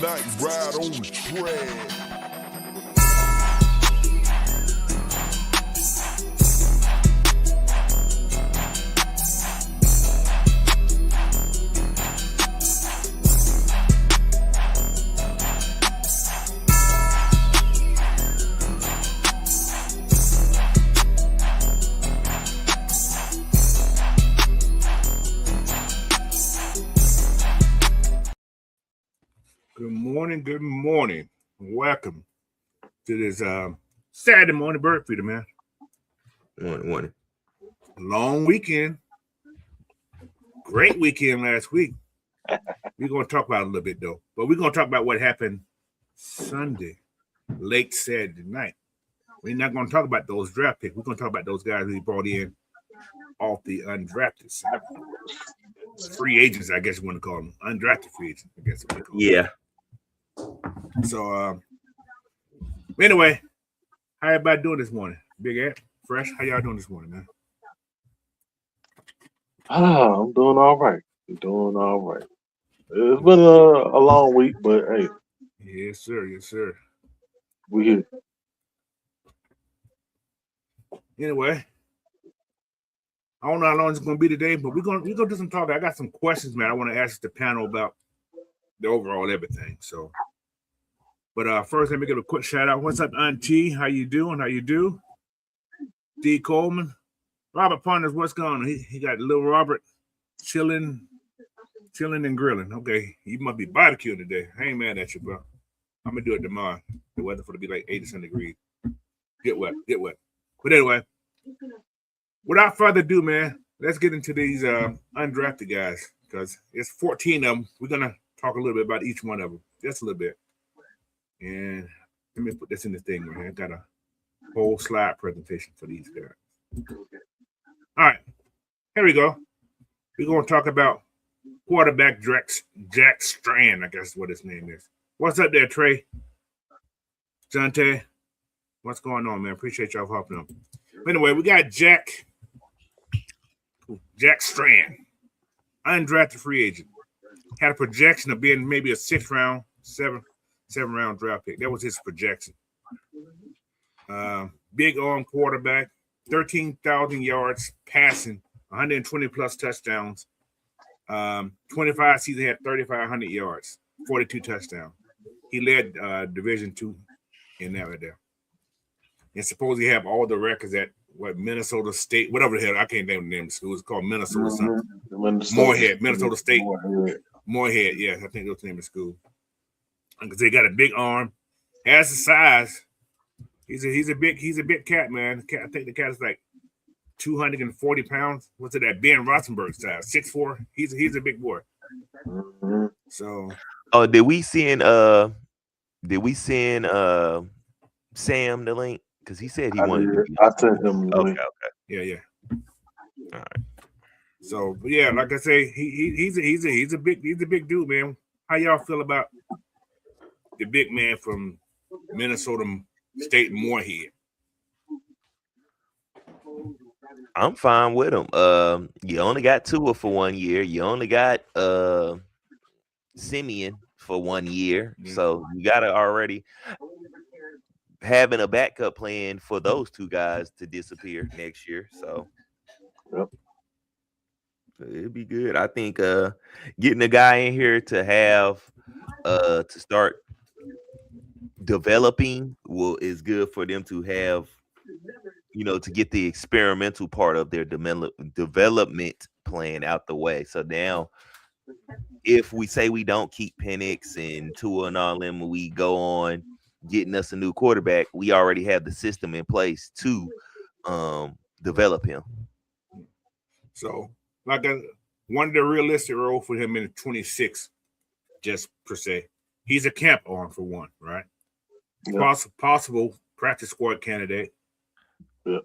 Night ride on the track. Good morning. Welcome to this Saturday morning bird feeder, man. Morning. Long weekend. Great weekend last week. We're going to talk about it a little bit, though. But we're going to talk about what happened Sunday, late Saturday night. We're not going to talk about those draft picks. We're going to talk about those guys we brought in off the undrafted side. Free agents, I guess you want to call them. Undrafted free agents, I guess. Yeah. So, anyway, how everybody doing this morning? Big Ed, Fresh, how y'all doing this morning, man? I'm doing all right. It's been a long week, but hey. Yes, sir. We here. Anyway, I don't know how long it's going to be today, but we're gonna do some talking. I got some questions, man. I want to ask the panel about the overall everything. So, but first, let me give a quick shout out. What's up, Auntie? How you doing? D. Coleman, Robert Ponders. What's going on? He got little Robert chilling and grilling. Okay, you must be barbecuing today. I ain't mad at you, bro. I'm gonna do it tomorrow. The weather for to be like 80 degrees. Get wet. But anyway, without further ado, man, let's get into these undrafted guys because it's 14 of them. We're gonna talk a little bit about each one of them, just a little bit. And let me put this in the thing right here. I got a whole slide presentation for these guys. All right, here we go. We're going to talk about quarterback Jack Strand, I guess is what his name is. What's up there, Trey? Jonte, what's going on, man? Appreciate y'all hopping on. Anyway, we got Jack Strand, undrafted free agent. Had a projection of being maybe a 6th round, 7th round draft pick. That was his projection. Big arm quarterback, 13,000 yards passing, 120 plus touchdowns. 25 seasons, had 3,500 yards, 42 touchdowns. He led Division II in that right there. And supposedly have all the records at Minnesota State, whatever the hell, I can't name the name of the school. It's called Minnesota something. Moorhead, Minnesota State. Moorhead, yeah, I think that's the name of the school. Because they got a big arm, has the size. He's a big cat, man. I think the cat is like 240 pounds. What's it at? Ben Rosenberg size, 6'4". He's a big boy. So, did we send Sam the link? Because he said he wanted. I sent him the link. Okay. Yeah. All right. So, but yeah, like I say, he's a big dude, man. How y'all feel about the big man from Minnesota State Moorhead? I'm fine with him. You only got Tua for 1 year. You only got Simeon for 1 year. Mm-hmm. So you gotta already having a backup plan for those two guys to disappear next year. So it'd be good. I think getting a guy in here to have to start developing is good for them to have, to get the experimental part of their development plan out the way. So now if we say we don't keep Penix and Tua and all them, we go on getting us a new quarterback, we already have the system in place to develop him. So like one of the realistic role for him in 26, just per se, he's a camp arm for one, right? Yeah. Possible practice squad candidate. Yeah.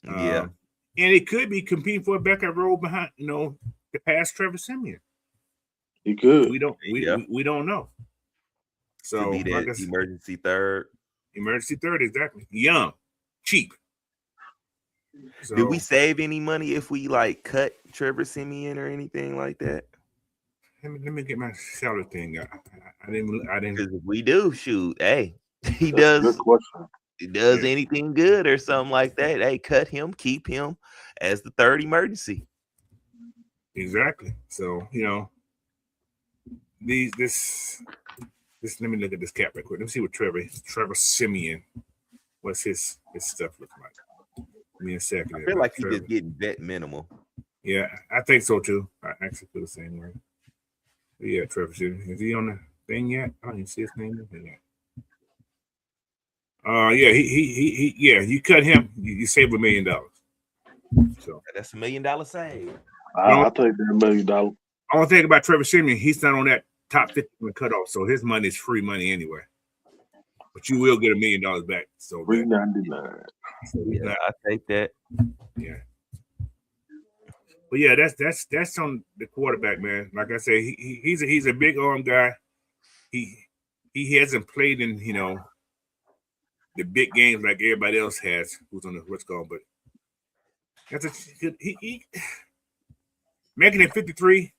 And it could be competing for a backup role behind, the past Trevor Simeon. He could. We don't know. So to be that like emergency third. Emergency third, exactly. Young, cheap. So, did we save any money if we cut Trevor Simeon or anything like that? let me get my salary thing. I didn't. Because if we do shoot, hey, he That's a good does question. Yeah. anything good or something like that. Hey, cut him, keep him as the third emergency. Exactly. So this. Let me look at this cap right quick. Let me see what Trevor Simeon. What's his stuff look like? Give me a second. I feel like he's just getting vet minimal. Yeah, I think so too. I actually feel the same way. But yeah, Trevor Simeon. Is he on the thing yet? I don't even see his name yet. Yeah, he yeah, you cut him, you save $1 million. So that's $1 million save. I'll take that $1 million. Only thing about Trevor Simeon, he's not on that top 50 cutoff, so his money is free money anyway. But you will get $1 million back. So $3.99. Yeah, I take that. Yeah. But yeah, that's on the quarterback, man. Like I say, he's a big arm guy. He hasn't played in the big games like everybody else has. Who's on the what's called, but that's he making it 53.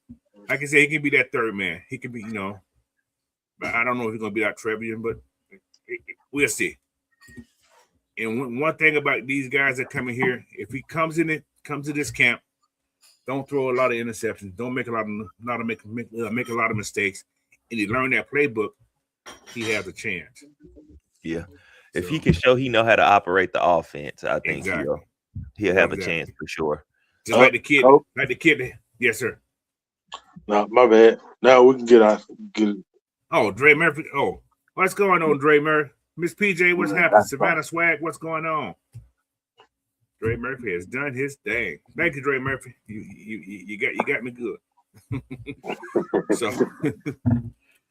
Like I said, he can be that third man. He can be, but I don't know if he's gonna be that Trevian, but we'll see. And one thing about these guys that come in here, if he comes to this camp, don't throw a lot of interceptions, don't make a lot of mistakes, and he learn that playbook, he has a chance. Yeah, if he can show he know how to operate the offense, I think exactly. he'll have a chance for sure. Just like the kid. Yes, sir. No, my bad. Now we can get out. Oh, Dre Murphy. Oh, what's going on, Dre Murphy? Miss PJ, what's happening? Savannah Swag, what's going on? Dre Murphy has done his thing. Thank you, Dre Murphy. You got me good. So,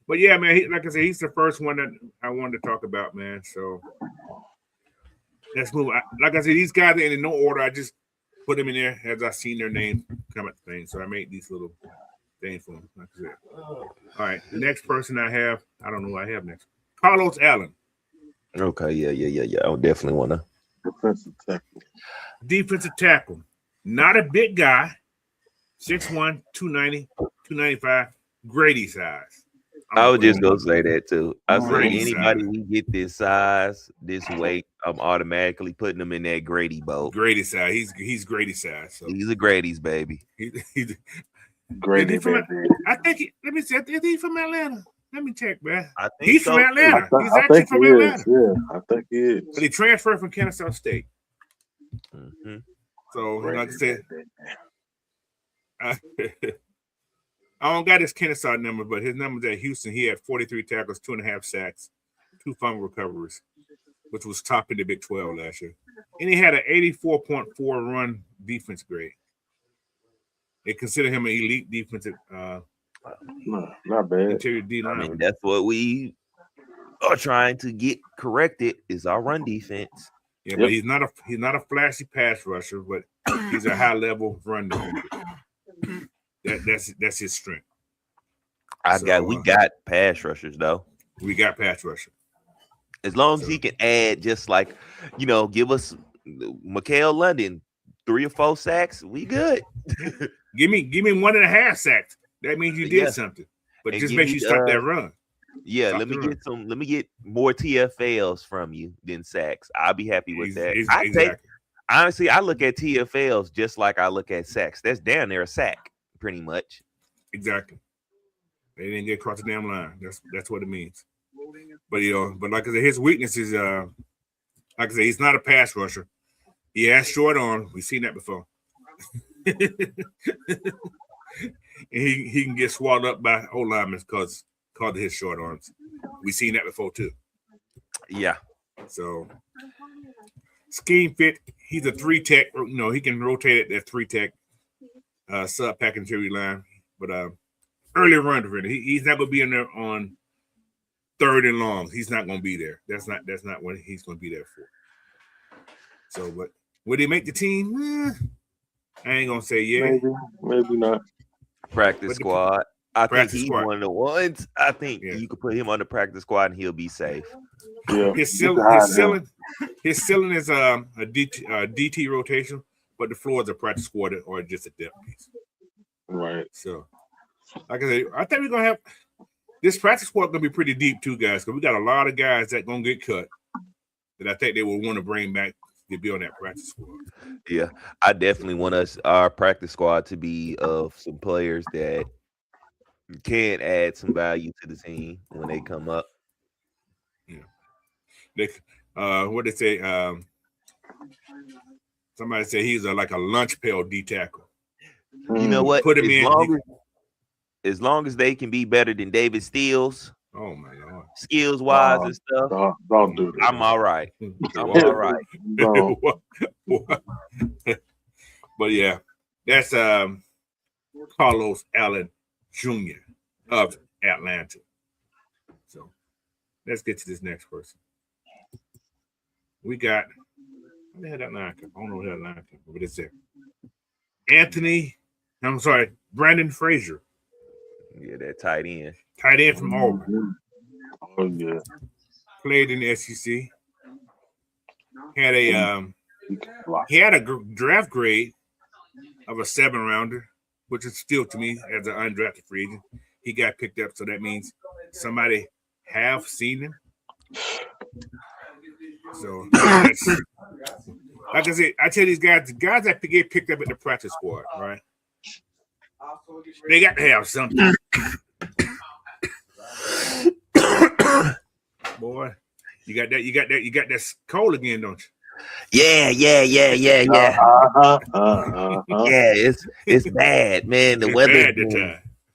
but yeah, man. Like I said, he's the first one that I wanted to talk about, man. So let's move. Like I said, these guys are in no order. I just put them in there as I seen their names come at the thing. So I made these little things for them. Like I said. All right, the next person I have, I don't know who I have next. Carlos Allen. Okay, yeah. I would definitely want to. Defensive tackle. Not a big guy. 6'1", 290, 295. Grady size. I was just gonna say that too. I said Grady anybody size. we get this size, this weight, I'm automatically putting them in that Grady boat. Grady size. He's Grady size. So. He's a Grady's baby. He's Grady baby. I think. Let me see. Is he from Atlanta? Let me check, man. I think he's from Atlanta. He's actually from Atlanta. Yeah, I think he is. But he transferred from Kennesaw State. Mm-hmm. So, like I said, I don't got his Kennesaw number, but his numbers at Houston, he had 43 tackles, 2.5 sacks, 2 fumble recoveries, which was top in the Big 12 last year. And he had an 84.4 run defense grade. They consider him an elite defensive not bad. interior D line. I mean, that's what we are trying to get corrected is our run defense. Yeah, but he's not a flashy pass rusher, but he's a high level run defender. That's his strength. We got pass rushers though. We got pass rusher. As long as he can add, just like give us Mikael London 3 or 4 sacks, we good. give me 1.5 sacks. That means you did something. But just make sure you stop that run. Yeah, stop let me get more TFLs from you than sacks. I'll be happy with that. Exactly. Honestly, I look at TFLs just like I look at sacks. That's down there a sack, pretty much. Exactly. They didn't get across the damn line. That's what it means. But but like I said, his weakness is like I said, he's not a pass rusher. He has short arms. We've seen that before. he can get swallowed up by O linemen because of his short arms. We've seen that before too. Yeah. So scheme fit. He's a 3 tech. He can rotate it at 3 tech. Sub pack interior line, but early run defender. He's not going to be in there on 3rd and long. He's not going to be there. That's not what he's going to be there for. So, but would he make the team? I ain't gonna say yeah. Maybe not. Practice squad. I think he's one of the ones. I think you could put him on the practice squad and he'll be safe. Yeah. His ceiling is a DT rotation, but the floor is a practice squad or just a depth piece. Right. So Like I said, I think we're gonna have this practice squad gonna be pretty deep too, guys. Because we got a lot of guys that gonna get cut that I think they will want to bring back to be on that practice squad. Yeah, I definitely want our practice squad to be of some players that can add some value to the team when they come up. Yeah. They, what they say? Somebody said he's like a lunch pail D tackle. You know what? Put him in. As long as they can be better than David Steele. Oh my God. Skills wise and stuff. Don't do that. I'm all right. I'm all right. But yeah, that's Carlos Allen Jr. of Atlanta. So let's get to this next person. We got I don't know who that line came from, but it's there. Brandon Frazier. Yeah, that tight end. Tight end from Auburn. Oh yeah. Played in the SEC. Had a draft grade of a 7-rounder, which is still to me as an undrafted free agent. He got picked up, so that means somebody have seen him. So like I said, I tell these guys, the guys that get picked up at the practice squad, right? They got to have something. Boy, you got that cold again, don't you? Yeah. Yeah, it's bad, man. The weather,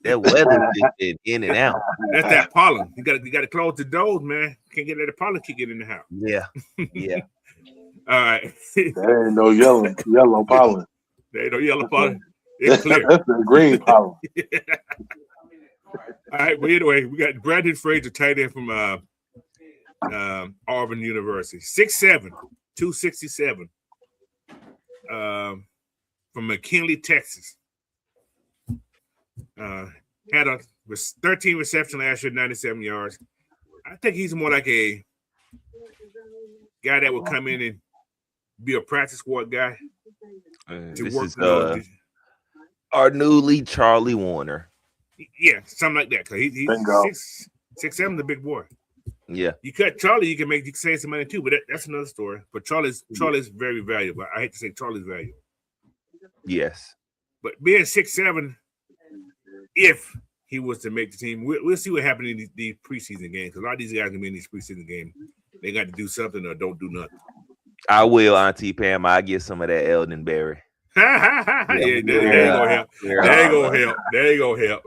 that weather's just been in and out. That's that pollen. You got to close the doors, man. Can't get that pollen kicking in the house. Yeah. All right. There ain't no yellow pollen. There ain't no yellow pollen. It's clear. That's the green pollen. All right, but anyway, we got Brandon Frazier, tight end from Auburn University. 6'7", 267. From McKinley, Texas. Had 13 receptions last year, 97 yards. I think he's more like a guy that would come in and be a practice squad guy. This is our newly Charlie Warner. Yeah, something like that. Cause he's 6'7", the big boy. Yeah. You cut Charlie, you can save some money too, but that's another story. But Charlie's very valuable. I hate to say Charlie's valuable. Yes. But being 6'7", if he was to make the team, we'll see what happens in these preseason games. Because a lot of these guys can be in these preseason games. They got to do something or don't do nothing. I will, Auntie Pam. I'll get some of that Eldenberry. That ain't gonna help. That ain't gonna help.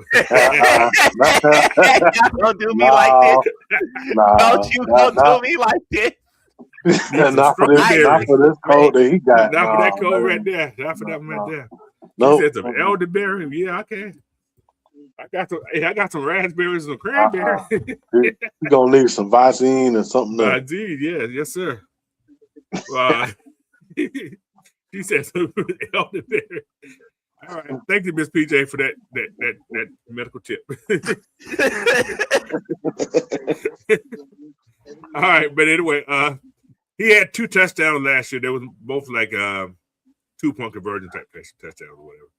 Don't do me like this. Don't you do me like this. Not for this code that he got. Not for that code right there. Not for that right there. No. He said some elderberry. Yeah, I can. I got some raspberries and some cranberry. You're gonna need some Visine or something else. Indeed, yeah, yes, sir. He said some elderberry. All right, thank you, Miss PJ, for that medical tip. All right, but anyway, he had 2 touchdowns last year. They was both like 2-point conversion type touchdowns or whatever.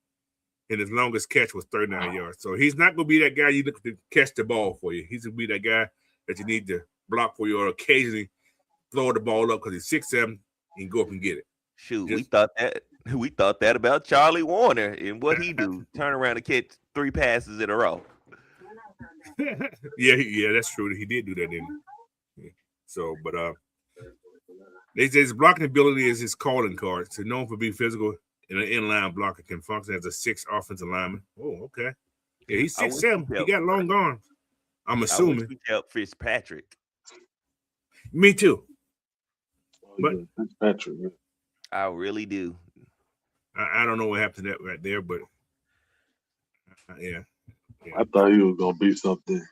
And his longest catch was 39 yards. So he's not going to be that guy you look to catch the ball for you. He's going to be that guy that you need to block for you or occasionally throw the ball up because he's 6'7", and go up and get it. Shoot, we thought that about Charlie Warner and what he do. Turn around and catch 3 passes in a row. Yeah, that's true. He did do that, didn't he? Yeah. So, but they say his blocking ability is his calling card. So known for being physical and an inline blocker, can function as a 6 offensive lineman. Oh, okay. Yeah, he's 6'7". He got long arms. I'm assuming. I wish we help Fitzpatrick. Me too. But Fitzpatrick, yeah. I really do. I don't know what happened to that right there, but yeah. I thought he was gonna be something.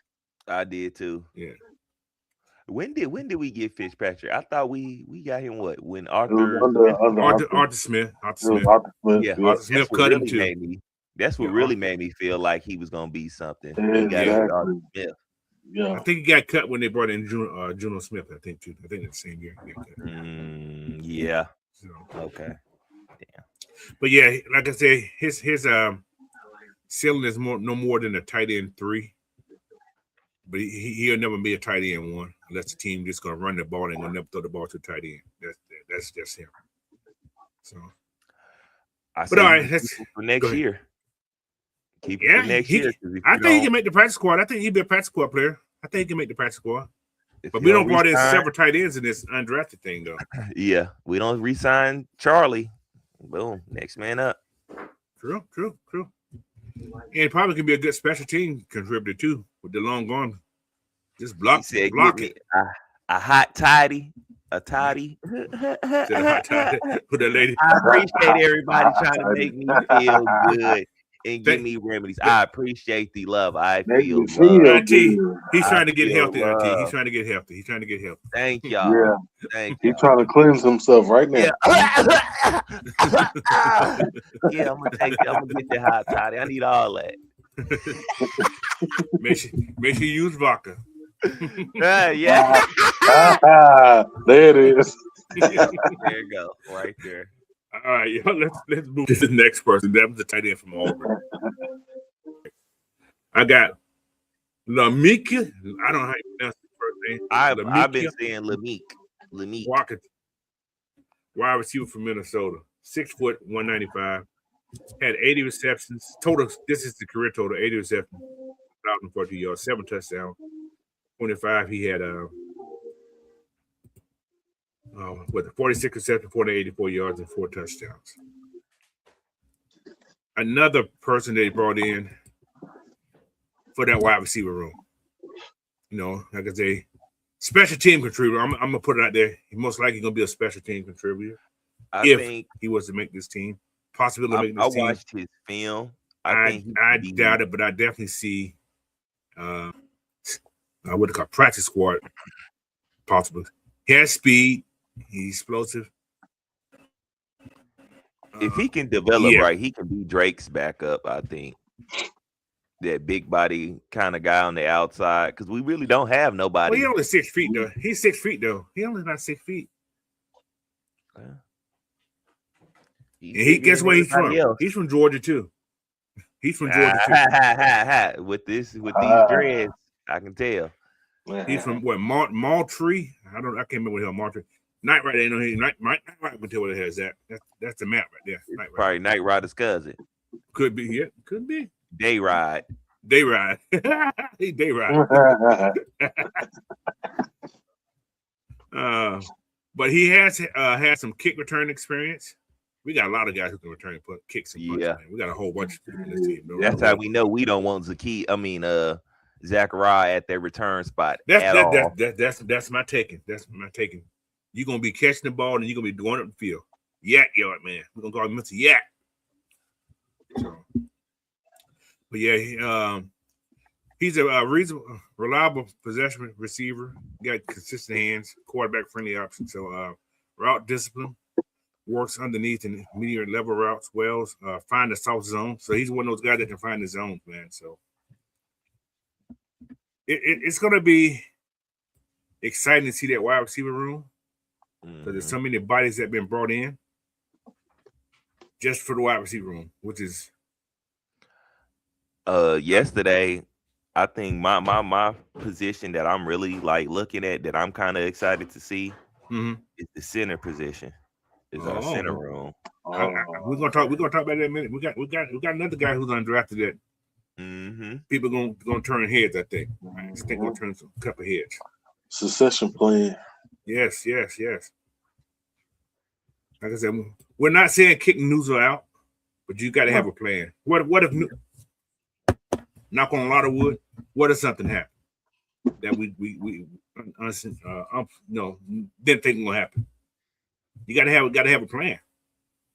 I did too. Yeah. When did we get Fitzpatrick? I thought we got him when Arthur Smith. Yeah, Arthur Smith cut him too. That's what really made me feel like he was gonna be something. Yeah. Yeah. I think he got cut when they brought in Juno Smith. I think too. I think it's the same year. Yeah. So, okay. Damn. But yeah, like I said, his ceiling is no more than a tight end 3. But he'll never be a tight end 1 unless the team just gonna run the ball and gonna never throw the ball to tight end. That's just him. So, but all right, let's for next year. Keep it for next year. I think he can make the practice squad. I think he'd be a practice squad player. I think he can make the practice squad. But we don't brought in several tight ends in this undrafted thing, though. Yeah, we don't re-sign Charlie. Boom, next man up. True. And probably can be a good special team contributor too with the long arm. Just block it. A hot toddy. A toddy. With that lady. I appreciate everybody trying to make me feel good and give me remedies. I appreciate the love. I feel Auntie, he's trying to get healthy, Auntie. He's trying to get healthy. Thank y'all. Yeah. Thank He's trying to cleanse himself right now. Yeah, I'm gonna get the hot toddy. I need all that. Make sure you use vodka. Yeah. There it is. There you go. Right there. All right, yo, let's move to the next person. That was the tight end from Auburn. I got Lamika. I don't know how you pronounce his first name. I've been saying Lamique. Walker, wide receiver from Minnesota, 6 foot, 195. Had 80 receptions. Total, this is the career total, 80 receptions, 1,042 yards, 7 touchdowns. 25, he had 46 receptions, 484 yards, and 4 touchdowns. Another person they brought in for that wide receiver room. You know, like I say, special team contributor. I'm gonna put it out there. He most likely gonna be a special team contributor. I think he was to make this team. Possibility to make this team. I watched his film. I doubt it, but I definitely see what they call practice squad possible. He has speed. He's explosive. If he can develop right, he can be Drake's backup, I think. That big body kind of guy on the outside, because we really don't have nobody. Well, he's only 6 feet, though. He's 6 feet, though. He only about 6 feet. Guess where he's from? He's from Georgia, too. He's from Georgia, too. With these dreads, I can tell. He's from what? Moultrie? I can't remember what the hell Moultrie. Night Rider, Night Rider can tell what it has. That's the map right there. Night Rider. Probably Night Rider's cousin. Could be, yeah, could be. Day Ride. Day Ride. But he has had some kick return experience. We got a lot of guys who can return and put kicks and punches. Yeah, we got a whole bunch of people in this team. That's how we know we don't want Zachariah at their return spot. That's my taking. That's my taking. You're gonna be catching the ball and you're gonna be going up the field. Yak yard, man. We're gonna call him Mr. Yak. So, but yeah, he's a reasonable, reliable possession receiver. Got consistent hands, quarterback friendly option. So route discipline, works underneath and medium level routes, find the soft zone. So he's one of those guys that can find the zones, man. So it's going to be exciting to see that wide receiver room because there's so many bodies that have been brought in just for the wide receiver room, which is yesterday. I think my position that I'm really like looking at that I'm kind of excited to see is the center position. Is our center room. We're gonna talk about that in a minute. We got another guy who's undrafted that people gonna turn heads. I think. I think we'll turn a couple heads. Succession plan. Yes. Like I said, we're not saying kicking Newsel out, but you got to have a plan. What if knock on a lot of wood? What if something happened that we didn't think gonna happen? You got to have a plan.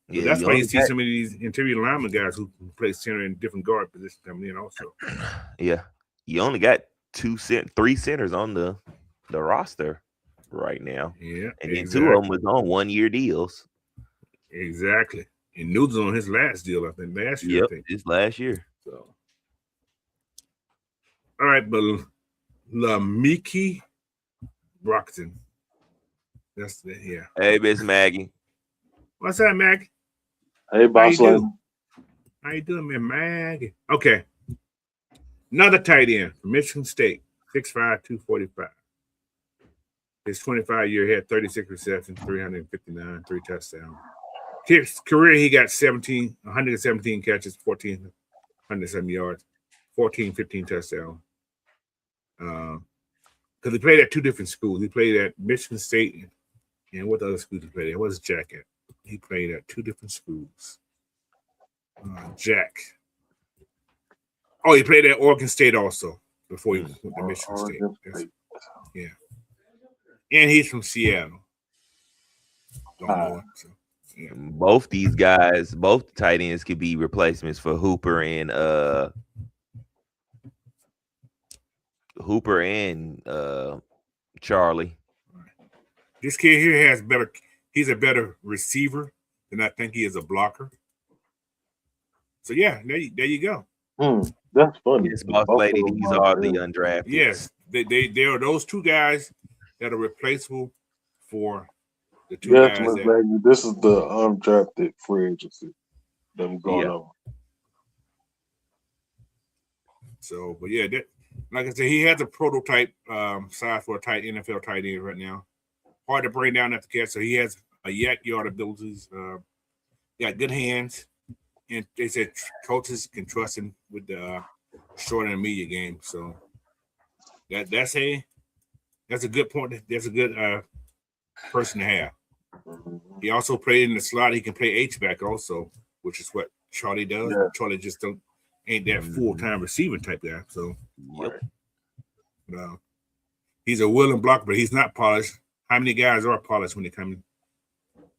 Yeah, that's why you see some of these interior lineman guys who play center in different guard positions coming in also. Yeah, you only got 3 centers on the roster right now. Yeah, and then 2 of them was on 1-year deals. Exactly. And Newton's on his last deal, I think, last year. Yep, his last year. So, all right, but Lamiki Brockton. That's the Hey, Miss Maggie. What's up, Maggie? Hey, boss lady. How you doing, man? Okay. Another tight end from Michigan State, 6'5", 245. His 25-year had 36 receptions, 359, 3 touchdowns. His career, he got 117 catches, 1,407 yards, 15 touchdowns. Because he played at two different schools. He played at Michigan State, and what other schools he played at? What's Jack at? He played at two different schools. Jack. Oh, he played at Oregon State also before he went to Michigan State. Yeah. And he's from Seattle. Don't know him, so, yeah. Both these guys, both tight ends could be replacements for Hooper and Charlie. This kid here he's a better receiver than I think he is a blocker. So yeah, there you go. That's funny. Yes, boss lady, these are the undrafted. Yes, they are those two guys that are replaceable for the two Yes, guys. This is the undrafted free agency that we're going over. So, but yeah, like I said, he has a prototype size for a tight NFL tight end right now. Hard to bring down at the catch, so he has a yard abilities. Got good hands, and they said coaches can trust him with the short and media game. So that's a good point. That's a good person to have. He also played in the slot. He can play H-back also, which is what Charlie does. Yeah. Charlie just ain't that full-time receiving type guy. So he's a willing blocker, but he's not polished. How many guys are polished when they come in?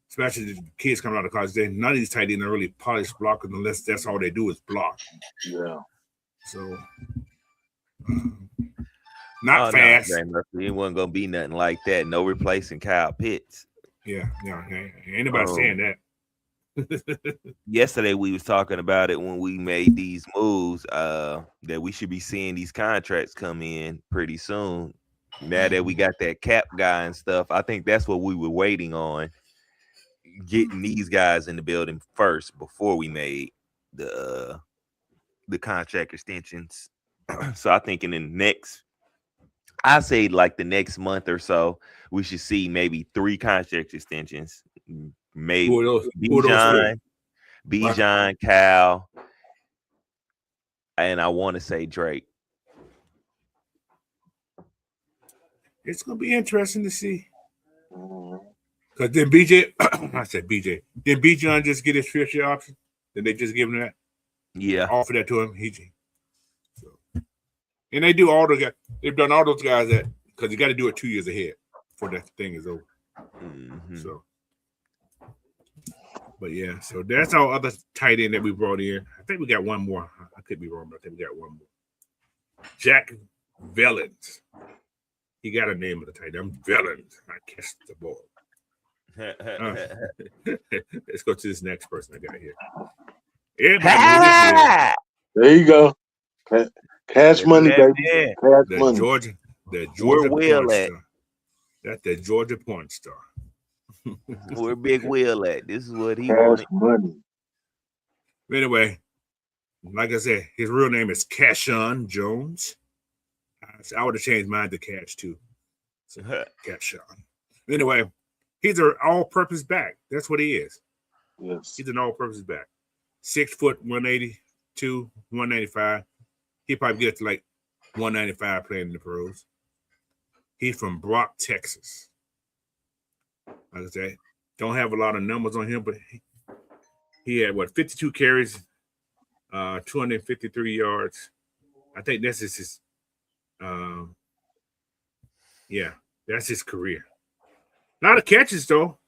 Especially the kids coming out of college. None of these tight ends are really polished blockers unless that's all they do is block. Yeah. So not fast. No, he wasn't gonna be nothing like that. No replacing Kyle Pitts. Yeah, ain't nobody saying that. Yesterday we was talking about it when we made these moves. That we should be seeing these contracts come in pretty soon. Now that we got that cap guy and stuff, I think that's what we were waiting on. Getting these guys in the building first before we made the contract extensions. So I think in the next, I say like the next month or so, we should see maybe 3 contract extensions. Maybe Bijan, Cal, and I want to say Drake. It's gonna be interesting to see. Because then BJ, I said BJ. Did Bijan just get his 5th year option? Did they just give him that? Yeah. Offer that to him. And they do all the guys. They've done all those guys that because you got to do it 2 years ahead before that thing is over. So, but yeah, so that's our other tight end that we brought in. I think we got one more. I could be wrong, but I think we got one more. Jack Vellens. He got a name of the tight end. Vellens. I catch the ball. Let's go to this next person I got here. There you go. Cash money, baby. Cash money. The Georgia porn star. That's the Georgia porn star. Where Big Will at? This is what he wanted. Money. Anyway, like I said, his real name is Cashon Jones. I would have changed mine to Cash too. So, Cashon. Anyway, he's an all-purpose back. That's what he is. Yes. He's an all-purpose back. 6 foot, 182, 195. He probably gets like 195 playing in the pros. He's from Brock, Texas. Like I said, don't have a lot of numbers on him, but he had 52 carries, 253 yards. I think that's just his. That's his career. A lot of catches though,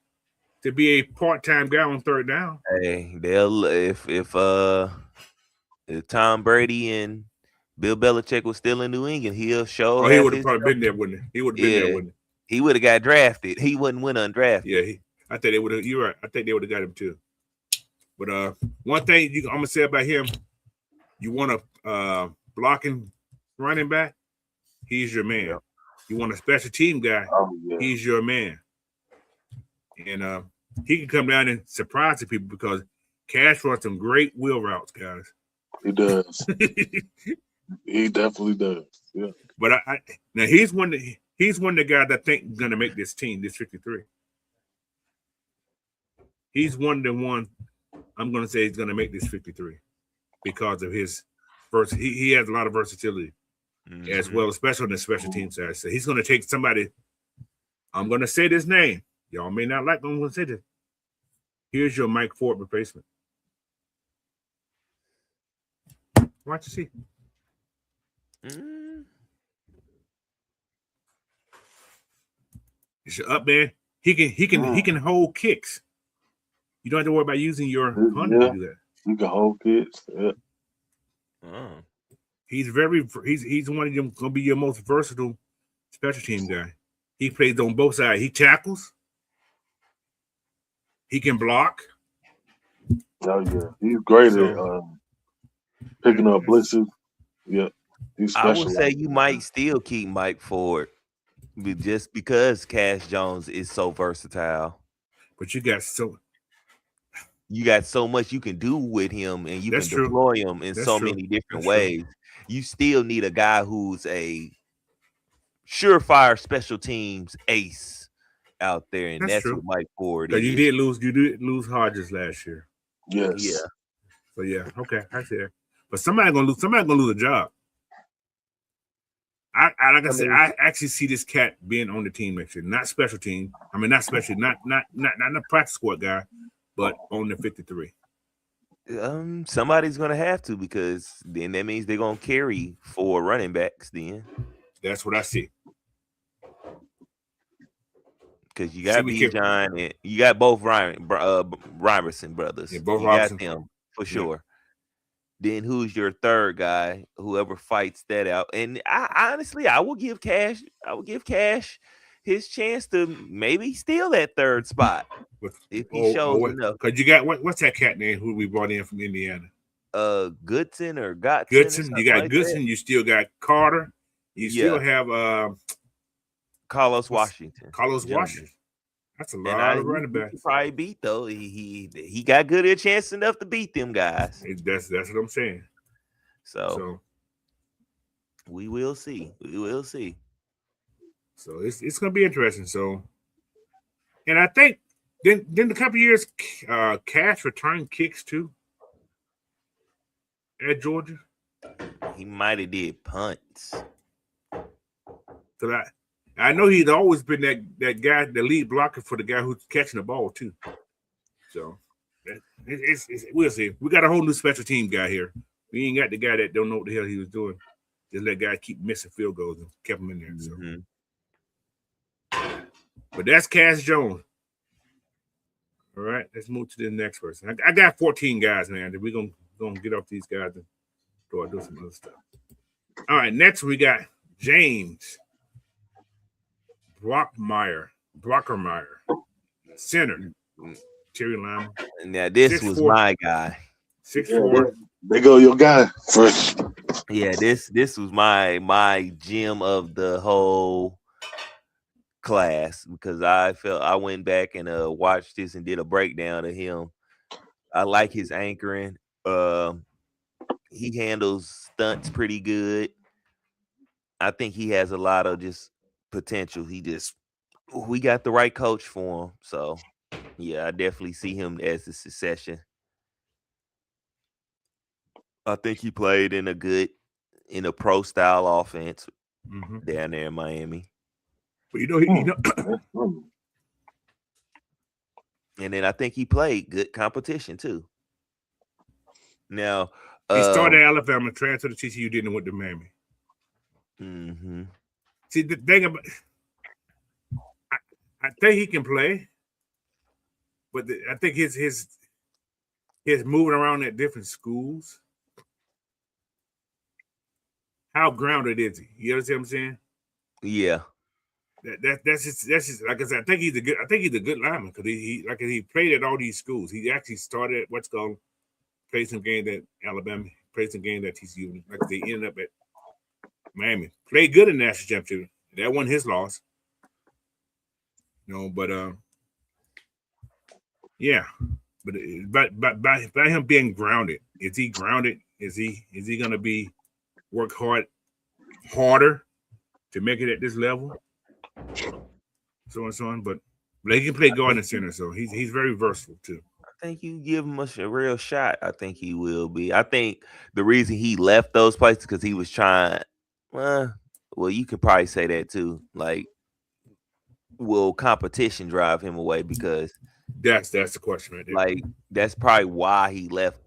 to be a part-time guy on 3rd down. Hey, they'll if Tom Brady and Bill Belichick was still in New England, he'll show. Oh, he would have probably been there, wouldn't he? He would have been there, wouldn't he? He would have got drafted. He wouldn't win undrafted. Yeah, I think they would have. You're right. I think they would have got him too. But one thing I'm gonna say about him, you want a blocking running back, he's your man. Yeah. You want a special team guy, he's your man. And he can come down and surprise the people because Cash runs some great wheel routes, guys. He does. He definitely does. Yeah. But now he's one of the guys I think is gonna make this team, this 53. He's one of the one I'm gonna say he's gonna make this 53 because of his he has a lot of versatility as well, especially on the special team side. So he's gonna take somebody. I'm gonna say this name. Y'all may not like. I'm gonna say this. Here's your Mike Ford replacement. Watch and see. It's your up man. He can hold kicks. You don't have to worry about using your hunter to do that. You can hold kicks. Yeah. He's one of them gonna be your most versatile special team guy. He plays on both sides. He tackles. He can block. Oh yeah, he's great at picking up blitzes. Yeah, he's special. I would say you might still keep Mike Ford, just because Cash Jones is so versatile. But you got so much you can do with him, and you can That's true. deploy him in That's so true. many different That's ways. You still need a guy who's a surefire special teams ace out there, and that's true. what Mike Ford Because is. you did lose Hodges last year. Yes. Yeah. So yeah, okay, I see it. But somebody's gonna lose a job. I actually see this cat being on the team next year, not special team. I mean, not special, not a practice squad guy, but on the 53. Somebody's gonna have to, because then that means they're gonna carry 4 running backs. Then that's what I see. Because you got Bijan and you got both Ryerson brothers. Yeah, both you Robinson. got them for sure. Then who's your third guy? Whoever fights that out. And I honestly will give Cash. His chance to maybe steal that third spot if he shows enough. Because you got what's that cat name who we brought in from Indiana? Goodson or Gotson. Goodson. You got Goodson. You still got Carter. You still have Carlos Washington. Washington. That's a lot of running backs. He probably beat though. He got good a chance enough to beat them guys. That's what I'm saying. So we will see. So it's gonna be interesting. So, and I think then a couple of years, Cash returned kicks too at Georgia. He might have did punts. So I know he's always been that guy, the lead blocker for the guy who's catching the ball too. So we'll see. We got a whole new special team guy here. We ain't got the guy that don't know what the hell he was doing. Just let guys keep missing field goals and kept him in there. So. But that's Cash Jones. All right, let's move to the next person. I got 14 guys, man. We're gonna get off these guys and do some other stuff. All right, next we got James Brockermeyer, center. Terry Lima. Now this 6'4". Was my guy. 6'4". They go your guy first. Yeah, this was my gem of the whole class, because I went back and watched this and did a breakdown of him. I like his anchoring. He handles stunts pretty good. I think he has a lot of just potential. We got the right coach for him. So yeah, I definitely see him as a succession. I think he played in a pro style offense down there in Miami. But you know, and then I think he played good competition too. Now he started at Alabama, transferred to TCU, didn't went to Miami. See, the thing about, I think he can play, but I think his moving around at different schools. How grounded is he? You understand what I'm saying? Yeah. That's just like I said. I think he's a good lineman because he played at all these schools. He actually started at played some games at Alabama, played some games at TCU. Like they ended up at Miami. Played good in the national championship. That wasn't his loss. No, but yeah. by him being grounded, is he grounded? Is he going to be work harder to make it at this level? So and so on, but he can play guard and center, so he's very versatile too. I think you give him a real shot. I think he will be. I think the reason he left those places because he was trying. Well, you could probably say that too. Like, will competition drive him away? Because that's the question right there. Like, that's probably why he left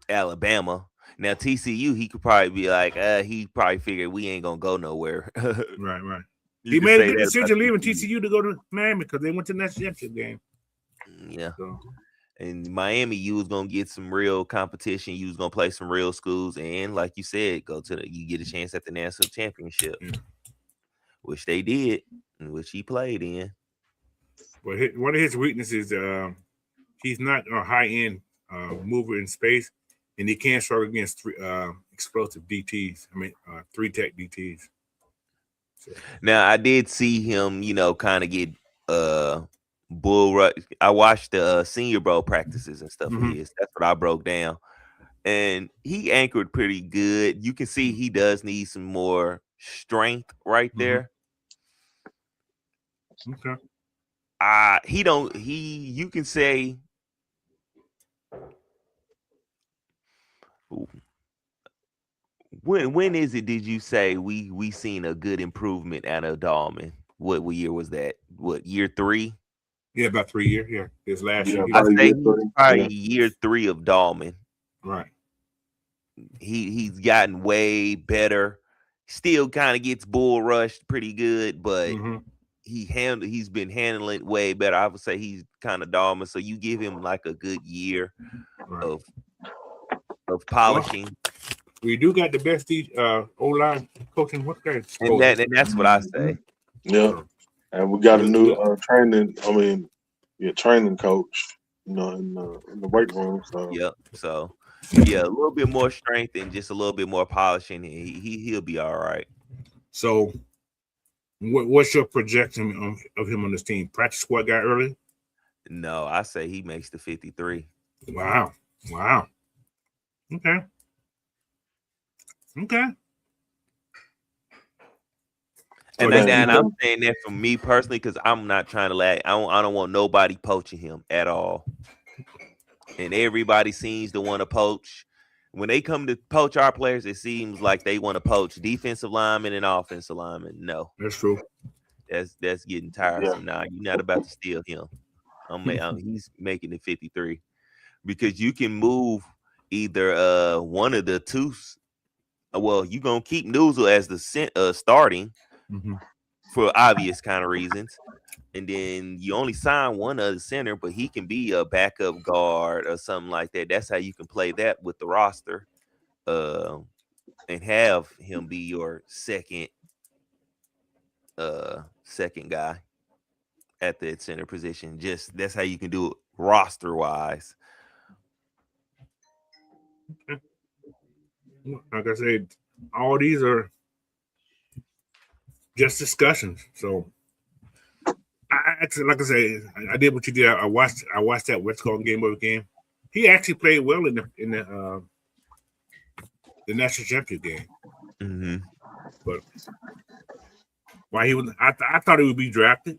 Alabama. Now TCU, he could probably be like, he probably figured we ain't gonna go nowhere. Right. You He could made say a good that decision about leaving TCU to go to Miami because they went to the national championship game. Yeah. So. In Miami, you was gonna get some real competition. You was gonna play some real schools, and like you said, you get a chance at the national championship, which they did, and which he played in. But one of his weaknesses, he's not a high end mover in space, and he can struggle against explosive DTs. I mean, 3-tech DTs. So. Now I did see him, kind of get bull rush. I watched the Senior Bowl practices and stuff of his. That's what I broke down, and he anchored pretty good. You can see he does need some more strength right there. Okay. You can say. When is it? Did you say we seen a good improvement out of Dahlman? What year was that? What, year 3? Yeah, about 3 years. Yeah, this last year. I say probably year 3 of Dahlman. Right. He's gotten way better. Still kind of gets bull rushed pretty good, but he's been handling it way better. I would say he's kind of Dahlman. So you give him like a good year of polishing. Well, we do got the best O-line coaching. What guys? And that's what I say. Yeah, and we got a new training coach. In the weight room. So yep. So yeah, a little bit more strength and just a little bit more polishing. He'll be all right. So, what's your projection of him on this team? Practice squad guy early? No, I say he makes the 53. Wow. Okay. And I'm saying that for me personally because I'm not trying to lag. I don't want nobody poaching him at all. And everybody seems to want to poach. When they come to poach our players, it seems like they want to poach defensive linemen and offensive linemen. No, that's true. That's getting tiresome. Now you're not about to steal him. He's making it 53 because you can move either one of the two. Well, you're gonna keep Newsel as the starting for obvious kind of reasons. And then you only sign one other center, but he can be a backup guard or something like that. That's how you can play that with the roster, and have him be your second guy at the center position. Just that's how you can do it roster wise. Like I said, all these are just discussions. So. Like I said, I did what you did. I watched that West Coast game over game. He actually played well in the national championship game. But why he was? I thought he would be drafted,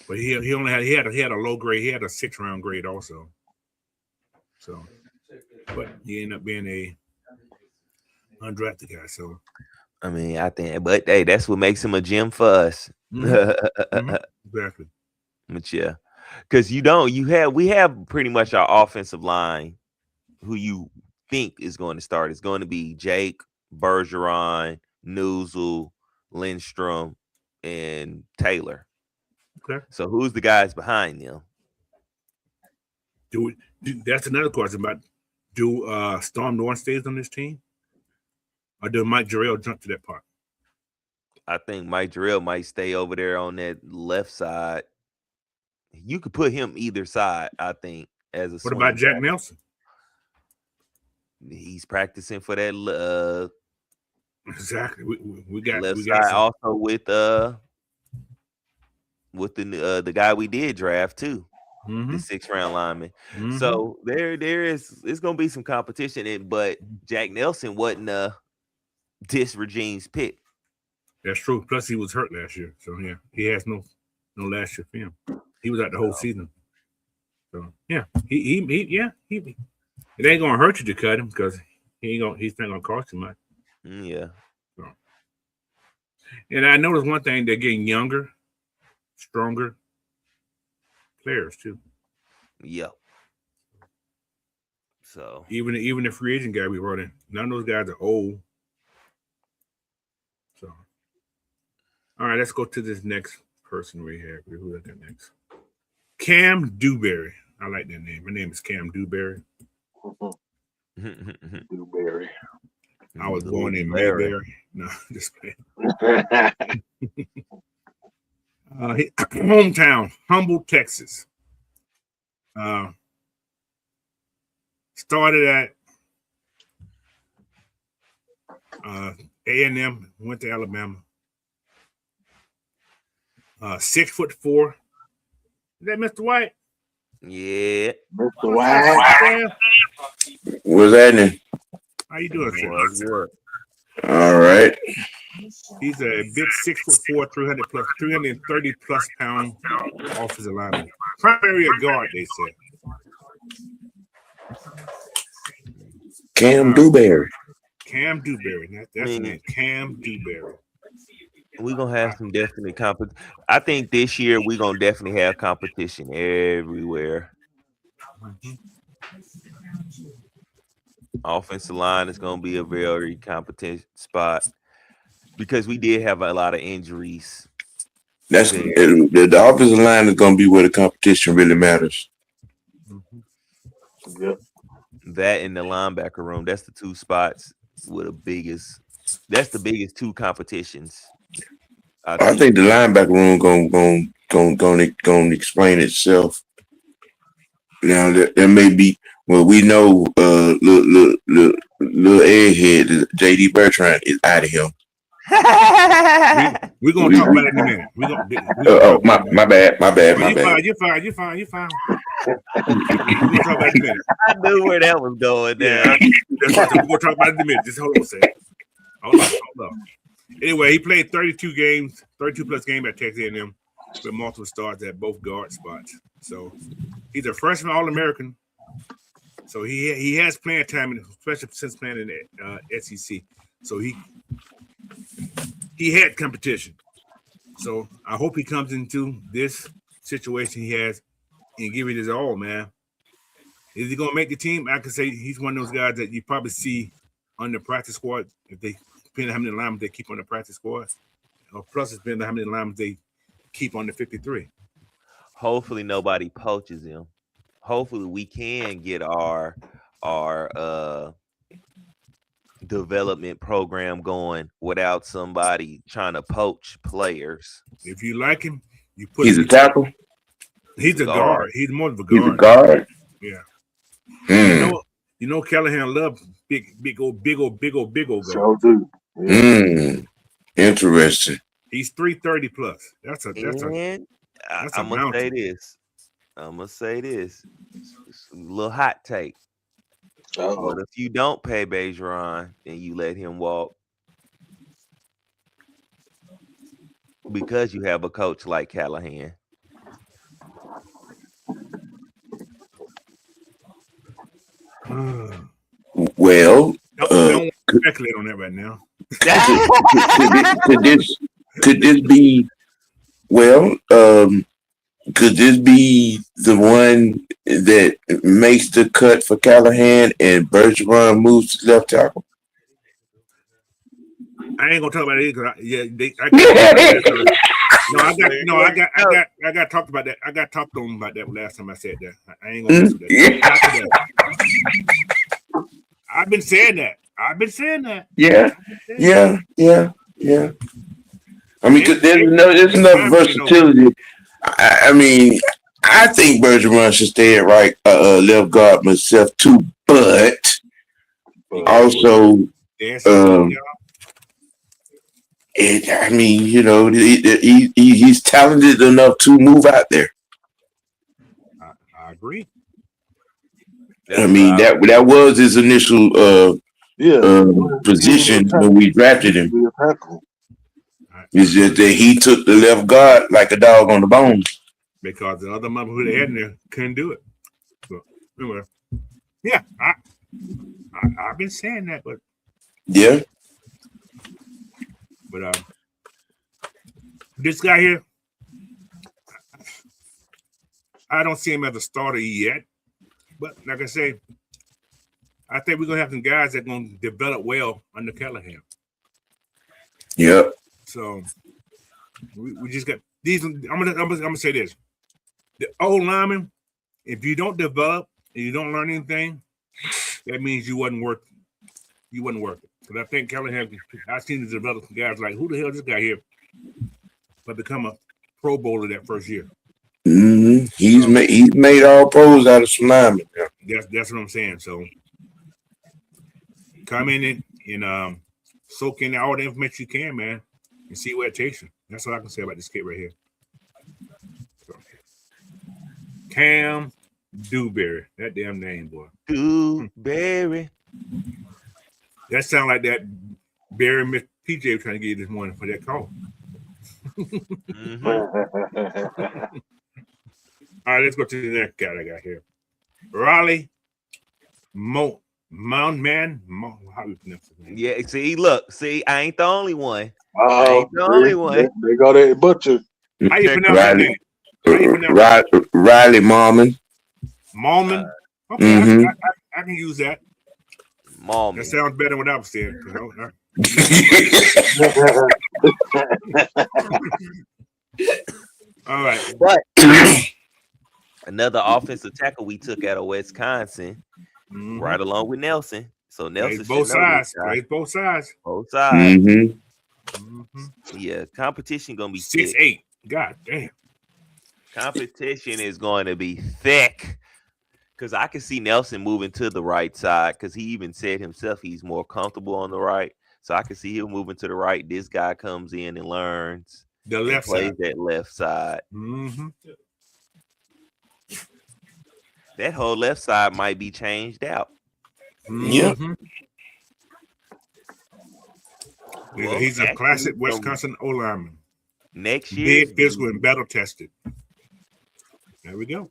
but he had a low grade. He had a 6th-round grade also. So, but he ended up being a undrafted guy. So. I mean, I think, but hey, that's what makes him a gem for us. Exactly. But yeah, because we have pretty much our offensive line who you think is going to start. It's going to be Jake, Bergeron, Newsel, Lindstrom, and Taylor. Okay. So who's the guys behind them? That's another question about Storm North stays on this team? Or does Mike Jarrell jump to that part? I think Mike Jarrell might stay over there on that left side. You could put him either side, I think, as a What about Jack Nelson? He's practicing for that exactly. We got left we side got also with the guy we did draft too. the 6th-round lineman. Mhm. So it's gonna be some competition. But Jack Nelson wasn't this regime's pick. That's true. Plus, he was hurt last year, so yeah, he has no last year film. He was out the whole season. So yeah, he it ain't gonna hurt you to cut him because he's not gonna cost you much. Yeah. So. And I noticed one thing: they're getting younger, stronger players too. Yep. So Even the free agent guy we brought in, none of those guys are old. So, all right, let's go to this next person we have. Who is that next? Cam Dewberry. I like that name. My name is Cam Dewberry. Dewberry. I was born in Mayberry. No, just playing. Hometown, Humble, Texas. Started at A&M, went to Alabama. 6'4". Is that Mr. White? Yeah. Mr. White. What's happening? How you doing, sir? All right. He's a big 6'4", 330 plus pound offensive lineman. Primary guard, they said. Cam Dewberry. Cam Dewberry. That's the name. Cam Dewberry. We're gonna have some definite competition. I think this year we're gonna definitely have competition everywhere. Offensive line is gonna be a very competent spot because we did have a lot of injuries. That's the offensive line is going to be where the competition really matters. Yep. That in the linebacker room, that's the two spots with the biggest. That's the biggest two competitions. I think the linebacker room going to explain itself. Now there may be we know little egghead JD Bertrand is out of here. We're gonna talk about it in a minute. My bad. You're fine. We're gonna talk about it in a minute. I knew where that was going. Yeah, we're gonna talk about it in a minute. Just hold on a second. Hold on. Anyway, he played 32 plus games at Texas A&M with multiple starts at both guard spots. So he's a freshman All-American. So he has playing time, especially since playing in the SEC. So he had competition. So I hope he comes into this situation he has and give it his all, man. Is he gonna make the team? I can say he's one of those guys that you probably see on the practice squad if they depending on how many linemen they keep on the practice squad. Plus, it's depending on how many linemen they keep on the 53. Hopefully, nobody poaches him. Hopefully, we can get our development program going without somebody trying to poach players. If you like him, you put. He's a tackle. He's a guard. He's more of a guard. He's a guard. Yeah. You know, Callahan loves big old guard. So do. Yeah. Interesting. He's 330 plus. That's a I'm gonna say this. It's a little hot take. But if you don't pay Bergeron and you let him walk because you have a coach like Callahan. Well, don't speculate on that right now. could this be? Well, could this be the one that makes the cut for Callahan and Bergeron moves to left tackle? I ain't gonna talk about it because I got talked about that. I got talked on about that last time I said that. I ain't gonna mess with that. I've been saying that. Yeah. I mean, cause there's enough versatility. I mean, I think Bergeron should stay at right left guard myself too, but also, I mean, he's talented enough to move out there. agree. I mean, that was his initial position when we drafted him. Be a tackle. It's just that he took the left guard like a dog on the bone. Because the other mother who they had in there couldn't do it. So anyway, yeah, I've been saying that, but Yeah. This guy here, I don't see him as a starter yet. But like I say, I think we're gonna have some guys that are gonna develop well under Callahan. Yep. So we just got these. I'm gonna say this: the old lineman, if you don't develop and you don't learn anything, that means you wasn't working. You wasn't working. Because I think Callahan, I've seen the develop some guys like, who the hell is this guy here? But become a Pro Bowler that first year. Mm-hmm. He's made all pros out of some linemen. That's what I'm saying. So come in and soak in all the information you can, man, and see where it takes you. That's all I can say about this kid right here. So, Cam Dewberry, that damn name, boy. Dewberry. That sound like that Barry Miss PJ was trying to get you this morning for that call. Mm-hmm. All right, let's go to the next guy I got here. Raleigh Moundman. How you pronounce his name? Yeah, see, I ain't the only one. They go that butcher. How you pronounce his name? Riley Marmon. Malman? Okay, Mhm. I can use that. Mom. That sounds better than what I was saying. All right. But another offensive tackle we took out of Wisconsin, right along with Nelson. So Nelson both sides. Plays both sides. Both sides. Mm-hmm. Yeah, competition gonna be 6'8". God damn. Competition is going to be thick. Because I can see Nelson moving to the right side because he even said himself he's more comfortable on the right. So I can see him moving to the right. This guy comes in and learns the left plays side. that left side. Mm-hmm. That whole left side might be changed out. Yeah. Well, he's a classic Wisconsin O-lineman. Next year, big, physical, and battle tested. There we go.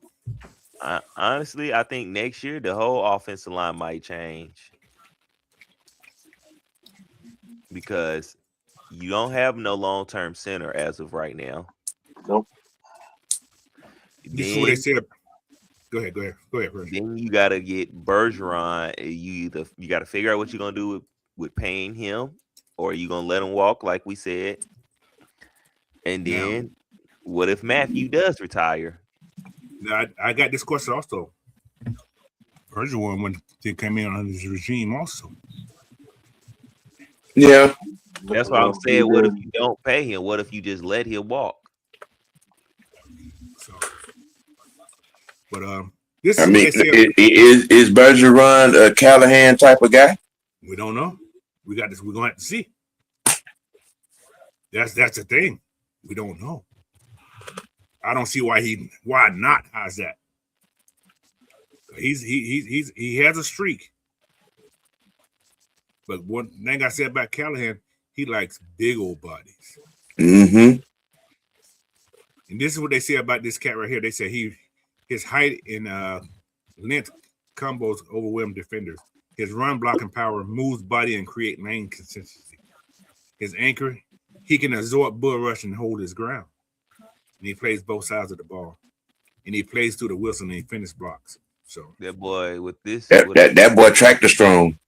Honestly, I think next year the whole offensive line might change because you don't have no long-term center as of right now. Nope. This is what they said. Go ahead. Then you gotta get Bergeron. You gotta figure out what you're gonna do with paying him, or you gonna let him walk like we said. And then what if Matthew does retire? Now, I got this question also. Bergeron when they came in under his regime also. Yeah. That's why I'm saying, what if you don't pay him? What if you just let him walk? So, but this I is mean, what they said. is Bergeron a Callahan type of guy? We don't know. We got this. We're gonna have to see. That's the thing. We don't know. I don't see why not. How's that? He has a streak. But one thing I said about Callahan, he likes big old bodies. Mm-hmm. And this is what they say about this cat right here. They say his height and length combos overwhelm defenders. His run blocking power moves body and create lane consistency. His anchor, he can absorb bull rush and hold his ground. And he plays both sides of the ball. And he plays through the whistle and he finish blocks. So that boy with this that boy tractor strong.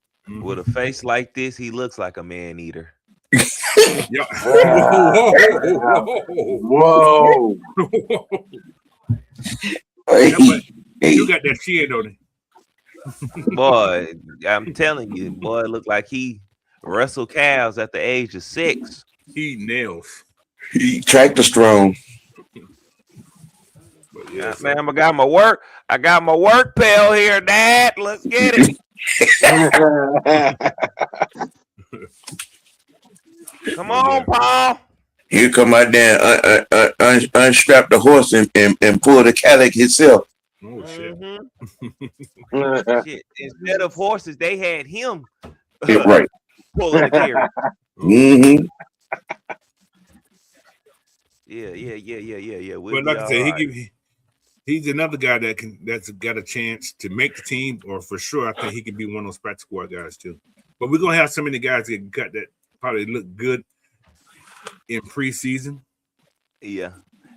With a face like this, he looks like a man eater. Yeah. Whoa. You got that chin on it. Boy, I'm telling you, boy, look like he wrestled cows at the age of 6. He nails. He tractor strong. Yeah, man, I got my work pail here, Dad. Let's get it. Come on, Paul. Here come my dad unstrap the horse and pull the Cadillac himself. Oh shit. Shit. Instead of horses, they had him Right. pulling the carriage. Mm-hmm. Yeah. We'll But be like I all said, right. he's another guy that's got a chance to make the team, or for sure, I think he can be one of those practice squad guys too. But we're gonna have so many guys getting cut that probably look good in preseason. Yeah.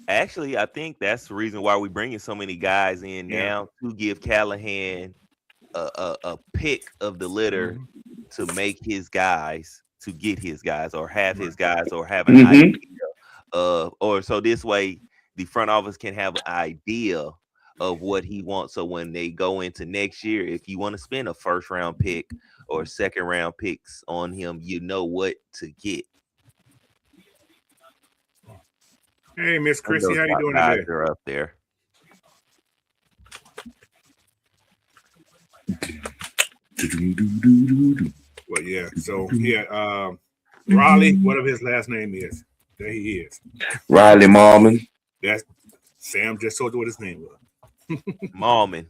Actually, I think that's the reason why we're bringing so many guys in now to give Callahan a pick of the litter to make his guys, to get his guys, or have his guys, or have an idea of, or so this way the front office can have an idea of what he wants. So when they go into next year, if you want to spend a first round pick or second round picks on him, you know what to get. Hey, Miss Chrissy, how you doing guys today? are up there. Well, yeah. So yeah, Raleigh, whatever his last name is, there he is. Riley Marmon. That's Sam just told you what his name was. Malman.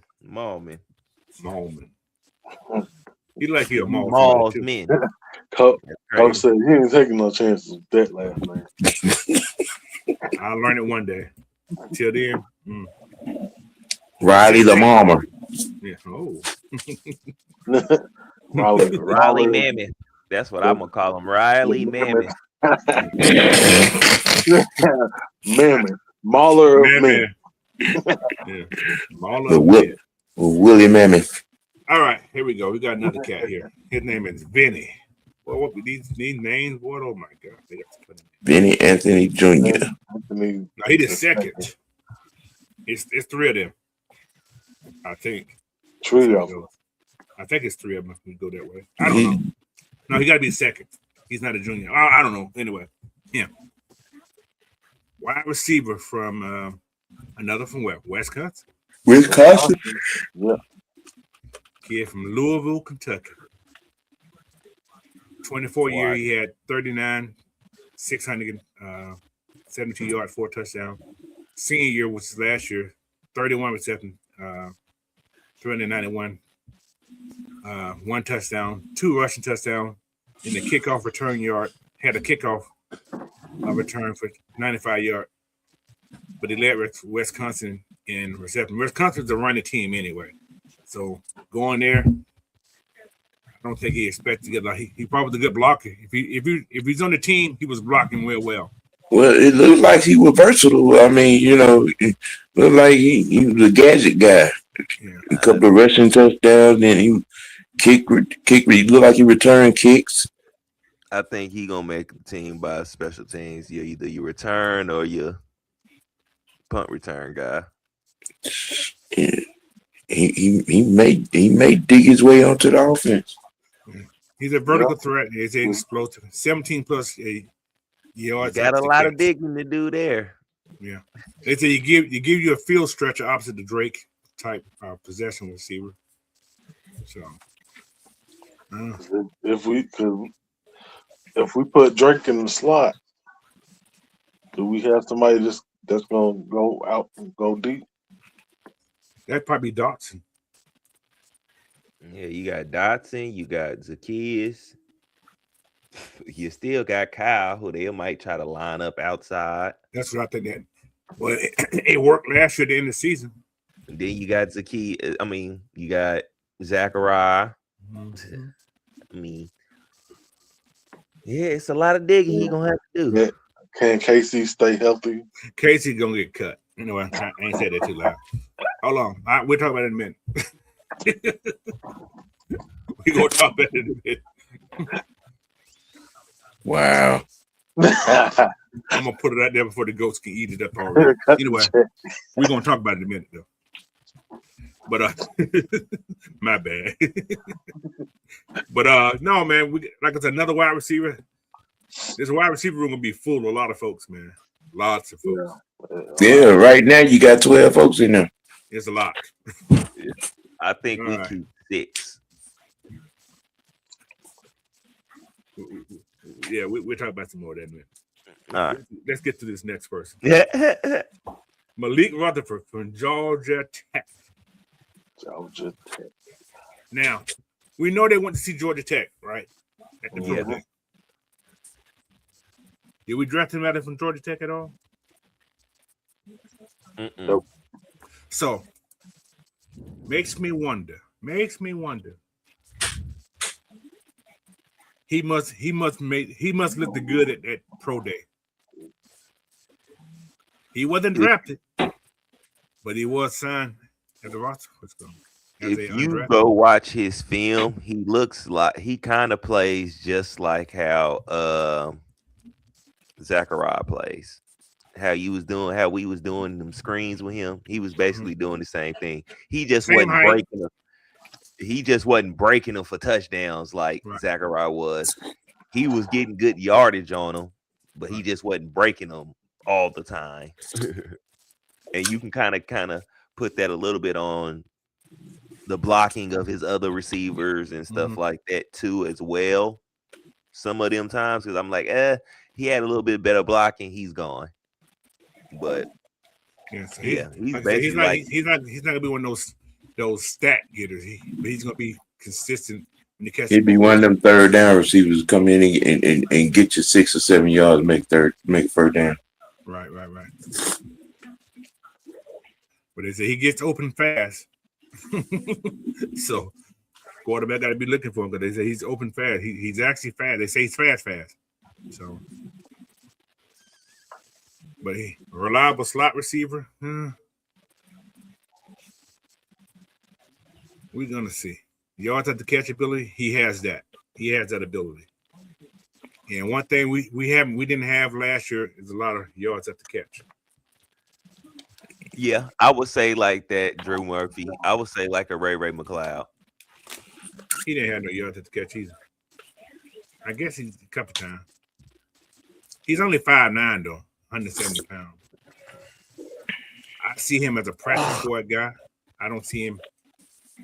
He like he a Maul Maul's too. men. Coach said he ain't taking no chances with that last name. I'll learn it one day. Till then, Riley the Marmer. yeah. Oh, Riley Mammoth. That's what I'm gonna call him. Riley Mammoth. Mammoth. Mauler of men. Yeah. Mauler of men. Willie Mammoth. All right, here we go. We got another cat here. His name is Vinny. Well, what these names? What? Oh my God! They got to put him in. Vinny Anthony Jr. No, he the second. It's three of them. I think. Three of them. I think it's three of them if we go that way. I don't know. No, he got to be second. He's not a junior. I don't know. Anyway, him. Wide receiver from another from where? Wisconsin? Wisconsin? Yeah. Kid from Louisville, Kentucky. 24 year, he had 39, 672 yards, 4 touchdowns. Senior year, which is last year, 31 receptions, 391, 1 touchdown, 2 rushing touchdowns, and the kickoff return yard, had a kickoff return for 95 yards. But he led Wisconsin in reception. Wisconsin's a running team anyway. So going there, I don't think he expects to get like he probably a good blocker. If he's on the team, he was blocking real well. Well, it looked like he was versatile. I mean, it looked like he was a gadget guy. Yeah. A couple of rushing touchdowns, and he kick. He looked like he returned kicks. I think he gonna make the team by special teams. You're either your return or your punt return guy. Yeah. He may dig his way onto the offense. He's a vertical threat. He's explosive. 17 plus yards. Got a lot of digging to do there. Yeah, they say you give you a field stretcher opposite the Drake type possession receiver. So if we put Drake in the slot, do we have somebody that's gonna go out and go deep? That'd probably be Dotson. Yeah, you got Dotson, you got Zacchaeus. You still got Kyle, who they might try to line up outside. That's what I think. That well, it worked last year at the end of the season. And then you got Zacchaeus. I mean, you got Zachariah. Mm-hmm. I mean, yeah, it's a lot of digging he gonna have to do. Yeah. Can Casey stay healthy? Casey gonna get cut. You know, I ain't said that too loud. Hold on. We'll talk about it in a minute. We're going to talk about it in a minute. Wow. I'm going to put it out there before the goats can eat it up already. Anyway, we're going to talk about it in a minute, though. But, my bad. But, no, man, like it's another wide receiver. This wide receiver room going to be full of a lot of folks, man. Lots of folks. Yeah, right now you got 12 folks in there. It's a lot. Yeah. I think we keep 6. Yeah, we'll talk about some more of that, man. All right. Let's get to this next person. Yeah. Malik Rutherford from Georgia Tech. Georgia Tech. Now, we know they went to see Georgia Tech, right? At the Yeah. Pro Day. Did we draft him out of from Georgia Tech at all? Mm-mm. So, makes me wonder. He must look the good at that Pro Day. He wasn't drafted, but he was signed as a roster. If you go watch his film, he looks like he kind of plays just like how Zachariah plays. How we was doing them screens with him. He was basically doing the same thing. He just Same wasn't height. breaking them. He just wasn't breaking them for touchdowns like Right. Zachariah was. He was getting good yardage on them, but he just wasn't breaking them all the time. And you can kind of put that a little bit on the blocking of his other receivers and stuff like that too as well. Some of them times, because I'm like, he had a little bit better blocking, he's gone. But he's basically he's not gonna be one of those stat getters. But he's gonna be consistent when you catch. He'd be one of them third down receivers come in and get you 6 or 7 yards, make first down. Right. But they say he gets open fast. So quarterback got to be looking for him because they say he's open fast. He's actually fast. They say he's fast. So, but he reliable slot receiver. We're gonna see. Yards at the catch ability. He has that. He has that ability. And one thing we didn't have last year is a lot of yards at the catch. Yeah, I would say like that, Drew Murphy. I would say like a Ray McLeod. He didn't have no yards at the catch either. I guess he's a couple times. He's only 5'9", though, 170 pounds. I see him as a practice squad guy. I don't see him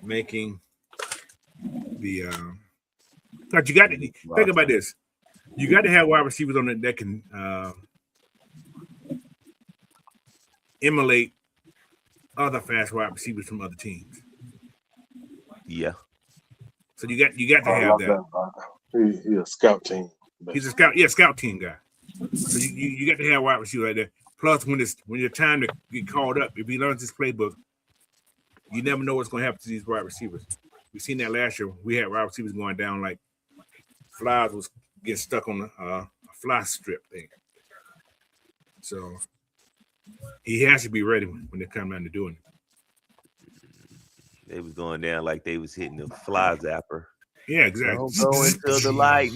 making the. But you got to think about this. You got to have wide receivers on that can emulate other fast wide receivers from other teams. Yeah. So you got to have that. He's a scout team. He's a scout team guy. So you got to have wide receiver right there. Plus, when your time to get called up, if he learns this playbook, you never know what's going to happen to these wide receivers. We've seen that last year. We had wide receivers going down like flies was getting stuck on a fly strip thing. So he has to be ready when they come down to doing it. They was going down like they was hitting the fly zapper. Yeah, exactly. Don't go until the light.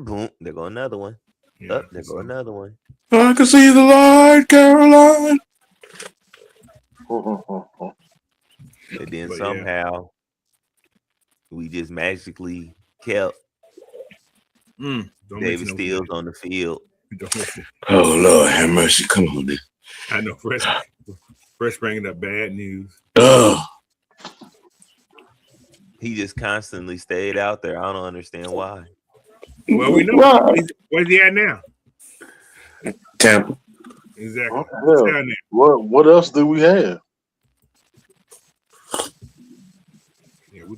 Boom. There go another one. Yeah, There go another one. I can see the light, Caroline. And then somehow we just magically kept David Steele on the field. Oh Lord, have mercy! Come on, dude. I know. Fresh bringing up bad news. Oh, He just constantly stayed out there. I don't understand why. Well, we know where's he at now. Tampa. Exactly. What else do we have? Yeah, we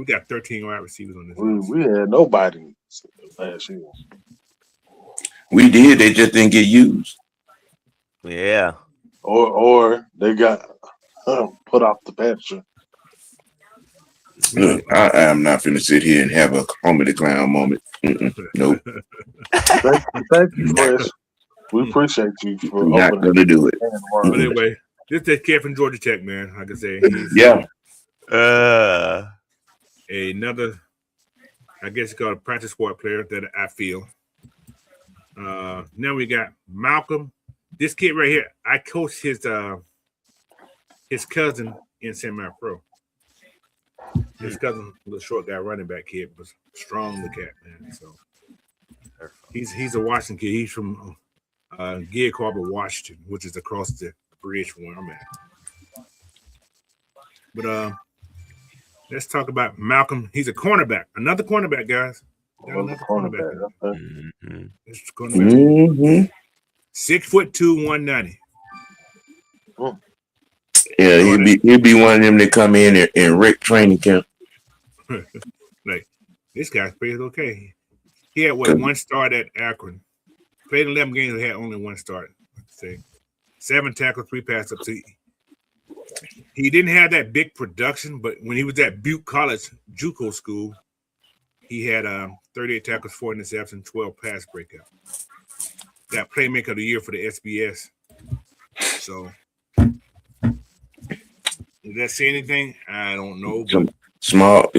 got 13 wide receivers on this. We had nobody last year. We did. They just didn't get used. Yeah. Or they got put off the pasture. Look, I am not finna sit here and have a comedy clown moment. Nope. Thank you, Fresh. We appreciate you for not opening. gonna do it. But anyway, just take care from Georgia Tech, man. Like I say, he's another, I guess you call it a practice squad player that I feel. Now we got Malcolm. This kid right here, I coached his cousin in semi-pro. His cousin, little short guy, running back kid, was strong to cat, man. So he's a Washington kid. He's from Gig Harbor, Washington, which is across the bridge from where I'm at. But let's talk about Malcolm. He's a cornerback, another cornerback, guys. Another cornerback. This cornerback. 6'2", 190. Yeah, he'd be one of them that come in and wreck training camp. Like, this guy's played okay. He had one start at Akron. Played 11 games and had only one start. Say 7 tackles, 3 pass ups. He didn't have that big production, but when he was at Butte College JUCO school, he had 38 tackles, 4 interceptions, 12 pass breakout. That playmaker of the year for the SBS. So, does that say anything? I don't know. But small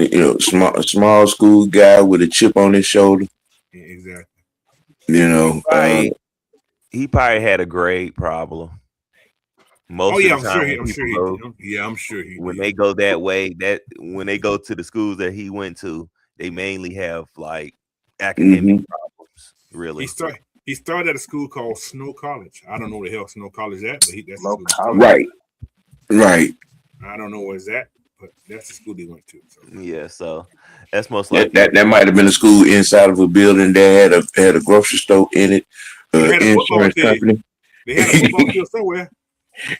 school guy with a chip on his shoulder. yeah, exactly. He probably had a grade problem. Most of the time, I'm sure he when did. they go that way, when they go to the schools that he went to, they mainly have like academic problems. Really, he started at a school called Snow College. I don't know where the hell Snow College is at, but that's the school. Right. I don't know where it's at, but that's the school he went to. So. Yeah, so that's most likely that might have been a school inside of a building that had a grocery store in it, insurance company. They had a football field somewhere.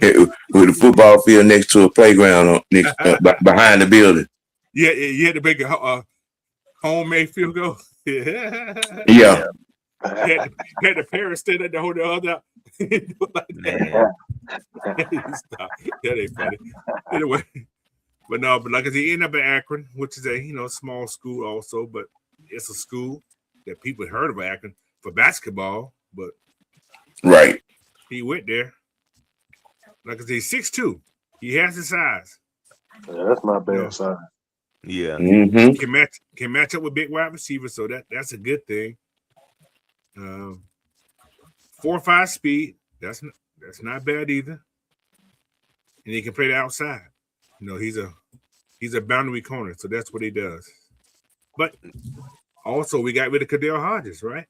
With a football field next to a playground behind the building. Yeah, you had to make a homemade field goal. Yeah. Had the parents stand at the hotel. Stop. That ain't funny. Anyway, but like I said, he ended up at Akron, which is a small school also, but it's a school that people heard of Akron for basketball, but right. He went there. Like I said, he's 6'2". He has the size. Yeah, that's not bad size. Yeah. Mm-hmm. Can match up with big wide receivers, so that's a good thing. 4.5 speed. That's not bad either. And he can play the outside. He's a boundary corner, so that's what he does. But also we got rid of Cadell Hodges, right?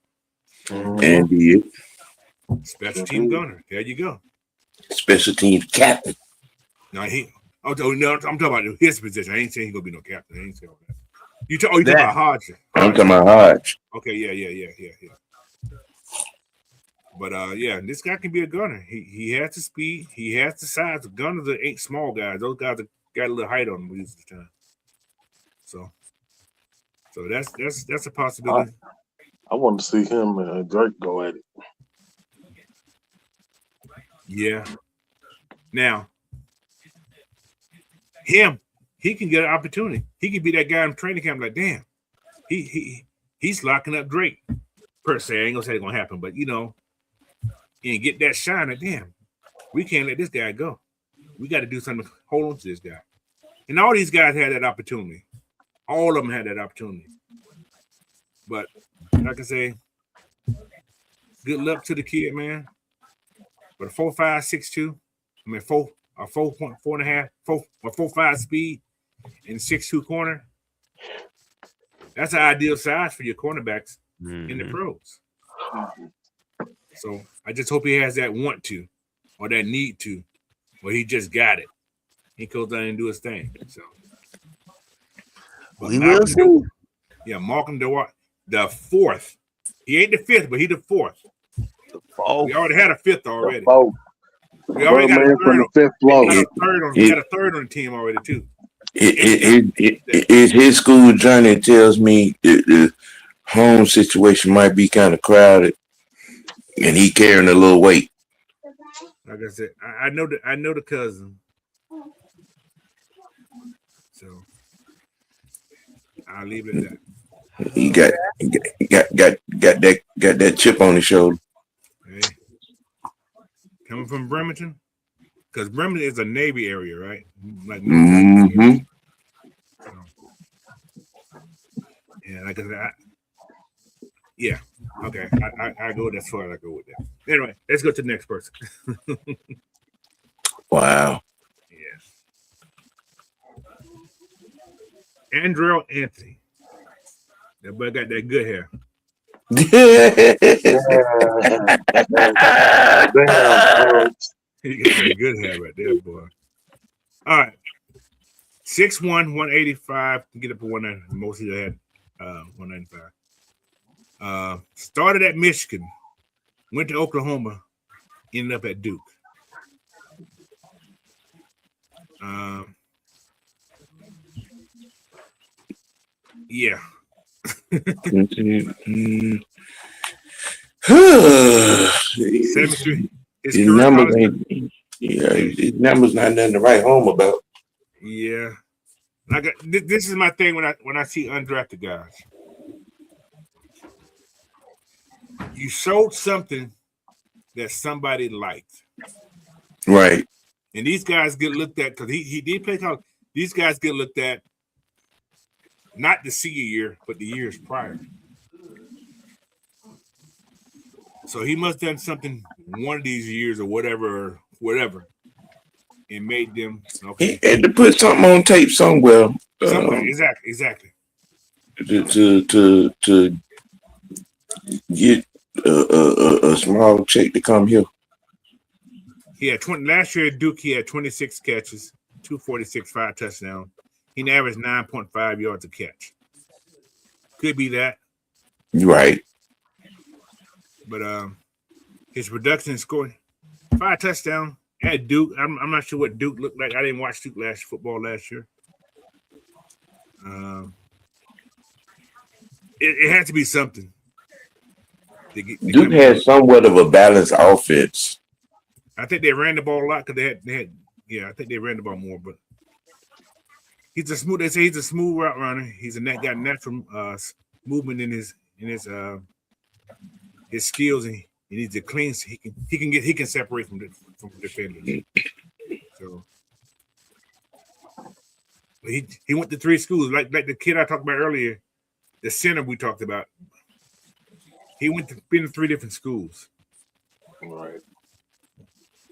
And he special team gunner. There you go. Special team captain. No, I'm talking about his position. I ain't saying he's gonna be no captain. I ain't saying that. You talking about Hodge? I'm talking about Hodge. Okay, yeah. But this guy can be a gunner. He has the speed. He has the size. The gunners ain't small guys. Those guys got a little height on them most of the time. So that's a possibility. I want to see him and Drake go at it. Yeah. Now, he can get an opportunity. He can be that guy in training camp. Like, damn, he's locking up Drake. Per se, I ain't gonna say it's gonna happen, but and get that shine. Like, damn, we can't let this guy go. We got to do something to hold on to this guy. And all these guys had that opportunity. All of them had that opportunity. But like I say, good luck to the kid, man. But a 4.5, 6'2", I mean 4.5, 4.5 speed and 6'2" corner. That's an ideal size for your cornerbacks in the pros. So I just hope he has that want to or that need to, or he just got it. He goes down and do his thing. So we will see. Yeah, Malcolm DeWart, the 4th. He ain't the 5th, but he the 4th. We already had a 5th already. We already got a third from the 5th floor. We got a third on the team already too. His school journey tells me the home situation might be kind of crowded, and he carrying a little weight. Like I said, I know the cousin, so I'll leave it at that. He got that chip on his shoulder. Hey. Coming from Bremerton, because Bremerton is a Navy area, right? Like so, yeah, like I said, yeah. Okay, I go as far as I go with that. Anyway, let's go to the next person. Wow. Yeah. Andrell Anthony. That boy got that good hair. He got that good hair right there, boy. All right. 6'1", 185 to get up to 190. Most of them had 195. Started at Michigan, went to Oklahoma, ended up at Duke. Yeah. His 73. His career numbers college. ain't. Yeah, his numbers not nothing to write home about. Yeah. This is my thing when I see undrafted guys. You showed something that somebody liked. Right. And these guys get looked at because he did play college. These guys get looked at not the senior year, but the years prior. So he must have done something one of these years or whatever, and made them okay. He had to put something on tape somewhere. Somewhere, exactly. To get a small check to come here. He had 20 last year at Duke. He had 26 catches, 246, 5 touchdowns. He averaged 9.5 yards a catch. Could be that, Right. but his production and scoring 5 touchdowns at Duke. I'm not sure what Duke looked like. I didn't watch Duke football last year. It had to be something. Duke had somewhat of a balanced offense. I think they ran the ball a lot because they had I think they ran the ball more, but he's a smooth. They say he's a smooth route runner. He's got natural movement in his skills, and he needs to clean. So he can separate from defenders. So but he went to 3 schools like the kid I talked about earlier, the center we talked about. He been to 3 different schools. Right.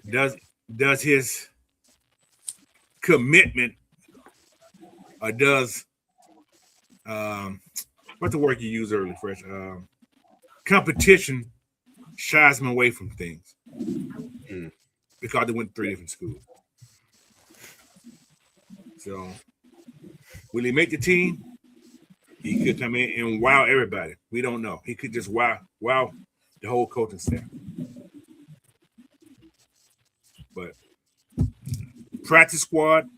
Does his commitment or does what's the word you used earlier, Fresh? Competition shies him away from things because they went to 3 different schools. So will he make the team? He could come in and wow everybody. We don't know. He could just wow the whole coaching staff. But practice squad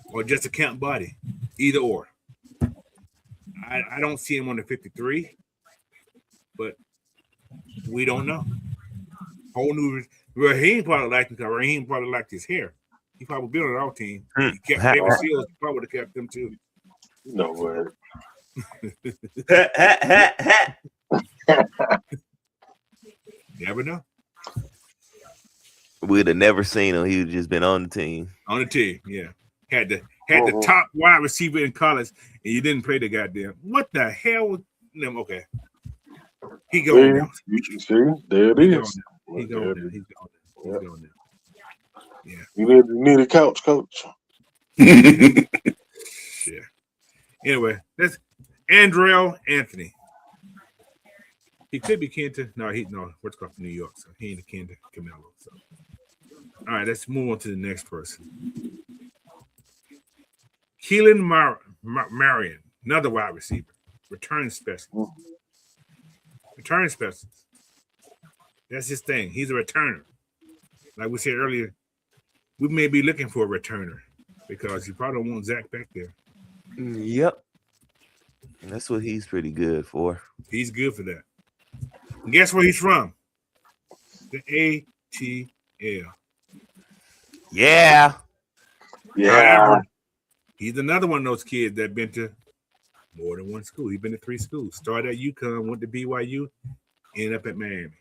or just a camp body, either or. I don't see him on the 53, but we don't know. Whole new Raheem probably liked him because Raheem probably liked his hair. He probably been on our team. He kept David Seals. He probably would have kept them too. No way. Never know. We'd have never seen him. He'd just been on the team. On the team, yeah. Had the top wide receiver in college, and you didn't play the goddamn. What the hell was them? Okay. He going now. See, there it is. He's going now. Yeah. You need a couch, coach. Yeah. Anyway, that's Andrell Anthony. He could be kin to what's called from New York, so he ain't a kin to Camelo. So all right, let's move on to the next person. Keelan Marion, another wide receiver, return specialist. Return specialist. That's his thing. He's a returner. Like we said earlier, we may be looking for a returner because you probably don't want Zach back there. Yep. That's what he's pretty good for. He's good for that. And guess where he's from? The ATL. Yeah. However, he's another one of those kids that been to more than one school. He's been to 3 schools. Started at UConn, went to BYU, ended up at Miami.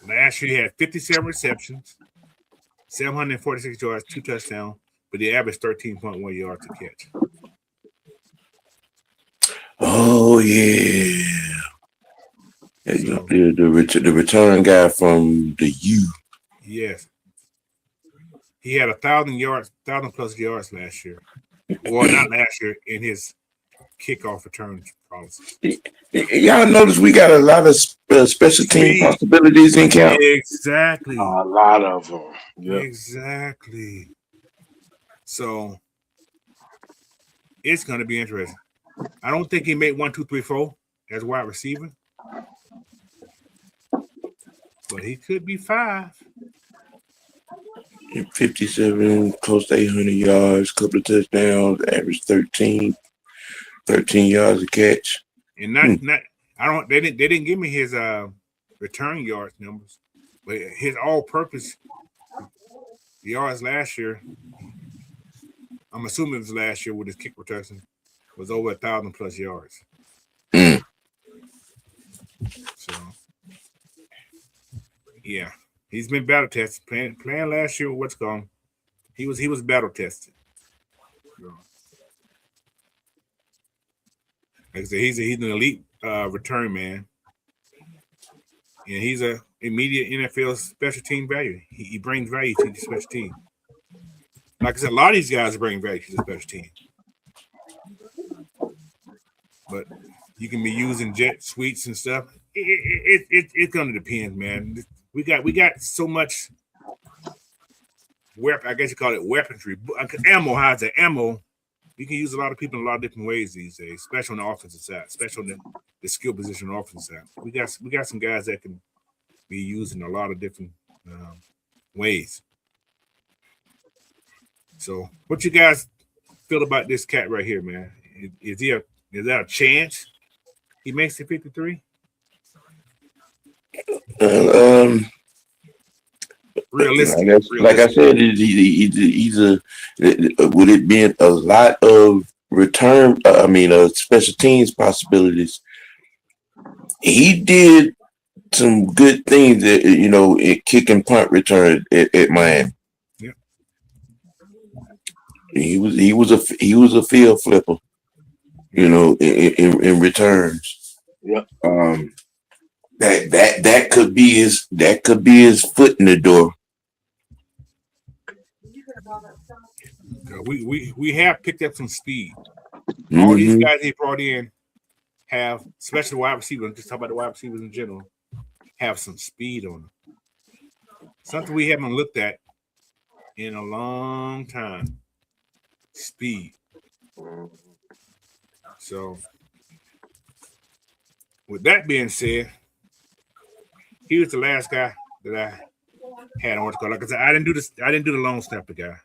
Last year he had 57 receptions, 746 yards, 2 touchdowns, but he averaged 13.1 yards a catch. Oh yeah. So, the return guy from the U. Yes. He had 1,000+ yards last year. Well, not last year, in his kickoff return policy. Y'all notice we got a lot of special team possibilities in camp. Exactly. A lot of them. Yep. Exactly. So it's going to be interesting. I don't think he made 1, 2, 3, 4 as wide receiver. but he could be 5. 57, close to 800 yards, couple of touchdowns, average 13 yards a catch. And not I don't they didn't give me his return yards numbers, but his all-purpose yards last year. I'm assuming it was last year with his kick return was over 1,000+ yards. Mm. So yeah, he's been battle tested. Playing last year with what's gone. He was battle tested. So, like I said, he's an elite return man, and he's a immediate NFL special team value. He brings value to the special team. Like I said, a lot of these guys are bringing value to the special team, but you can be using jet sweeps and stuff. It's gonna depend, man. We got so much weapon. I guess you call it weaponry, ammo. How's it? Ammo. You can use a lot of people in a lot of different ways these days, especially on the offensive side, especially on the skill position on the offensive side. We got some guys that can be used in a lot of different ways. So, what you guys feel about this cat right here, man? Is that a chance he makes it 53? Realistic. Like I said, he's a. Would it be a lot of return? Special teams possibilities. He did some good things, in kick and punt return at Miami. Yeah. He was a field flipper, in returns. Yeah. That could be his foot in the door. We have picked up some speed. Mm-hmm. All these guys he brought in have, especially wide receivers, just talk about the wide receivers in general, have some speed on them. Something we haven't looked at in a long time. Speed. So, with that being said, he was the last guy that I had on what's called. Like I said, I didn't do the long snapper guy.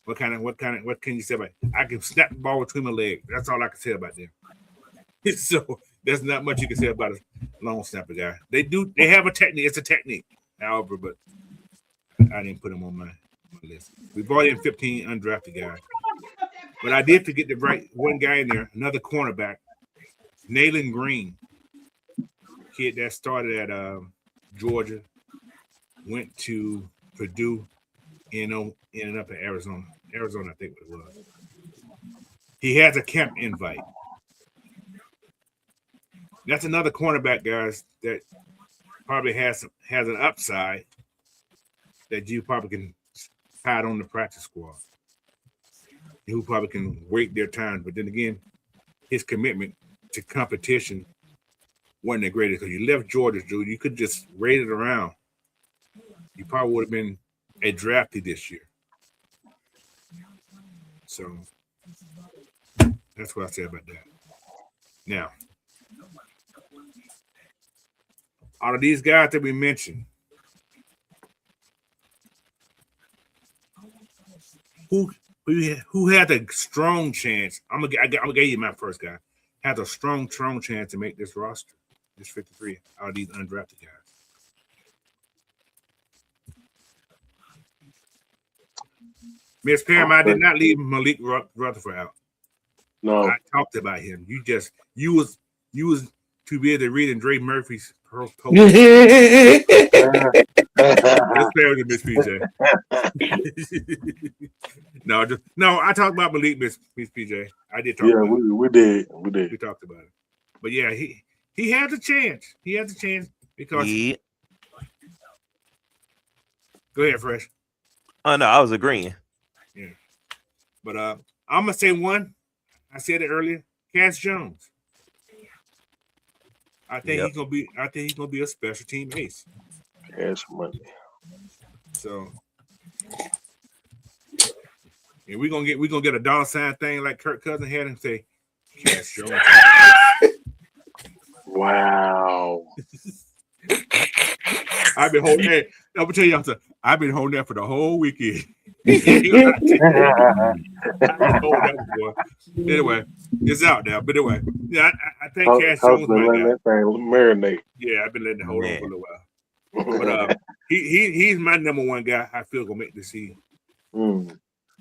What can you say about it? I can snap the ball between my legs. That's all I can say about them. So there's not much you can say about a long snapper guy. They have a technique. It's a technique, however, but I didn't put him on my list. We brought in 15 undrafted guys. But I did forget to write one guy in there, another cornerback, Nayland Green, kid that started at Georgia, went to Purdue, ended up in Arizona. I think it was. He has a camp invite. That's another cornerback, guys, that probably has an upside that you probably can hide on the practice squad. Who probably can wait their time, but then again, his commitment to competition wasn't the greatest. Because you left Georgia, dude, you could just raid it around. You probably would have been a drafted this year. So that's what I say about that. Now, out of these guys that we mentioned, who had a strong chance? I'm gonna give you my first guy. Has a strong chance to make this roster. This 53 out of these undrafted guys. Miss Pam, I did not leave Malik Rutherford out. No, I talked about him. You was too busy reading Dre Murphy's post. Let's play with Miss PJ. No, I talked about Malik, Miss PJ. I did talk about it. we did. We talked about it. But yeah, he has a chance. He has a chance because Go ahead, Fresh. Oh no, I was agreeing. Yeah. But I'm gonna say one. I said it earlier. Cass Jones. I think he's gonna be a special team ace. Cash money. So, and we're gonna get a dollar sign thing like Kirk Cousins had and say, Cass Jones. Wow. I've been holding that. I'm gonna tell you something. I've been holding that for the whole weekend. I've been holding that boy. Anyway, it's out there. But anyway, yeah, I think Cash Jones been my letting guy. that thing marinate. Yeah, I've been letting it hold on Man. for a little while. But he's my number one guy. I feel gonna make the season.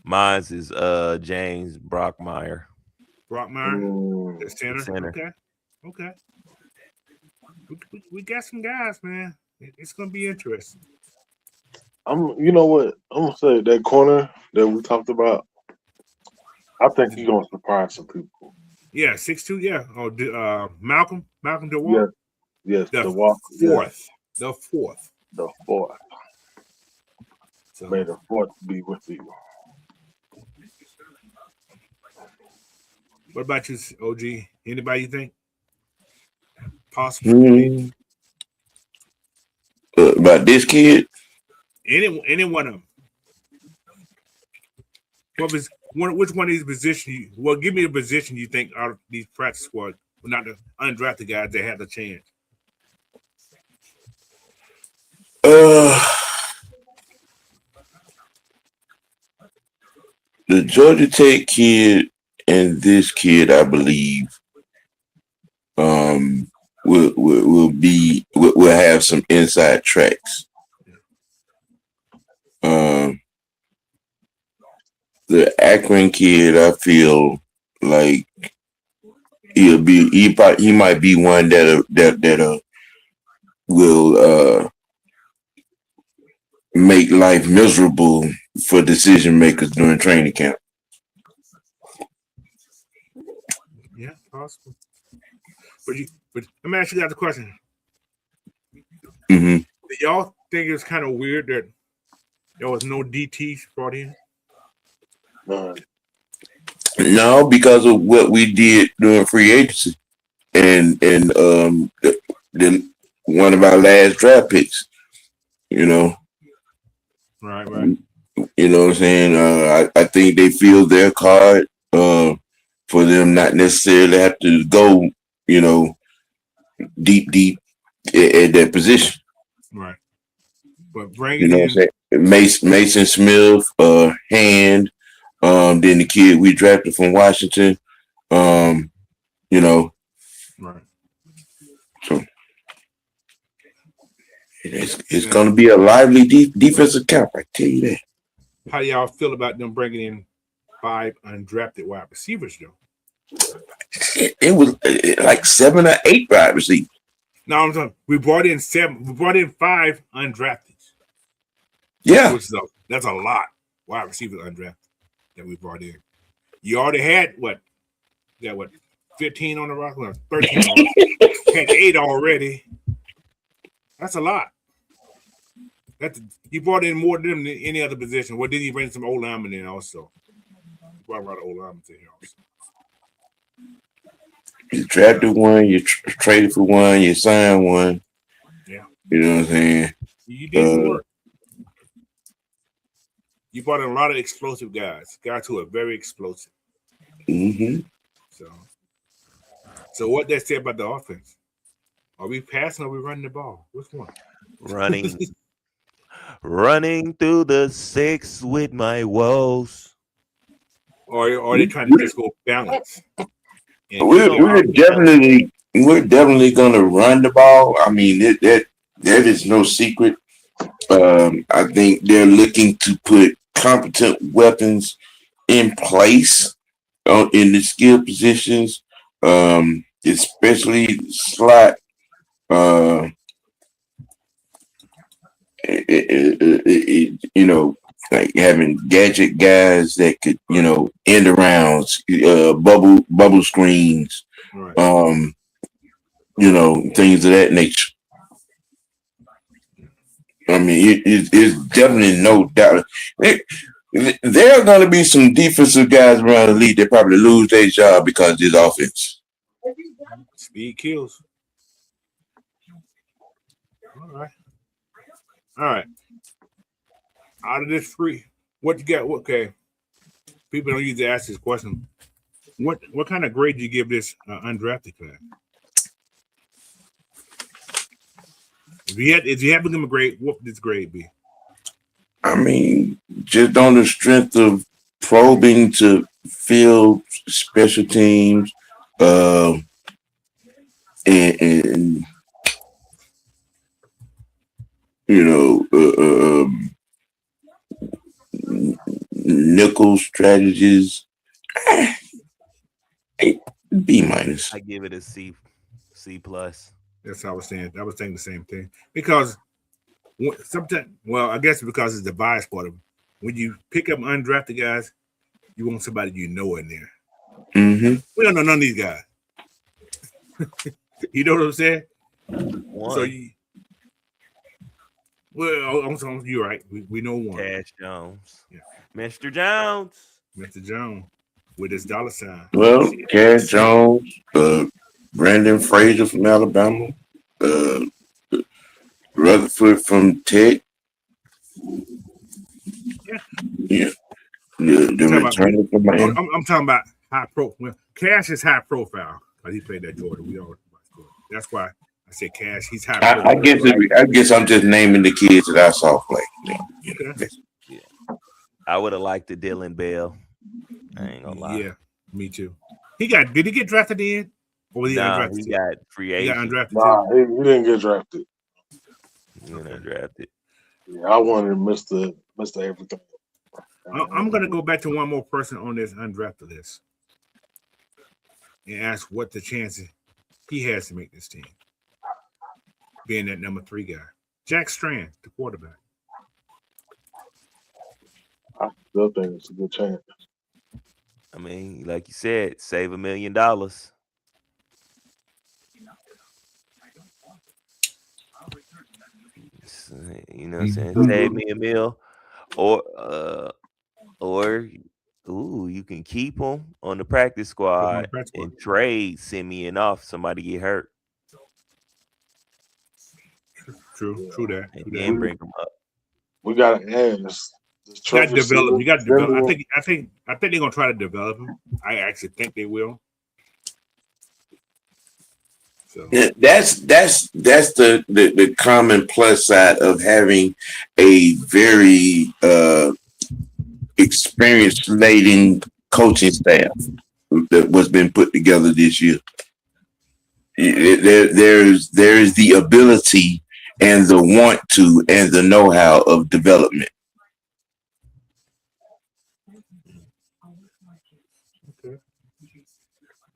Mine's is James Brockmeyer. Brockmeyer, the center. Center. Okay. We got some guys, man. It's gonna be interesting. You know what? I'm gonna say that corner that we talked about. I think he's gonna surprise some people. Yeah, 6'2", yeah. Oh, Malcolm DeWalt. Yes, The fourth. The fourth. So, May the fourth be with you. what about you, OG? Anybody you think possible? About this kid? Any one of them. Which one of these positions? Well, give me a position you think out of these practice squad, not the undrafted guys that had the chance. The Georgia Tech kid and this kid, I believe, will have some inside tracks. The Akron kid, I feel like he might be one that will make life miserable for decision makers during training camp. Yeah, possible. But let me ask you guys a question. Mm-hmm. Do y'all think it's kind of weird that there was no DTs brought in? No, because of what we did during free agency and the one of our last draft picks. Right. You know what I'm saying? I think they feel their card for them not necessarily have to go, deep at that position. Right. But bringing what I'm saying? Mason Smith, Hand, then the kid we drafted from Washington, Right. So it's going to be a lively defensive camp, I tell you that. How y'all feel about them bringing in 5 undrafted wide receivers, though? It was like 7 or 8 wide receivers. No, I'm talking. We brought in 7. We brought in 5 undrafted. Yeah, that's a lot. Wide receivers undrafted that we brought in. You already had what? Yeah, 15 on the roster, 13 on the roster. Had 8 already. That's a lot. He brought in more than any other position. Well, did he bring some old linemen in also? He brought a lot of old linemen in here also. You drafted one, you traded for one, you signed one. Yeah. You know what I'm saying? You did some work. You brought in a lot of explosive guys who are very explosive. Mm-hmm. So what that say about the offense? Are we passing or are we running the ball? Which one? Running through the 6 with my woes. Or are they trying to just go balance? We're definitely gonna run the ball. I mean, that is no secret. I think they're looking to put competent weapons in place in the skill positions, especially slot. Like having gadget guys that could, end arounds, bubble screens, right. Things of that nature. I mean, it's definitely no doubt. There are going to be some defensive guys around the league that probably lose their job because of this offense. Speed kills. All right. Out of this 3, what you got? Okay. People don't usually ask this question. What kind of grade do you give this undrafted class? If you have to give him a grade, what would this grade be? I mean, just on the strength of probing to field special teams, and you know, nickel strategies, B minus. I give it a C plus. That's what I was saying. I was saying the same thing because sometimes, well, I guess because it's the bias part of it. When you pick up undrafted guys, you want somebody you know in there. Mm-hmm. We don't know none of these guys. You know what I'm saying? One. So you're right. We know one. Cash Jones. Yeah. Mr. Jones. Mr. Jones with his dollar sign. Well, Cash Jones, Brandon Frazier from Alabama, Rutherford from Tech. Yeah. The returner from Miami. I'm talking about high profile. Well, Cash is high profile because he played at Georgia. We all that's why I said Cash. He's high profile. I guess I'm just naming the kids that I saw play. Yeah. Okay. Yeah. I would have liked the Dylan Bell. I ain't gonna lie. Yeah, me too. Did he get drafted in? Or was he undrafted? He got free agent. He got undrafted. Nah, he didn't get drafted. He got undrafted. Yeah, I wanted Mr. Everything. I'm gonna go back to one more person on this undrafted list and ask what the chances he has to make this team. Being that number 3 guy. Jack Strand, the quarterback. I still think it's a good chance. I mean, like you said, save $1 million. You know what I'm saying? Save me $1 million. Or you can keep him on the practice squad and trade Simeon off. Somebody get hurt. True that. And then bring them up. We got to ask. You got to develop. I think they're gonna try to develop him. I actually think they will. So yeah, that's the common plus side of having a very experienced laden coaching staff that was been put together this year. There's the ability and the want to and the know-how of development. Okay.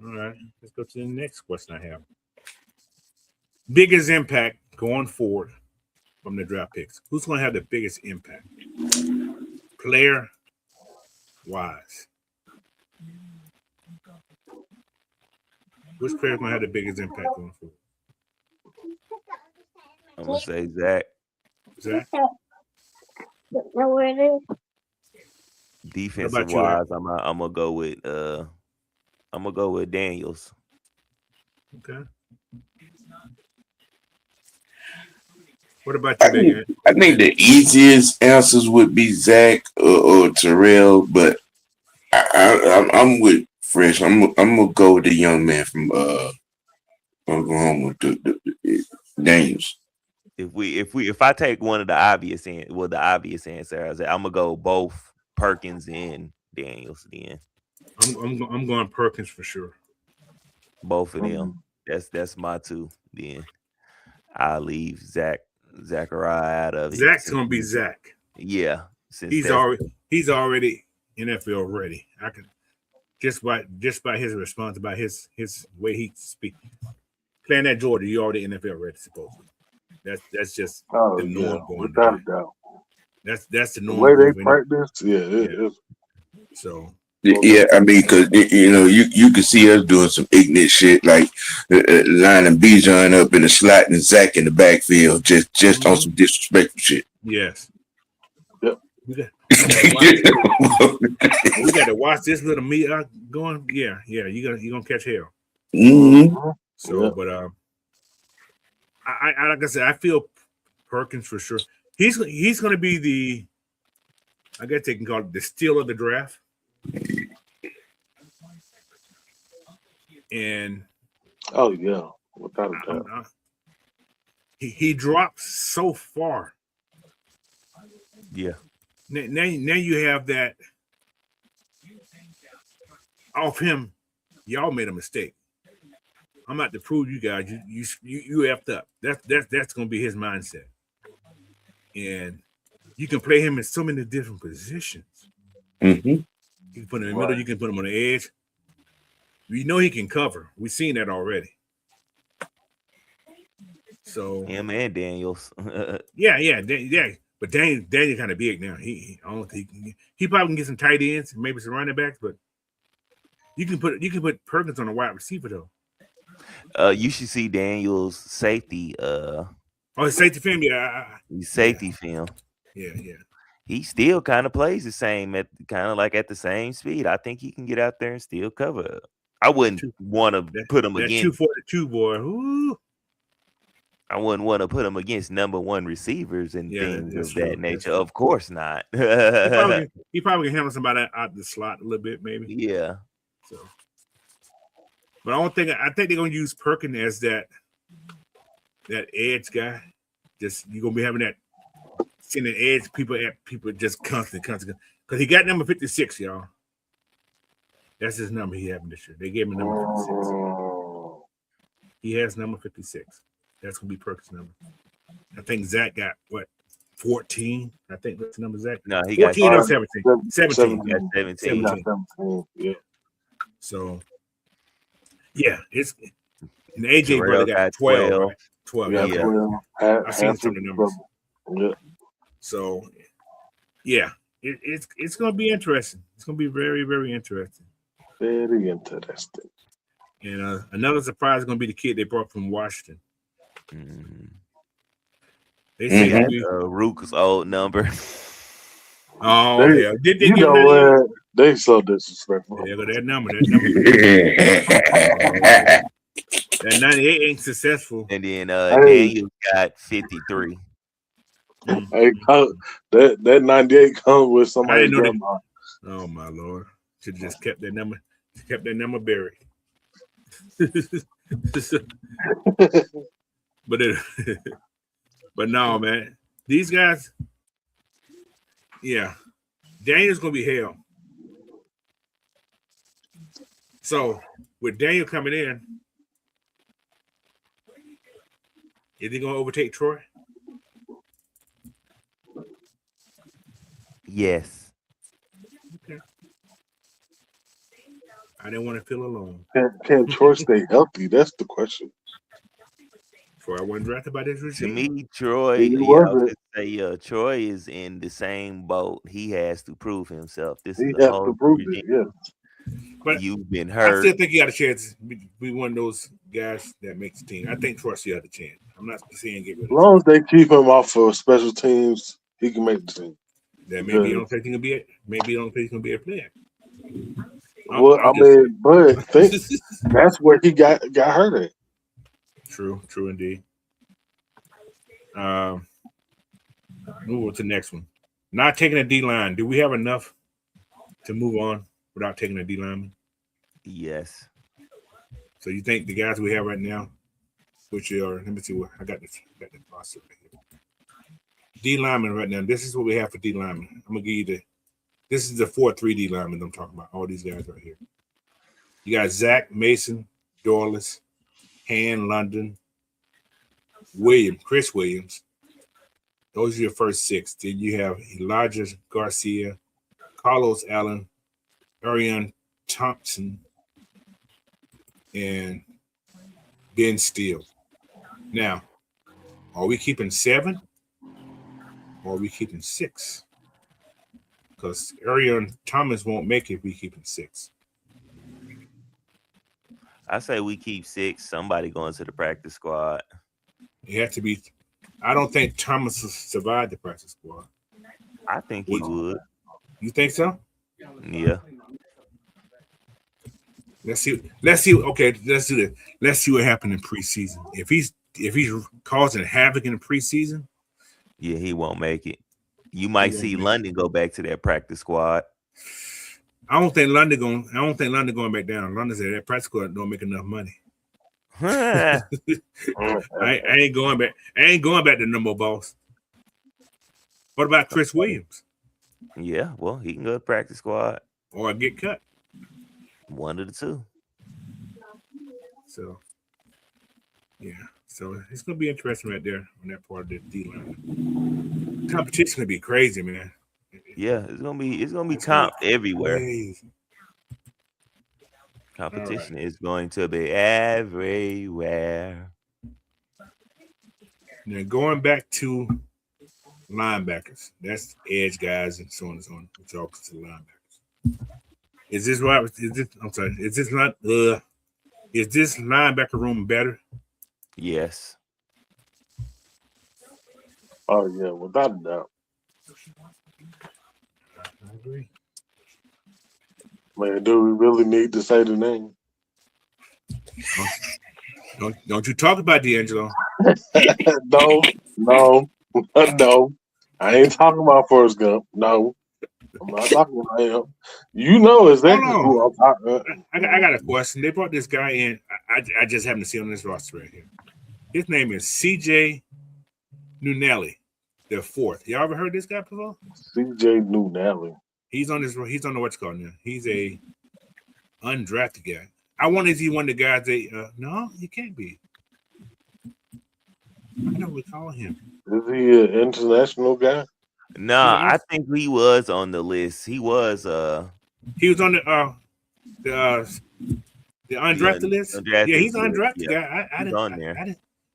All right. Let's go to the next question I have. Biggest impact going forward from the draft picks. Who's going to have the biggest impact? Player wise. Which player is going to have the biggest impact going forward? I'm gonna say Zach. Zach? Know where it is? Defensive wise, I'm gonna go with Daniels. Okay. What about you, I think the easiest answers would be Zach or Terrell, but I'm with Fresh. I'm gonna go with the young man from Oklahoma, Daniels. If I take one of the obvious answer, I'm gonna go both Perkins and Daniels. Then I'm going Perkins for sure. Both of them. That's my two. Then I'll leave Zachariah out of it. Zach's gonna be Zach. Yeah, he's already NFL ready. I can just by his response, by his way he speaks. Playing at Georgia, you already NFL ready, supposedly. That's just the norm going on. That's the norm. The way they practice, it is. So yeah, I mean, because you can see us doing some ignorant shit like lining Bijan up in the slot and Zach in the backfield, just on some disrespectful shit. Yes. Yep. We got to watch this little meat going. Yeah. You're gonna catch hell. Mm-hmm. So, but I like I said, I feel Perkins for sure. He's going to be the, I guess they can call it the steal of the draft. And oh yeah, without a doubt, he drops so far. Yeah. Now you have that off him. Y'all made a mistake. I'm about to prove you guys you effed up. That's gonna be his mindset. And you can play him in so many different positions. Mm-hmm. You can put him in the middle, you can put him on the edge. We know he can cover. We've seen that already. So Him and Daniels. yeah. But Daniel kind of big now. I don't think he probably can get some tight ends, maybe some running backs, but you can put Perkins on a wide receiver though. You should see Daniels safety. Oh, his safety film, Safety film. Yeah. He still kind of plays the same at the same speed. I think he can get out there and still cover. I wouldn't want to put him that against 242 boy. Ooh. I wouldn't want to put him against number one receivers and things of that nature. Of course not. he probably can handle somebody out the slot a little bit, maybe. Yeah. So, but I think they're gonna use Perkins as that edge guy. Just you're gonna be having that sending edge people just constant. Because he got number 56, y'all. That's his number he having this year. They gave him number 56. He has number 56. That's gonna be Perkins' number. I think Zach got what 14. I think that's the number Zach. No, he 14 got or 17. 17. He got 17. Yeah. So yeah, it's and AJ Terrell brother got 12. Right? 12. Yeah. I've seen some of the numbers. Yeah. So yeah, it's gonna be interesting. It's gonna be very, very interesting. Very interesting. And another surprise is gonna be the kid they brought from Washington. Mm-hmm. They say Rook's old number. Oh yeah, did they you give know what? They so disrespectful. Yeah, but that number. That 98 ain't successful. And then Daniel got 53. Hey, that 98 comes with somebody's grandma. Oh my Lord! Should have just kept that number buried. But no, man. These guys, yeah, Daniel's gonna be hell. So with Daniel coming in, is he gonna overtake Troy? Yes. Okay. I didn't want to feel alone. Can Troy stay healthy? That's the question. Troy wasn't drafted by this regime. To me, Troy is in the same boat. He has to prove himself. This is the whole regime. Yeah. But you've been hurt. I still think he got a chance to be one of those guys that makes the team. I think Troy still has a chance. I'm not saying get rid of him. As long as they keep him off for special teams, he can make the team. That maybe you don't think he's gonna be maybe you don't think he's gonna be a player. Well, but that's where he got hurt at. True indeed. Move on to the next one. Not taking a D line. Do we have enough to move on without taking a D lineman? Yes. So you think the guys we have right now, which are, let me see what I got the roster right here. D lineman right now. This is what we have for D lineman. I'm gonna give you this is the 4-3 D lineman I'm talking about. All these guys right here. You got Zach, Mason, Dorless, Han, London, Chris Williams. Those are your first six. Then you have Elijah Garcia, Carlos Allen, Arian Thompson, and Ben Steele. Now, are we keeping 7 or are we keeping 6? Because Arian Thomas won't make it if we keep him 6. I say we keep 6. Somebody going to the practice squad. It has to be. I don't think Thomas will survive the practice squad. I think he would. You think so? Yeah. Let's see. Okay, let's do this. Let's see what happened in preseason. If he's causing havoc in the preseason, yeah, he won't make it. You might see London go back to that practice squad. I don't think London going back down. London said that practice squad don't make enough money. I ain't going back. I ain't going back to no more, boss. What about Chris Williams? Yeah, well, he can go to practice squad. Or get cut. One of the two. So, yeah. So it's gonna be interesting right there on that part of the D line. Competition gonna be crazy, man. Yeah, it's gonna be comp everywhere. Crazy. Competition is going to be everywhere. Now going back to linebackers, that's edge guys and so on and so on. Which all consider linebackers. Is this right? I'm sorry. Is this not? Is this linebacker room better? Yes. Oh yeah, without a doubt. I agree. Man, do we really need to say the name? Don't you talk about D'Angelo? No. I ain't talking about Forrest Gump. No, I'm not talking about him. You know exactly who I'm talking about. I got a question. They brought this guy in. I just happen to see on this roster right here. His name is CJ Nunelli, the fourth. Y'all ever heard this guy before? CJ Nunelli. He's on the what's called now. He's a undrafted guy. I wonder if he one of the guys that no, he can't be. I don't recall him. Is he an international guy? No, I think he was on the list. He was on the undrafted list. Yeah, he's an undrafted guy.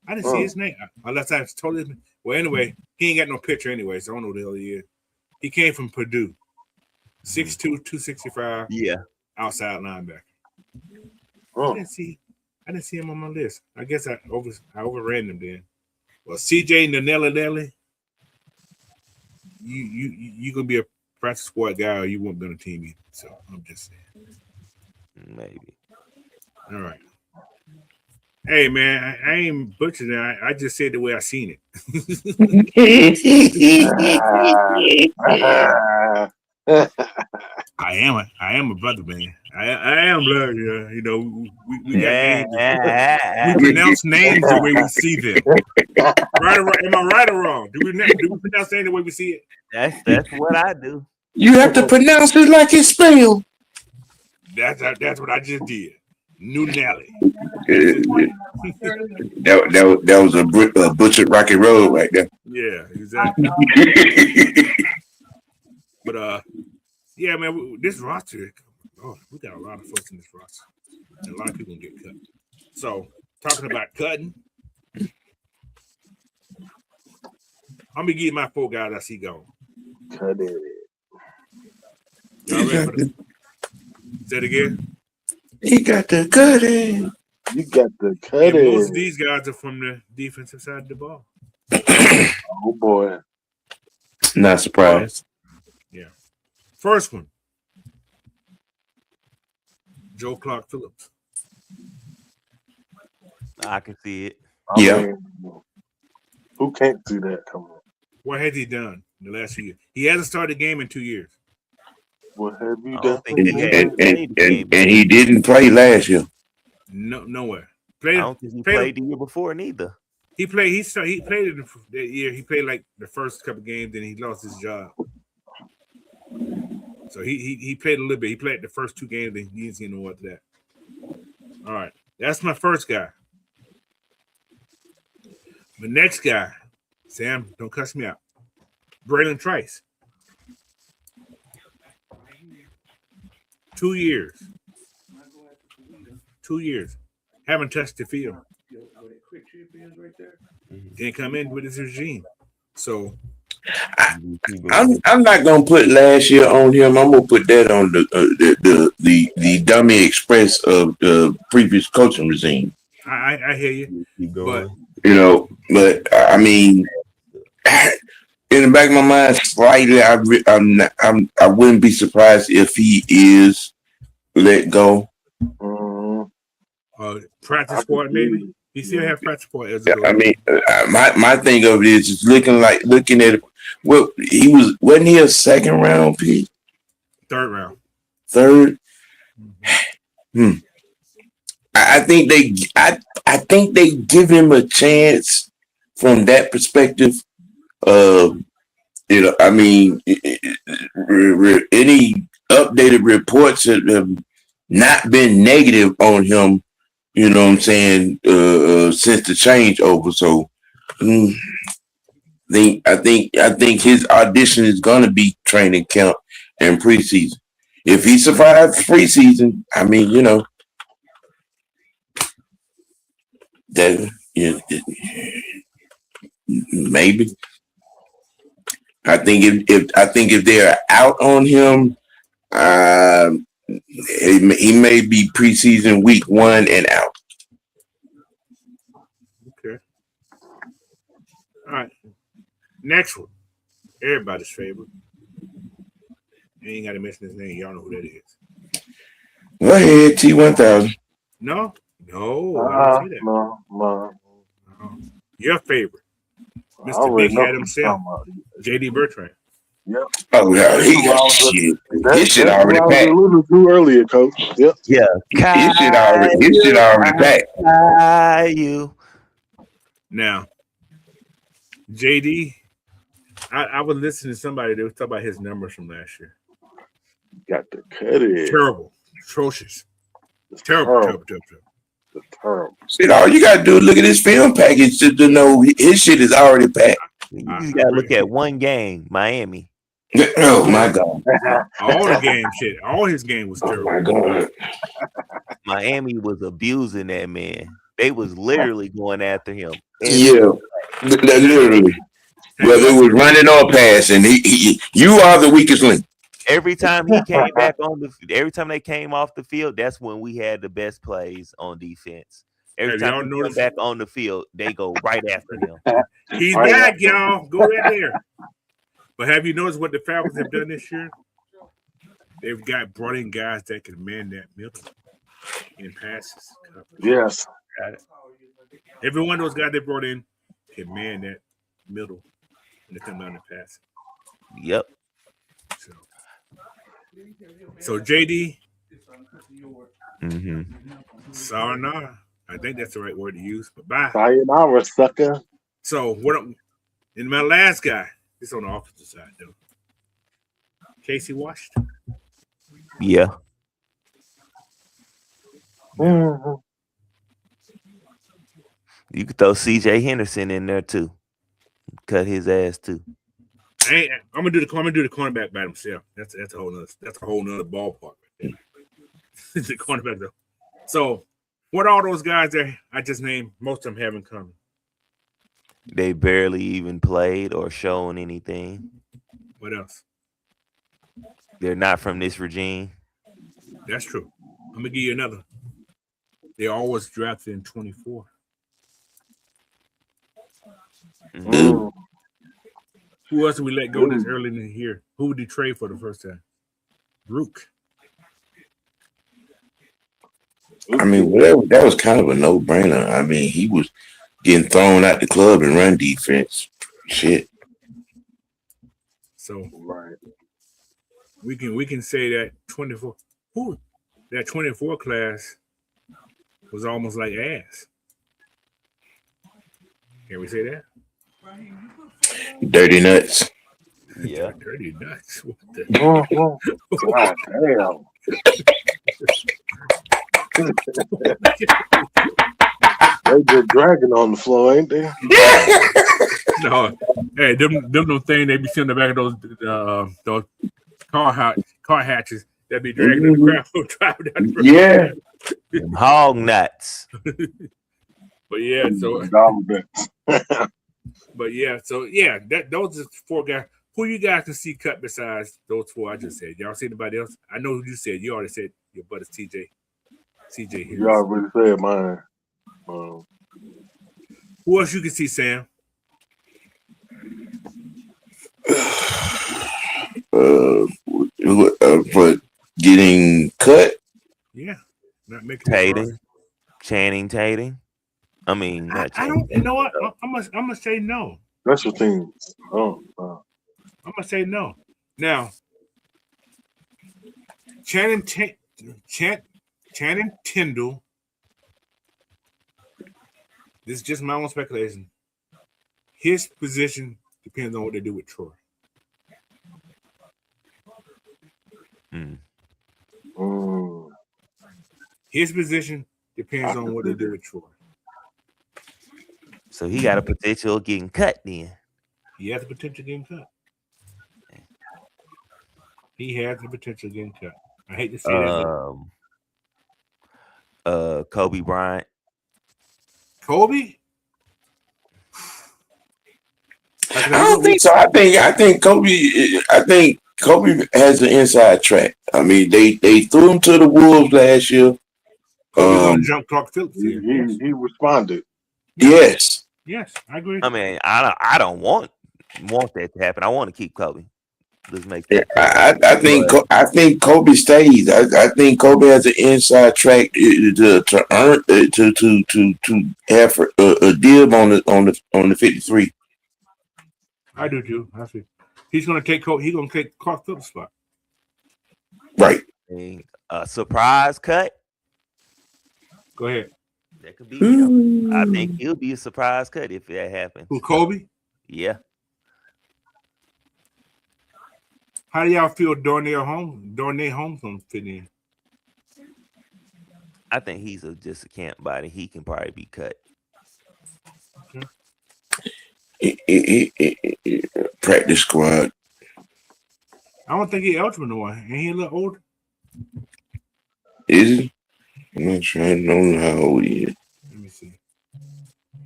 I didn't see his name unless I totally. Well, anyway, he ain't got no picture anyway, so I don't know who the hell he is. He came from Purdue, 6'2", 265. Yeah, outside linebacker. Oh. I didn't see him on my list. I guess I overran him then. Well, CJ Nunelli, you gonna be a practice squad guy, or you won't be on the team either. So I'm just saying. maybe. All right. Hey man, I ain't butchering it. I just said the way I seen it. I am a brother, man. I am blood. Yeah. You know, we got names. We pronounce names the way we see them. Right or wrong? Am I right or wrong? Do we pronounce names the way we see it? That's what I do. You have to pronounce it like it's spelled. That's what I just did. Nunelli. That was a butchered Rocky Road right there. Yeah, exactly. But yeah, man, this roster, we got a lot of folks in this roster. And a lot of people can get cut. So, talking about cutting, I'm gonna give my 4 guys I see going. Cut it. Y'all ready for the... Say it again. He got the cutting. You got the cutting. Most of these guys are from the defensive side of the ball. Oh boy. Not surprised. Yeah. First one. Joe Clark Phillips. I can see it. I mean, who can't see that coming? What has he done in the last few years? He hasn't started a game in 2 years. What have you I done? don't think he had And he didn't play last year. No, nowhere. I don't think he played the year before neither. He played. He played it that year. He played like the first couple games, then he lost his job. So he played a little bit. He played the first 2 games, then he didn't see no more after that. All right, that's my first guy. The next guy, Sam, don't cuss me out. Braylon Trice. 2 years. 2 years. Haven't touched the field. Didn't come in with his regime. So I'm not gonna put last year on him. I'm gonna put that on the dummy express of the previous coaching regime. I hear you. But I mean, in the back of my mind, slightly, I wouldn't be surprised if he is let go. Practice squad, maybe. He still have practice squad as I mean, my thing of it is just looking at it. Well, wasn't he a second round pick? 3rd round. 3rd. I think they give him a chance from that perspective. I mean, any updated reports have not been negative on him. You know what I'm saying? Since the changeover, so mm, I think his audition is gonna be training camp and preseason. If he survives preseason, I mean, that maybe. I think if they're out on him, uh, he may be preseason week 1 and out. Okay. All right. Next one. Everybody's favorite. You ain't got to mention his name. Y'all know who that is. Go ahead, T1000. No, I didn't say that. No. No. Your favorite, I Mr. already Big know Hat who himself, you're talking JD Bertrand. about. Yep. Oh yeah, his shit already I was packed. alluding to earlier, Coach. Yep. Yeah. His shit already packed. You. Now, JD, I was listening to somebody that was talking about his numbers from last year. Got to cut it. Terrible, atrocious, It's terrible. It's terrible. Shit, all you gotta do is look at his film package to know his shit is already packed. You just gotta look at one game, Miami. Oh my god. All the game shit. All his game was Oh terrible. my god. Miami was abusing that man. They was literally going after him. Yeah, literally. Whether it was running or passing, you are the weakest link. Every time he came back every time they came off the field, that's when we had the best plays on defense. Every Have time y'all he come noticed- back on the field, they go right after him. He's back, y'all. Go right there. But have you noticed what the Falcons have done this year? They've brought in guys that can man that middle in passes. Yes. Got it. Every one of those guys they brought in can man that middle when they come down the pass. Yep. So JD, Mm-hmm. sayonara. I think that's the right word to use. But bye. Sayonara, sucker. So in my last guy, this on the offensive side though. Casey Washington. Yeah. Mm-hmm. You could throw CJ Henderson in there too. Cut his ass too. I'm gonna do the cornerback by himself. That's a whole nother ballpark right there. The cornerback though. So what all those guys that I just named, most of them have in common? They barely even played or shown anything. What else? They're not from this regime. That's true. I'm gonna give you another. They always drafted in 24. Mm. Who else did we let go this early in the year? Who would he trade for the first time? Rook. I mean, that was kind of a no-brainer. I mean, he was getting thrown out the club and run defense. Shit. So Right. we can say that 24. That 24 class was almost like ass. Can we say that? Dirty nuts. Yeah. Dirty nuts. What the? God damn. They just dragging on the floor, ain't they? No, hey, them thing they be sitting in the back of those car hatches that be dragging in the crowd driving down the road. Yeah. Hog nuts. But yeah, so Dollar bets. those are four guys. Who you guys can see cut besides those four I just said? Y'all see anybody else? I know who you said. You already said your buddy CJ here. You already said mine. Who else you can see, Sam? For getting cut. Yeah, not making it hard. Channing Tatum. I mean, not I Channing don't. You know what? I'm gonna say no. Special teams. I'm gonna say no. Now, Channing Tindall This is just my own speculation. His position depends on what they do with Troy. His position depends on what they do with Troy. So he got a potential of getting cut then. He has the potential of getting cut. He has the potential of getting cut. I hate to say that. Kobe Bryant. Kobe? I don't think so. I think Kobe has an inside track. I mean, they threw him to the Wolves last year. Kobe's on jump Clark Phillips here. He responded. Yes, I agree. I mean, I don't want that to happen. I want to keep Kobe. Let's make that. I think Kobe stays. I think Kobe has an inside track to earn to have a deal on the 53. I do too. I see. He's gonna take Clark Phillips' spot. Right. A surprise cut. Go ahead. That could be him. I think he'll be a surprise cut if that happens. Who, Kobe? Yeah. How do y'all feel Darnell Holmes gonna fit in? I think he's just a camp body. He can probably be cut. Practice squad. I don't think he's eligible no more. Ain't he a little older? Is he? I'm not sure. I don't know how old he is. Let me see.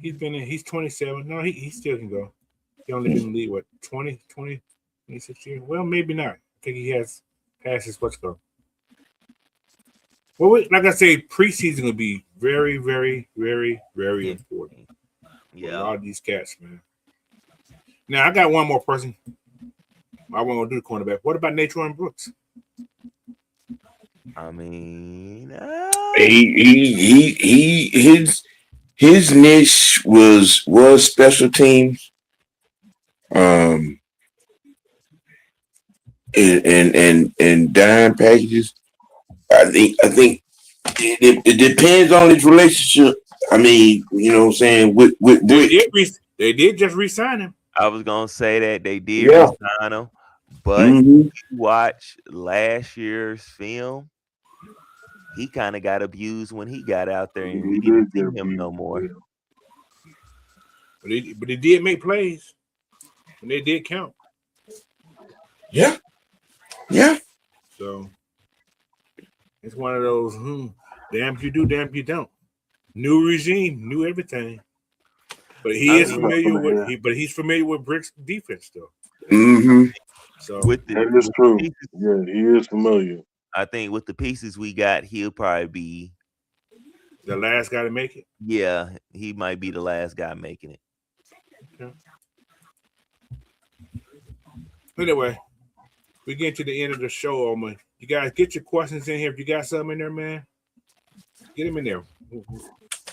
He's 27. No, he still can go. He only been in the league, what, 26 years? Well, maybe not. I think he has passed his what's called. Well, like I say, preseason will be very, very, very, very important. Yeah. A lot of these cats, man. Now, I got one more person. I want to do the cornerback. What about Natron Brooks? I mean, his niche was special teams, and dime packages. I think it depends on his relationship. I mean, you know what I'm saying? With they did just re-sign him. I was gonna say that they did re-sign him, but you watch last year's film. He kind of got abused when he got out there, and we didn't see him no more. But they did make plays, and they did count. Yeah. So it's one of those, damn if you do, damn if you don't. New regime, new everything. But he's familiar with Brick's defense though. So that is true. Yeah, he is familiar. I think with the pieces we got, he'll probably be the last guy to make it. Yeah, he might be the last guy making it. Okay. Anyway, we get to the end of the show, man. You guys get your questions in here. If you got something in there, man, get them in there.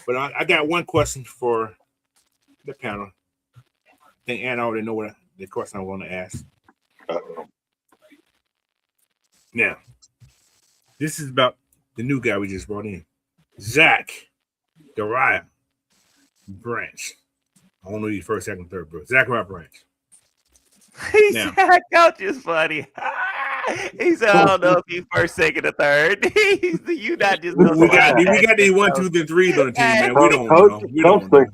But I got one question for the panel. I think Anna already know what the question I want to ask. Now, this is about the new guy we just brought in, Zach Dariah Branch. I don't know you first, second, third, bro. Zachariah Branch. He said, "Coach is funny." He said, "I don't know if you first, second, or third." You not just. We got these 1, 2, and 3s on the team, man. We don't know. We don't know.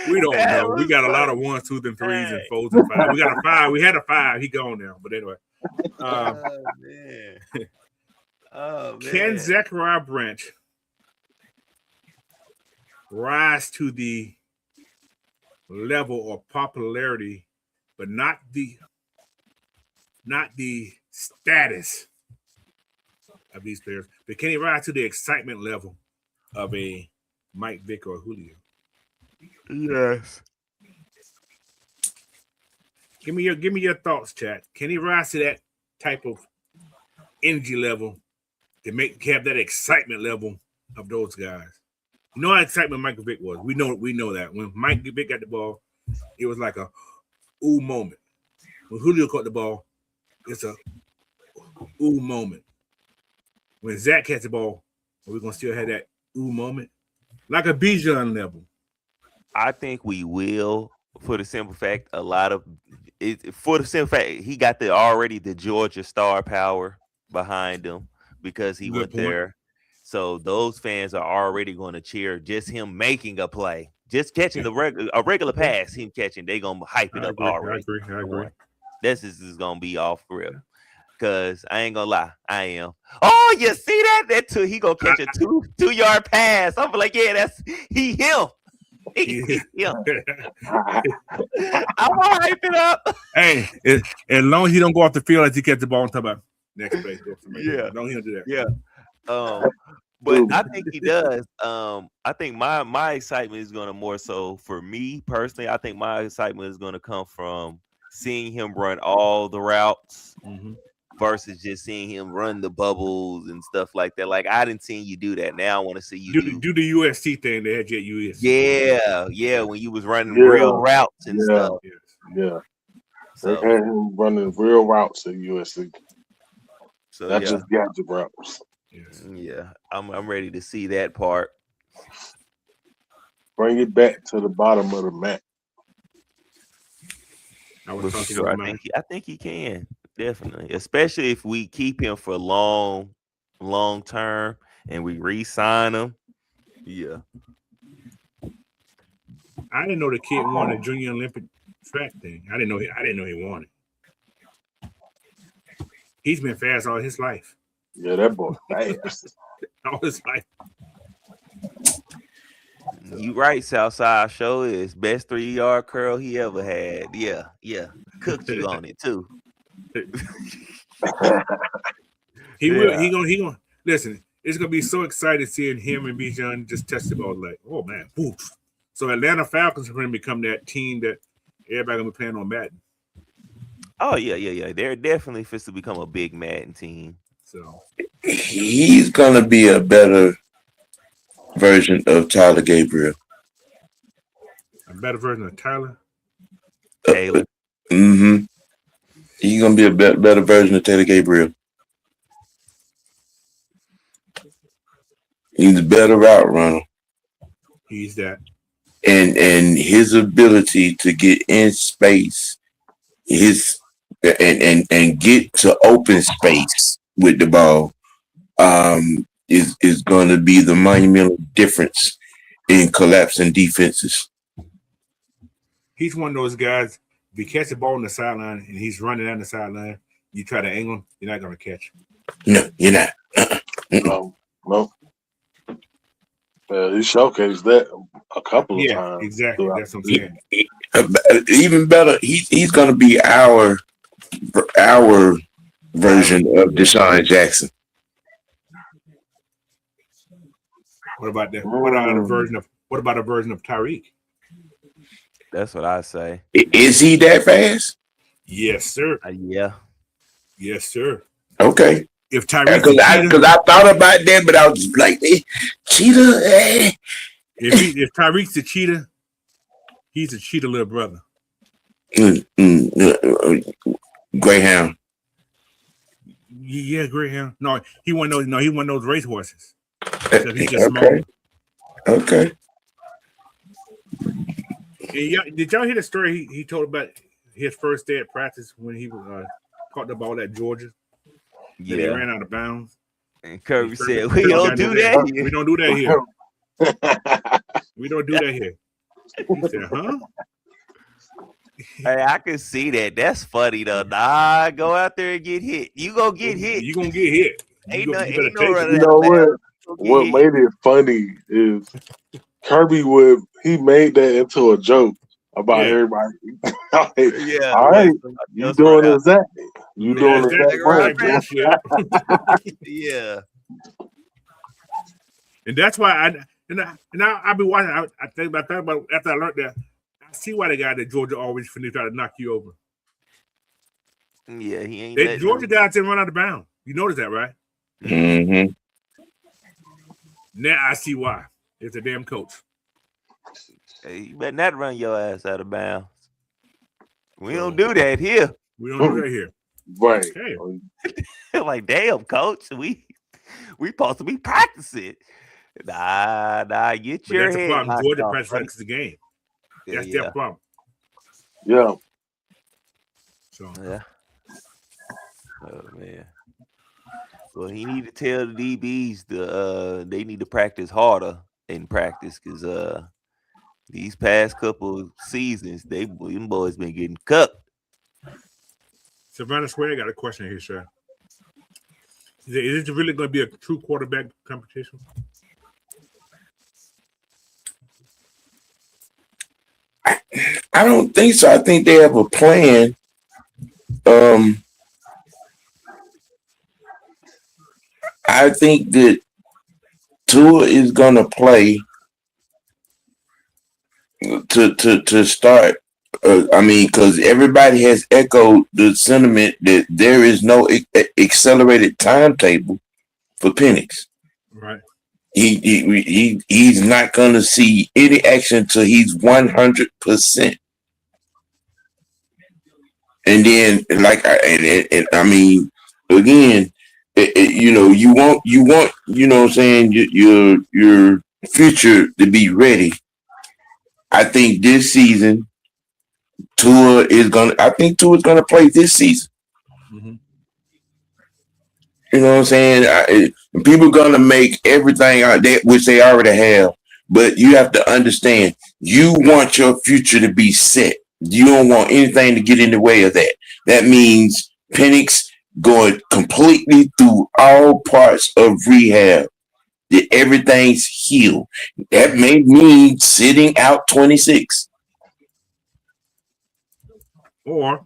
We don't know. We got a lot of 1s, 2s, and 3s, and 4s, and 5s. We got a 5. We had a 5. He gone now. But anyway. Oh, man. Can Zachariah Branch rise to the level of popularity, but not the status of these players, but can he rise to the excitement level of a Mike Vick or Julio? Yes. Give me your thoughts, chat. Can he rise to that type of energy level to have that excitement level of those guys? You know how excitement Michael Vick was. We know that when Mike Vick got the ball, it was like a ooh moment. When Julio caught the ball, it's a ooh moment. When Zach catch the ball, are we gonna still have that ooh moment? Like a Bijan level. I think we will, for the simple fact he got the Georgia star power behind him because he Good went point. there. So those fans are already going to cheer just him making a play, just catching a regular pass. Him catching, they gonna hype it I up agree. I already. agree. I Come agree. on. This is gonna be off rip. Cause I ain't gonna lie, I am. Oh, you see that? He gonna catch a 2-yard pass. I'm like, yeah, that's him. Yeah. Him. I'm gonna hype it up. Hey, as long as he don't go off the field as he catch the ball and talk about next play. Yeah. As long as he don't do that. Yeah. But I think he does. I think my excitement is gonna more so for me personally. I think my excitement is gonna come from seeing him run all the routes versus just seeing him run the bubbles and stuff like that. Like I didn't see you do that. Now I want to see you do the USC thing they had you at USC. Yeah, when you was running real routes and stuff. Yeah. So they had him running real routes at USC. So not just gadget routes. Yes. Yeah, I'm ready to see that part. Bring it back to the bottom of the map. Sure. I think he can definitely, especially if we keep him for long term and we re-sign him. Yeah. I didn't know the kid won a junior Olympic track thing. I didn't know he won it. He's been fast all his life. Yeah, that boy fast. All his life. You right, Southside Show is best 3-yard curl he ever had. Yeah. Cooked you on it too. He gonna listen. It's gonna be so exciting seeing him and Bijan just test the ball like, oh man, woof. So Atlanta Falcons are gonna become that team that everybody gonna be playing on Madden. Oh yeah. They're definitely fit to become a big Madden team. So he's gonna be a better version of Tyler Gabriel. A better version of Tyler. Taylor. He's gonna be a better version of Taylor Gabriel. He's a better route runner. He's that. And his ability to get in space, and get to open space with the ball, is going to be the monumental difference in collapsing defenses. He's one of those guys. If you catch the ball on the sideline and he's running down the sideline, you try to angle him, you're not going to catch him. No, you're not. No. He showcased that a couple of times. Yeah, exactly. That's what I'm saying. Even better, he's going to be our version of Deshaun Jackson. What about that? What about a version of Tyreek? That's what I say. Is he that fast? Yes, sir. Yeah. Yes, sir. Okay. If Tyreek, because I thought about that, but I was like, cheetah. If Tyreek's a cheetah, he's a cheetah little brother. Greyhound. Yeah, Greyhound. No, he one of those race horses. He's just Okay. Did y'all hear the story he told about his first day at practice when he caught the ball at Georgia? Yeah, he ran out of bounds. And Kirby said, "We don't do that here. We don't do that here. We don't do that here." He said, "Huh?" Hey, I can see that. That's funny though. Nah, go out there and get hit. You gonna get hit. You gonna get hit. Ain't no running. You know what made it funny is Kirby he made that into a joke about everybody. Yeah. All right. You doing exactly. You doing exactly right. Yeah. And that's why I've been watching. I think about after I learned that. I see why the guy that Georgia always finna try to knock you over. Yeah, he ain't. Georgia guys didn't run out of bounds. You notice that, right? Mm-hmm. Now I see why. It's a damn coach. Hey, you better not run your ass out of bounds. We don't do that here. We don't do that here. Right. Okay. Like, damn, coach, we supposed to be practicing. Nah, get your head. Georgia practices the game. That's their problem. Yeah. So Yeah. Oh man. Well, he need to tell the DBs they need to practice harder in practice because these past couple of seasons them boys been getting cut. Savannah Square got a question here, sir. Is it really going to be a true quarterback competition? I don't think so. I think they have a plan. I think that Tua is gonna play to start. I mean, because everybody has echoed the sentiment that there is no accelerated timetable for Penix. Right. He's not gonna see any action until he's 100%. And then, I mean, again, you want, you know what I'm saying, your future to be ready. I think this season, I think Tua is gonna play this season. Mm-hmm. You know what I'm saying? People gonna make everything out there, which they already have, but you have to understand, you want your future to be set. You don't want anything to get in the way of that. That means Penix going completely through all parts of rehab. That everything's healed. That may mean sitting out 26. Or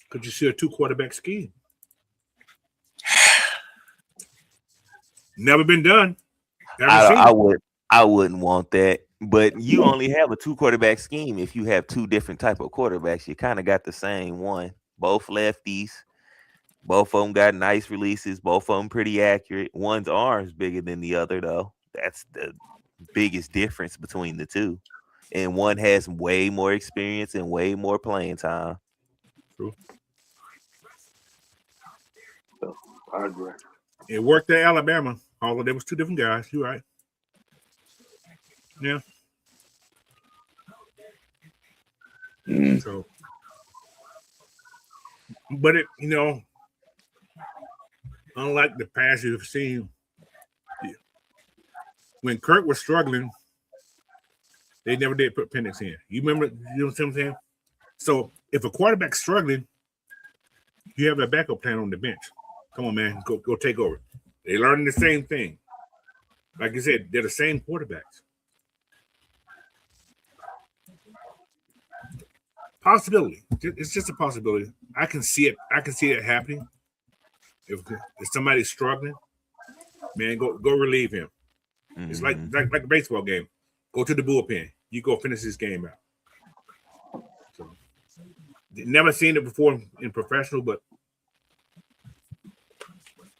could you see a 2-quarterback scheme? Never been done. I wouldn't want that. But you only have a 2-quarterback scheme if you have 2 different type of quarterbacks. You kind of got the same one. Both lefties. Both of them got nice releases. Both of them pretty accurate. One's arm's bigger than the other, though. That's the biggest difference between the two. And one has way more experience and way more playing time. True. I agree. It worked at Alabama, although there was 2 different guys. You're right. Yeah. So, but it, unlike the past you've seen, when Kirk was struggling, they never did put Penix in. You remember? You know what I'm saying? So, if a quarterback's struggling, you have a backup plan on the bench. Come on, man, go take over. They learning the same thing. Like you said, they're the same quarterbacks. Possibility. It's just a possibility. I can see it. I can see it happening. If somebody's struggling, man, go relieve him. Mm-hmm. It's like a baseball game. Go to the bullpen. You go finish this game out. So, never seen it before in professional, but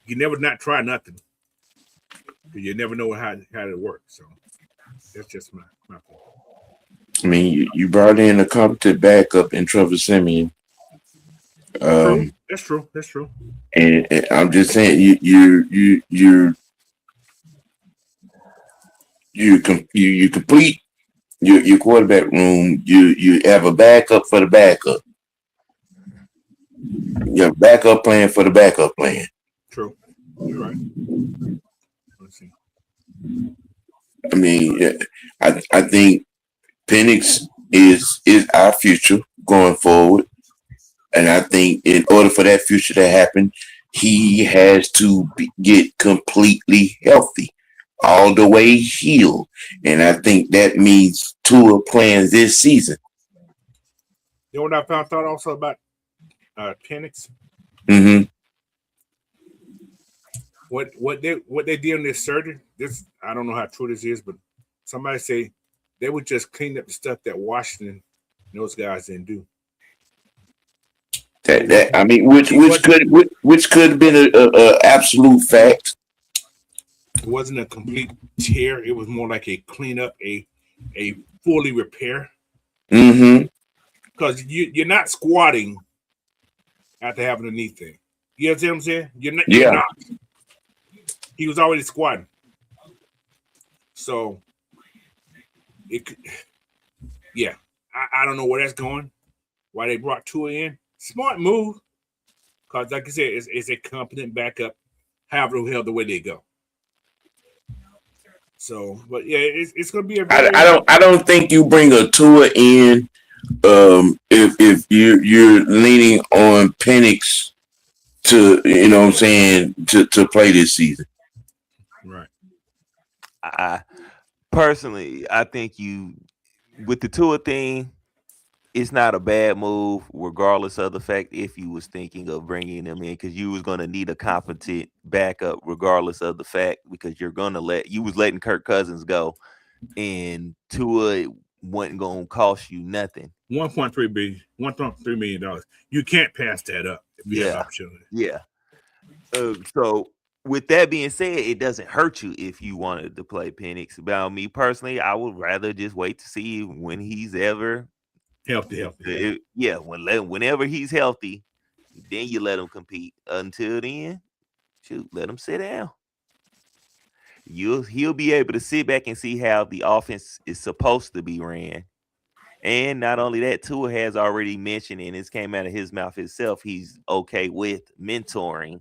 you never not try nothing. You never know how it works. So that's just my point. I mean, you brought in a competent backup in Trevor Siemian. That's true. And I'm just saying, you complete your quarterback room. You have a backup for the backup. You have a backup plan for the backup plan. True. You're right. Let's see. I mean, I think Penix is our future going forward. And I think in order for that future to happen, he has to get completely healthy, all the way healed. And I think that means Tua playing this season. You know what I found out also about Penix? Mm-hmm. What they did in this surgery, this I don't know how true this is, but somebody say they would just clean up the stuff that Washington and those guys didn't do. That I mean, which could have been a absolute fact. It wasn't a complete tear. It was more like a cleanup, a fully repair. Mm-hmm. Because you're not squatting after having a knee thing. You understand what I'm saying? You're not. He was already squatting. So it could, yeah. I don't know where that's going. Why they brought Tua in? Smart move, because like I said, it's a competent backup. However the way they go. So, but yeah, it's going to be a very. I don't think you bring a tour in if you're leaning on Penix to what I'm saying to play this season. Right. I personally, I think you with the Tua thing, it's not a bad move, regardless of the fact if you was thinking of bringing him in, because you was going to need a competent backup, regardless of the fact, because you was letting Kirk Cousins go, and Tua wasn't going to cost you nothing. $1.3 million. You can't pass that up if you have the opportunity. Yeah. So with that being said, it doesn't hurt you if you wanted to play Penix. About me personally, I would rather just wait to see when he's ever healthy. Whenever he's healthy, then you let him compete. Until then, let him sit down. He'll be able to sit back and see how the offense is supposed to be ran. And not only that, Tua has already mentioned, and this came out of his mouth himself, he's okay with mentoring.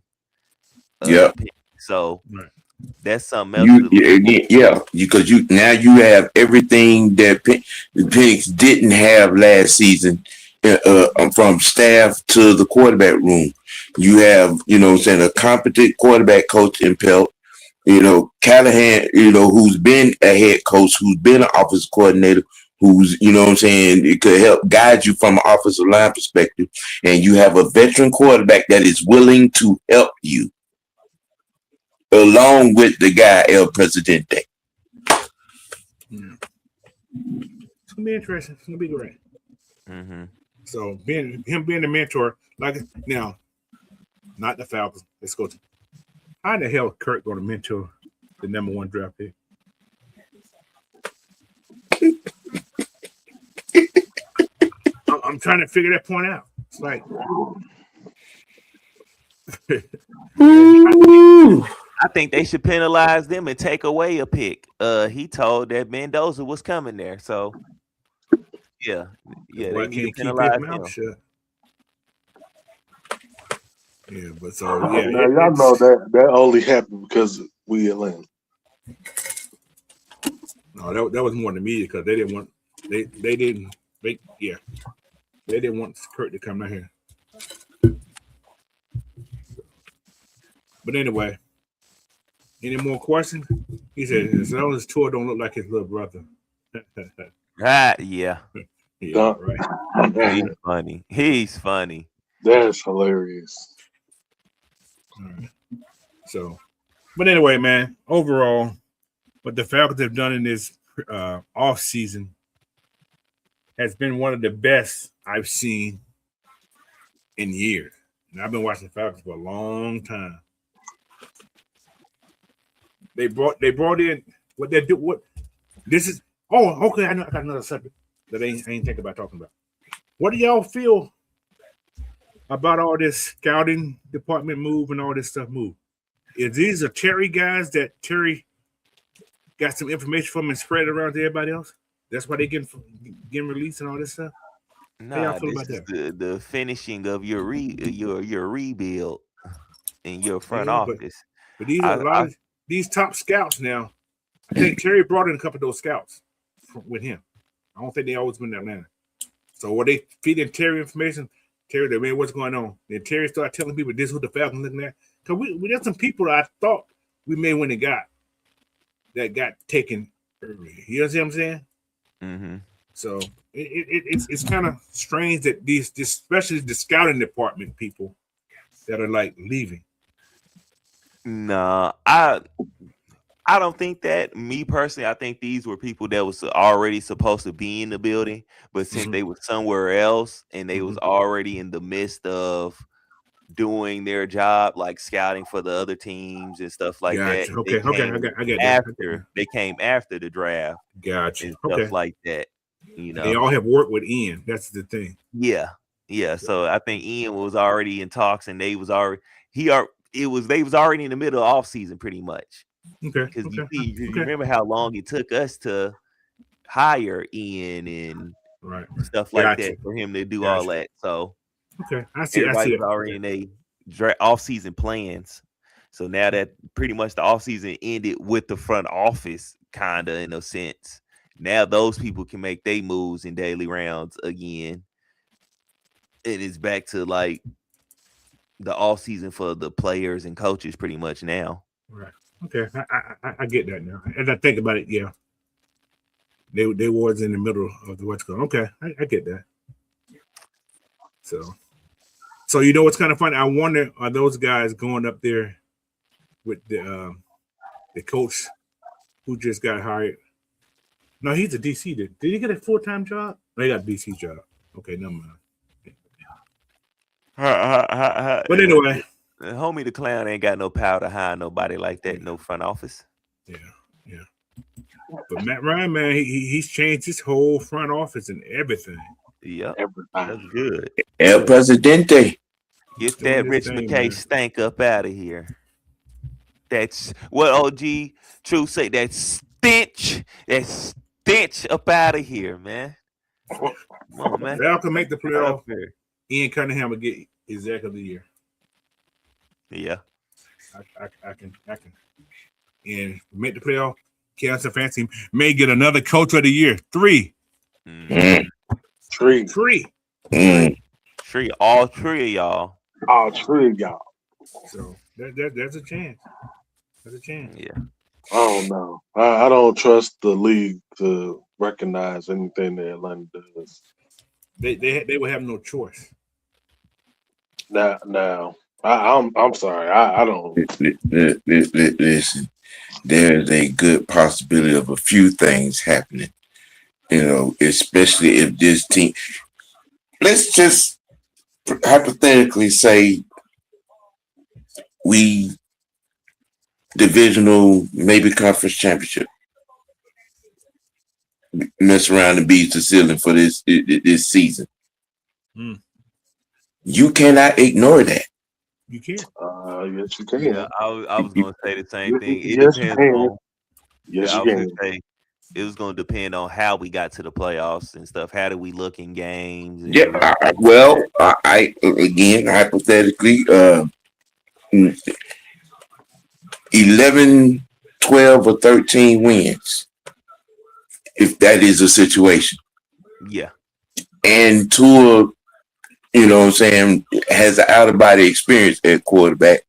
Yeah. So right. That's something else. Because you have everything that Penix didn't have last season, from staff to the quarterback room. You have, a competent quarterback coach in Pelt. Callahan, who's been a head coach, who's been an offensive coordinator, who's, it could help guide you from an offensive line perspective. And you have a veteran quarterback that is willing to help you, along with the guy El Presidente. Yeah. It's gonna be interesting. It's gonna be great. Mm-hmm. So being the mentor, like now, not the Falcons. Let's go to how the hell Kirk going to mentor the number 1 draft pick? I'm trying to figure that point out. It's like. I think they should penalize them and take away a pick. He told that Mendoza was coming there, so yeah, Why they need can't to keep penalize his mouth him. shut? Yeah, but so yeah, now y'all know that only happened because we Atlanta. No, that was more than media because they didn't want they didn't Kurt to come down here. But anyway, any more questions? He said, as long as Tua don't look like his little brother. Yeah. Yeah, right. He's funny. He's funny. That's hilarious. All right. So, but anyway, man, overall, what the Falcons have done in this off season has been one of the best I've seen in years. And I've been watching the Falcons for a long time. They brought in what they do. What this is? Oh, okay. I got another subject that I ain't thinking about talking about. What do y'all feel about all this scouting department move and all this stuff move? Is these are Terry guys that Terry got some information from and spread it around to everybody else? That's why they getting released and all this stuff. Nah, this is the finishing of your rebuild in your front office. But these are a lot of these top scouts now. I think Terry brought in a couple of those scouts with him. I don't think they always been in Atlanta. So when they feeding Terry information, Terry, they man, what's going on? Then Terry started telling people this is what the Falcons looking at. Because we got some people that I thought we may win and got taken early. You know what I'm saying? Mm-hmm. So it's kind of strange that these, especially the scouting department people that are like leaving. No, I don't think that. Me personally, I think these were people that was already supposed to be in the building, but since they were somewhere else and they was already in the midst of doing their job, like scouting for the other teams and stuff like that. Okay, I get that. They came after the draft. Gotcha. And stuff like that. You know, they all have worked with Ian. That's the thing. Yeah. So I think Ian was already in talks, and they was already they was already in the middle of off season pretty much. Okay. Because you remember how long it took us to hire in and Right. stuff like Gotcha. that for him to do all that. So Okay. I see everybody's it. already in a off-season plans. So now that pretty much the off-season ended with the front office, kind of in a sense, now those people can make their moves in daily rounds again. And it's back to like the off season for the players and coaches pretty much now. Right. Okay. I get that now. As I think about it, yeah. They was in the middle of the West Coast. Okay. I get that. So you know what's kind of funny? I wonder, are those guys going up there with the coach who just got hired? No, he's a DC. Did he get a full-time job? No, he got a DC job. Okay, never mind. But anyway, homie the clown ain't got no power to hire nobody like that in no front office. Yeah. But Matt Ryan, man, he's changed his whole front office and everything. Yep, that's good. El Presidente. Get that Rich McKay stank up out of here. That's what OG True say. That stench up out of here, man. Come on, man. Falcons make the playoff. Ian Cunningham will get exec of the year. Yeah, I can. And make the playoff. Kansas Fancy may get another coach of the year. 3. Three. 3. All three of y'all. All three of y'all. So there's a chance. There's a chance. Yeah. I don't know. I don't trust the league to recognize anything that Atlanta does. They will have no choice. Now, I'm sorry. I don't. Listen, there's a good possibility of a few things happening. You know, especially if this team. Let's just hypothetically say we divisional, maybe conference championship. Mess around and beat the ceiling for this season. You cannot ignore that. You can't. Yes, you can. Yeah, I was going to say the same thing. It Yes, depends you can. on. Yes, I you was can. gonna say it was going to depend on how we got to the playoffs and stuff. How did we look in games? And Yeah. I again hypothetically, 11, 12, or 13 wins, if that is a situation. Yeah. And Tua, you know what I'm saying, has an out of body experience at quarterback.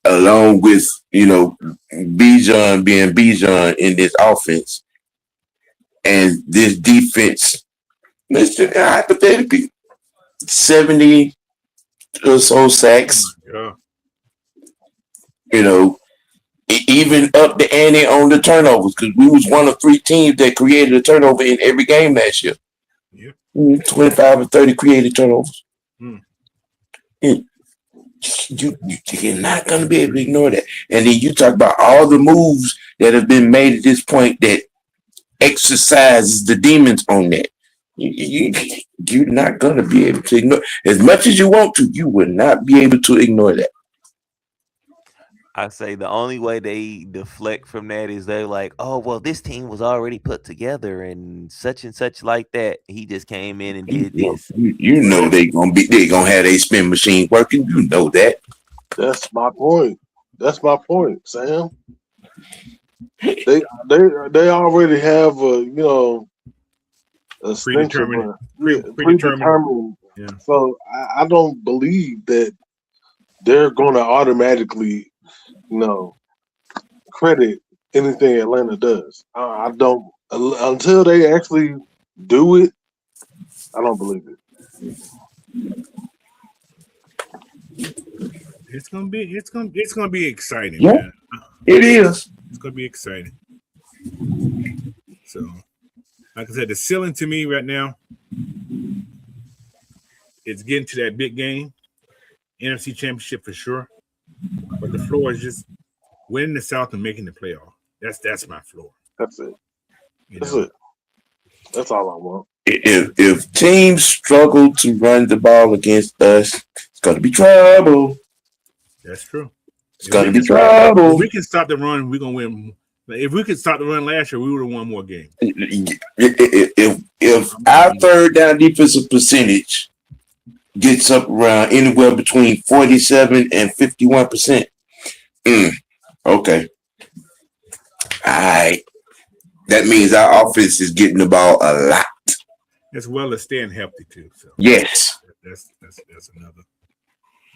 Along with, you know, Bijan being Bijan in this offense. And this defense, let's just hypothetically, 70 or so sacks. Yeah. You know, even up the ante on the turnovers, because we was one of 3 teams that created a turnover in every game last year. Yeah. 25 or 30 created turnovers. You're not going to be able to ignore that. And then you talk about all the moves that have been made at this point that exercises the demons on that. You're not going to be able to ignore. As much as you want to, you will not be able to ignore that. I say the only way they deflect from that is they're like, oh, well, this team was already put together and such like that. He just came in and did this. You know they gonna have their spin machine working. You know that. That's my point. Sam. They already have a Predetermined. Yeah. So I don't believe that they're going to automatically, credit anything Atlanta does. I don't until they actually do it. I don't believe it. It's gonna be exciting. Yeah, man. It is. It's gonna be exciting. So, like I said, the ceiling to me right now, it's getting to that big game, NFC Championship for sure. But the floor is just winning the South and making the playoff. That's my floor. That's it. It. That's all I want. If teams struggle to run the ball against us, it's going to be trouble. That's true. It's going to be trouble. If we can stop the run, we're going to win If we could stop the run last year, we would have won more games. If our third down defensive percentage gets up around anywhere between 47 and 51%, okay, all right, that means our offense is getting the ball a lot. As well as staying healthy too. So Yes. that's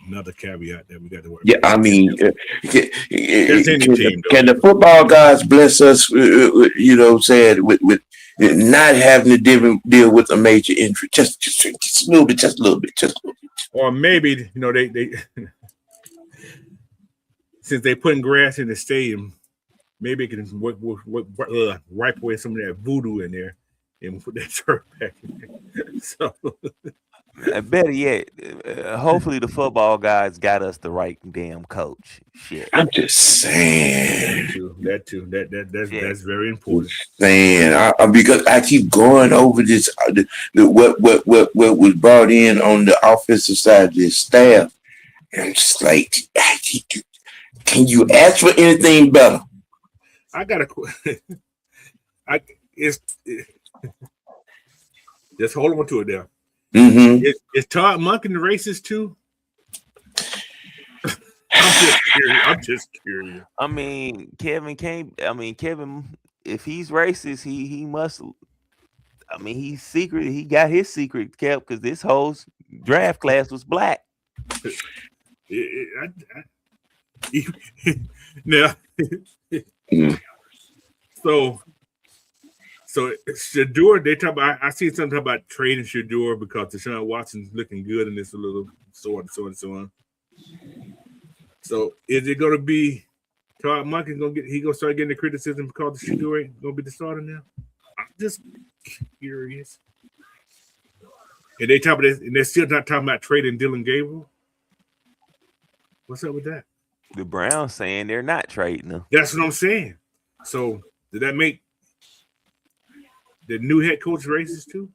another caveat that we got to work. Yeah, with. I mean, can team, the football gods bless us? Said with not having to deal with a major injury, just a little bit. Or maybe they since they putting grass in the stadium, maybe it can wipe away some of that voodoo in there and put that turf back in there. So. Better yet, hopefully the football guys got us the right damn coach. Shit. I'm just saying. That too. That's very important. Saying because I keep going over this. What was brought in on the offensive side of this staff, and I'm just like, can you ask for anything better? I got a. Just hold on to it there. Mm-hmm. Is Todd Monken the racist too? I'm just curious. I mean, Kevin, if he's racist, he must. I mean, he's secret. He got his secret kept because this whole draft class was black. Now, so Shador, they talk about. I see something about trading Shador because Deshaun Watson's looking good and it's a little so on. So is it going to be Todd Monken gonna start getting the criticism because the Shador ain't gonna be the starter now? I'm just curious. And they talk about this, and they're still not talking about trading Dylan Gabriel. What's up with that? The Browns saying they're not trading him. That's what I'm saying. So did that make the new head coach racist too?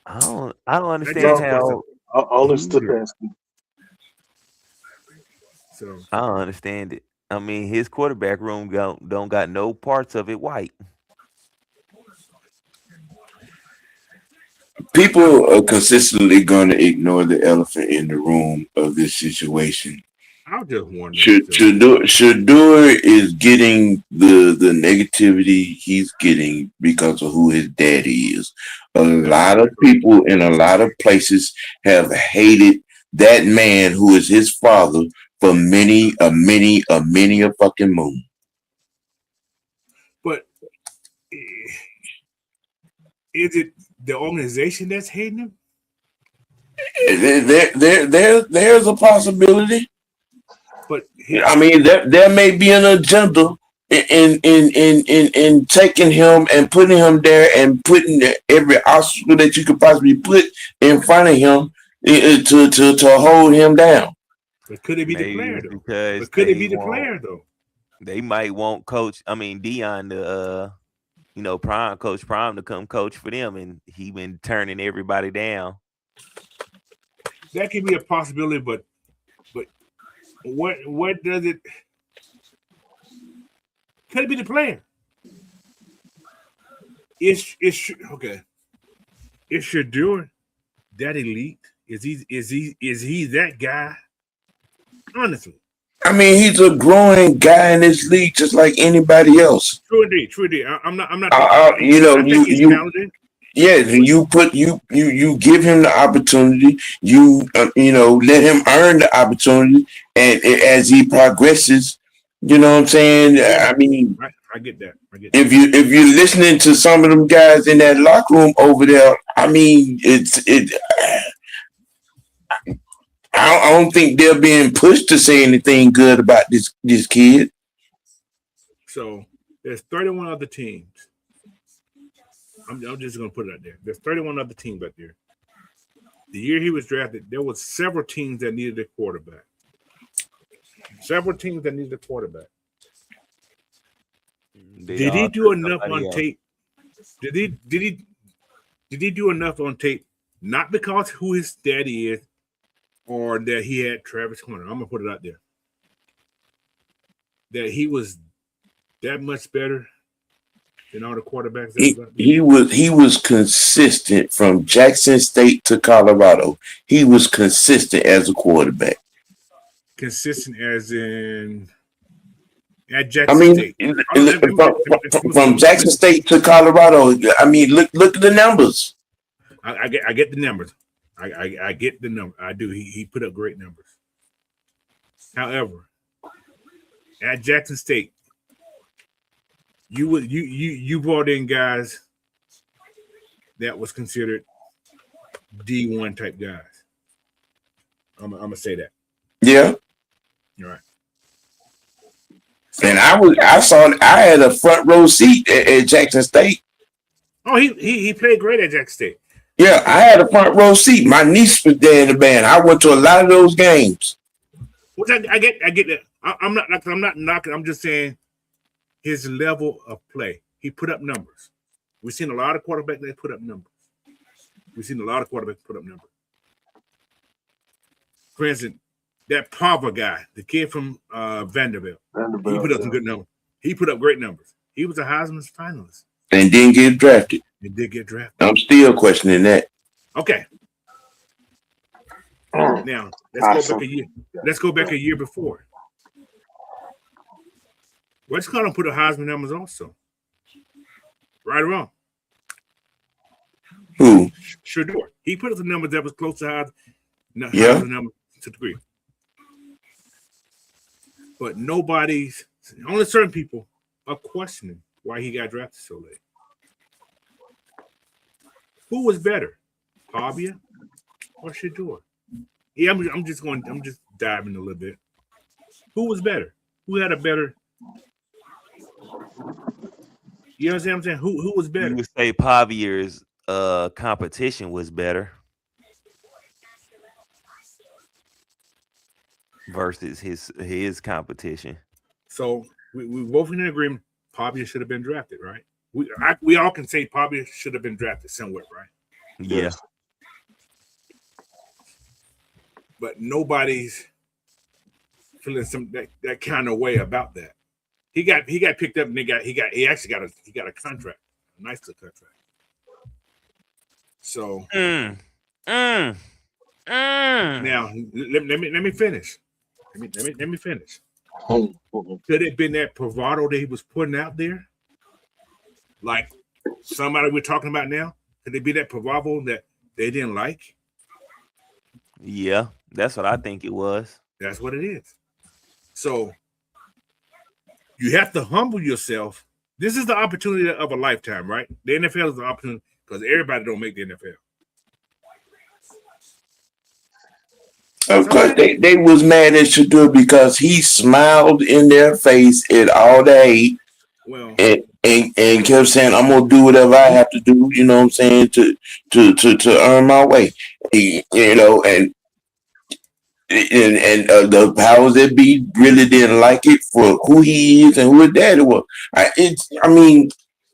I don't understand how. I understood asking. So I don't understand it. I mean, his quarterback room don't got no parts of it white. People are consistently going to ignore the elephant in the room of this situation. I was just wondering. Shador is getting the negativity he's getting because of who his daddy is. A lot of people in a lot of places have hated that man who is his father for many a fucking moon. But is it the organization that's hating him? There's a possibility. But I mean, there may be an agenda in taking him and putting him there and putting every obstacle that you could possibly put in front of him to hold him down. But could it be the player though? Because but could it be the player though? They might want Dion to Coach Prime to come coach for them, and he been turning everybody down. That could be a possibility, but what does it? Could it be the player? It's okay. Is Shador that elite? Is he that guy? Honestly, I mean, he's a growing guy in this league, just like anybody else. True indeed. I'm not. Talented. Yes, you give him the opportunity. You let him earn the opportunity, and as he progresses, you know what I'm saying. I mean, I get that. If you're listening to some of them guys in that locker room over there, I mean, I don't think they're being pushed to say anything good about this kid. So there's 31 other teams. I'm just going to put it out there. There's 31 other teams out there. The year he was drafted, there was several teams that needed a quarterback. Did he do enough on tape? Did he do enough on tape? Not because who his daddy is, or that he had Travis Hunter. I'm gonna put it out there. that he was that much better than all the quarterbacks that was out there? He was consistent from Jackson State to Colorado. He was consistent as a quarterback. Consistent as in at I Jackson mean, State. from Jackson State to Colorado. I mean, look at the numbers. I get the numbers. I get the number. I do. He put up great numbers. However, at Jackson State, you brought in guys that was considered D1 type guys. I'm gonna say that. Yeah. All right. And I had a front row seat at Jackson State. Oh, he played great at Jackson State. Yeah, I had a front row seat. My niece was there in the band. I went to a lot of those games. Which I get that. I'm not knocking. I'm just saying his level of play. He put up numbers. We've seen a lot of quarterbacks that put up numbers. For instance, that Pava guy, the kid from Vanderbilt, he put up some good numbers. He put up great numbers. He was a Heisman finalist. And didn't get drafted. He did get drafted. I'm still questioning that. Okay. Now let's go back a year. Let's go back a year before. West Carolina put a Heisman numbers also. Right or wrong? Who? Shador. He put up the numbers that was close to Heisman numbers to the degree. But only certain people are questioning why he got drafted so late. Who was better, Pavia or Shador? Yeah, I'm just diving a little bit. Who was better? Who had a better? You understand what I'm saying? Who was better? You would say Pavier's competition was better versus his competition. So we both in agreement. Pavia should have been drafted, right? We all can say Pavia should have been drafted somewhere, right? Yeah. But nobody's feeling that kind of way about that. He got picked up and he actually got a contract, a nice little contract. So now let me finish. Let me finish. Could it have been that bravado that he was putting out there? Like somebody we're talking about now? Could it be that bravado that they didn't like? Yeah, that's what I think it was. That's what it is. So you have to humble yourself. This is the opportunity of a lifetime, right? The NFL is an opportunity because everybody don't make the NFL. Of course, they was mad at Shador because he smiled in their face at all day, and kept saying, "I'm gonna do whatever I have to do." You know what I'm saying, to earn my way. And the powers that be really didn't like it for who he is and who his daddy was.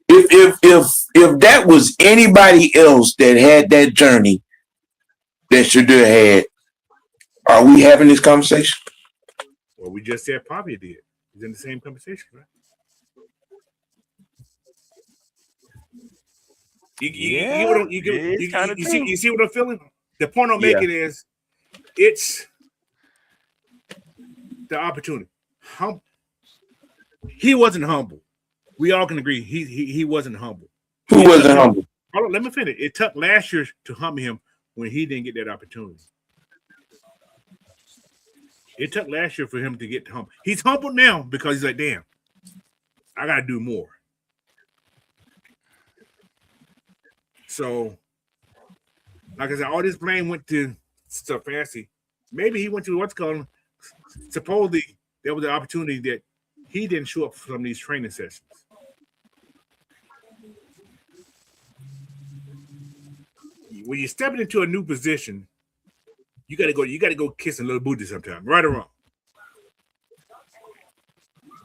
If that was anybody else that had that journey that Shador had, are we having this conversation? Well, we just said Pavia did. He's in the same conversation, right? You see what I'm feeling? The point I'm making is it's the opportunity. He wasn't humble. We all can agree he wasn't humble. Who wasn't humble? Hold on, let me finish. It took last year to humble him when he didn't get that opportunity. It took last year for him to get humble. He's humble now because he's like, damn, I got to do more. So, like I said, all this blame went to Stefanski. Maybe he went to what's called. Supposedly, there was an opportunity that he didn't show up for some of these training sessions. When you're stepping into a new position, you gotta go kiss a little booty sometime, right or wrong.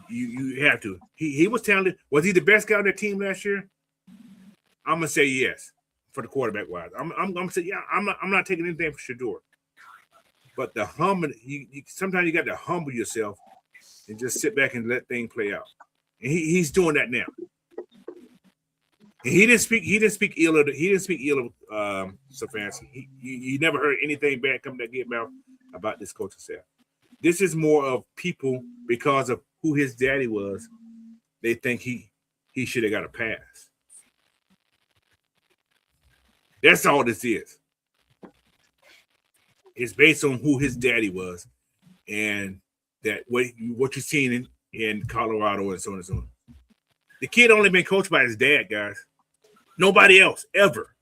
You have to. He was talented. Was he the best guy on that team last year? I'm gonna say yes for the quarterback wise. I'm gonna say yeah. I'm not taking anything for Shador. But the humble, sometimes you got to humble yourself and just sit back and let things play out. And he's doing that now. And he didn't speak ill of Stefanski. He never heard anything bad come that get mouth about this coaching staff. This is more of people because of who his daddy was. They think he should have got a pass. That's all this is. It's based on who his daddy was, and that what you're seeing in Colorado and so on and so on. The kid only been coached by his dad, guys. Nobody else ever.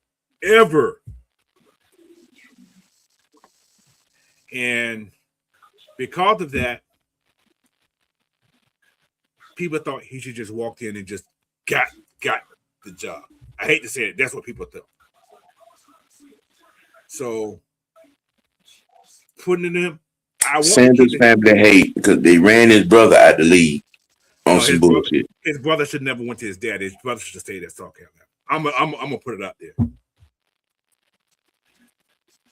And because of that, people thought he should just walk in and just got the job. I hate to say it. That's what people thought. So putting him, Sanders family hate because they ran his brother out the league on some bullshit. His brother should never went to his dad. His brother should have stayed at South Carolina. I'm gonna put it out there.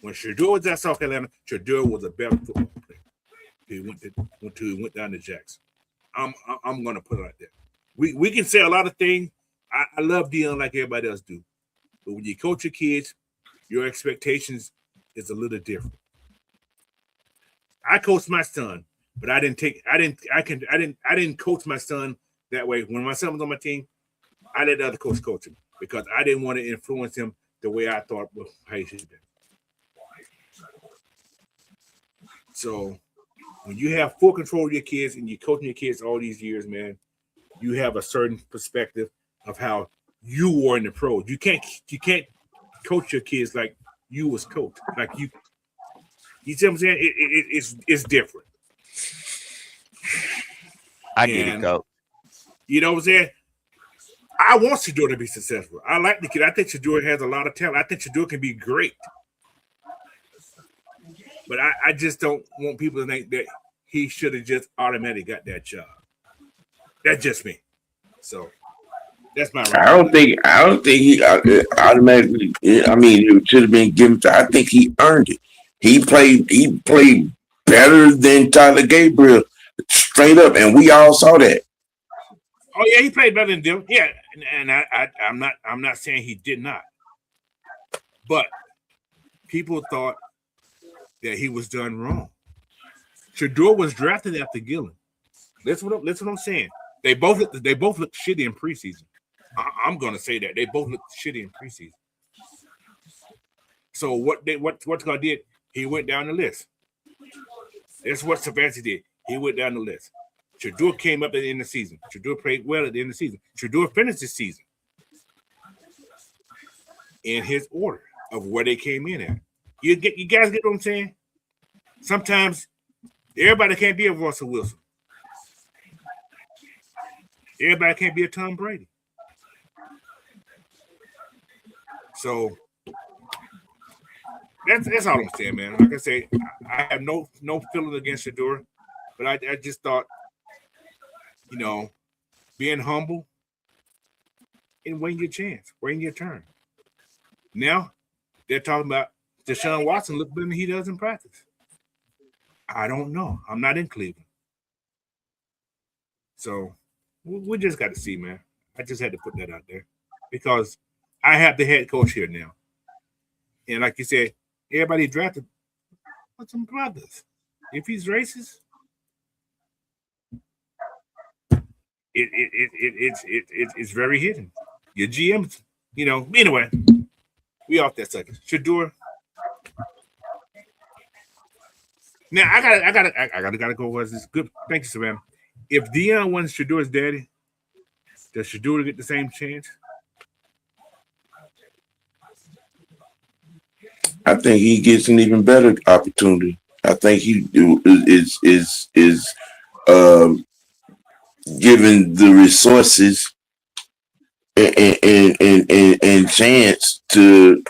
When Shedeur was at South Carolina, Shedeur was a better football player. He went down to Jackson. I'm gonna put it out there. We can say a lot of things. I love Deion like everybody else do, but when you coach your kids, your expectations is a little different. I coached my son, but I didn't coach my son that way. When my son was on my team, I let the other coach him because I didn't want to influence him the way I thought how he should have been. So when you have full control of your kids and you're coaching your kids all these years, man, you have a certain perspective of how you were in the pros. You can't coach your kids like you was coached. Like you see what I'm saying? It's different. I get it, Coach. You know what I'm saying? I want Shedeur to be successful. I like the kid. I think Shedeur has a lot of talent. I think Shedeur can be great. But I just don't want people to think that he should have just automatically got that job. That's just me. So that's my. I don't think he automatically. I mean, it should have been given to. I think he earned it. He played better than Tyler Gabriel, straight up, and we all saw that. Oh yeah, he played better than them. Yeah, and I'm not saying he did not, but people thought that he was done wrong. Shedeur was drafted after Gillen. That's what I'm saying. They both looked shitty in preseason. I'm gonna say that they both looked shitty in preseason. So what God did? He went down the list. That's what Stefanski did. He went down the list. Shedeur came up at the end of the season. Shedeur played well at the end of the season. Shedeur finished the season in his order of where they came in at. You guys get what I'm saying? Sometimes everybody can't be a Russell Wilson. Everybody can't be a Tom Brady. So that's all I'm saying, man. Like I say, I have no feeling against Shedeur, but I just thought, being humble and waiting your chance, waiting your turn. Now they're talking about Deshaun Watson look better than he does in practice. I don't know. I'm not in Cleveland. So we just got to see, man. I just had to put that out there because I have the head coach here now. And like you said, everybody drafted with some brothers. If he's racist, it's very hidden. Your GM, anyway, we off that second. Shedeur. Now I gotta go. Was this good? Thank you, Savannah. If Deion wants Shedeur's daddy, does Shedeur get the same chance? I think he gets an even better opportunity. I think he is given the resources and chance to,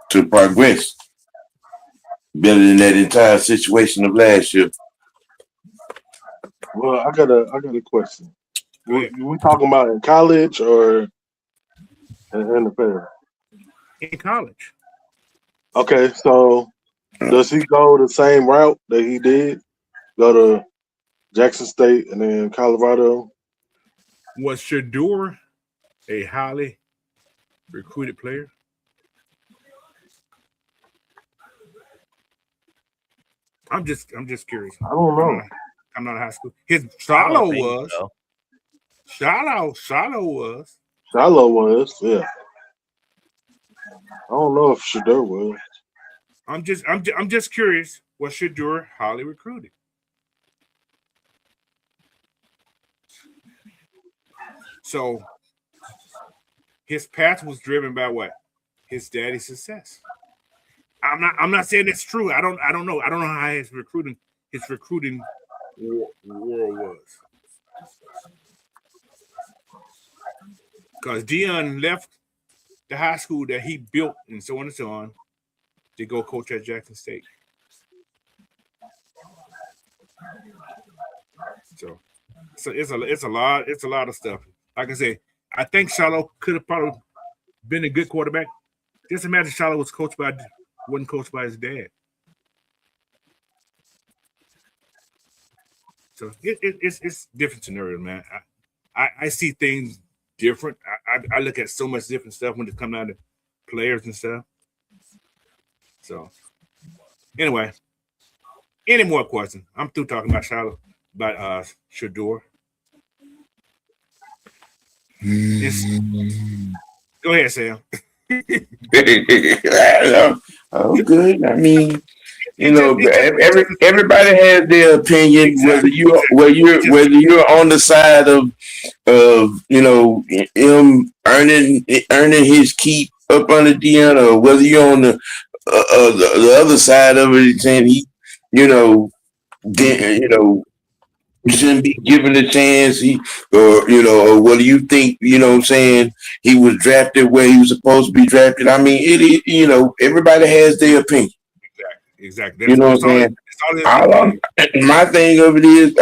to progress better than that entire situation of last year. Well, I got a question. We talking about in college or in the NFL? In college. Okay, so does he go the same route that he did go to Jackson State and then Colorado. Was Shador a highly recruited player? I'm just curious. I don't know. I'm not high school. His I Shiloh don't think was. so. Shiloh was. Shiloh was, yeah. I don't know if Shador was. I'm just curious. Was Shador highly recruited? So his path was driven by what? His daddy's success. I'm not saying it's true. I don't know. I don't know how his recruiting world was. Because Dion left the high school that he built and so on and so on to go coach at Jackson State. So it's a lot of stuff. Like I said, I think Shiloh could have probably been a good quarterback. Just imagine Shiloh wasn't coached by his dad. So it's different scenario, man. I see things different. I look at so much different stuff when it comes down to players and stuff. So anyway, any more questions? I'm through talking about Shiloh, about Shador. Go ahead, Sam. Oh, good. I mean, It's just everybody has their opinion. exactly. Whether you're on the side of him earning his keep up under Dion, or whether you're on the other side of it, saying he, you know, shouldn't be given a chance. Or what do you think? What I'm saying, he was drafted where he was supposed to be drafted. I mean, everybody has their opinion. Exactly. You know what I'm saying? My thing of it is,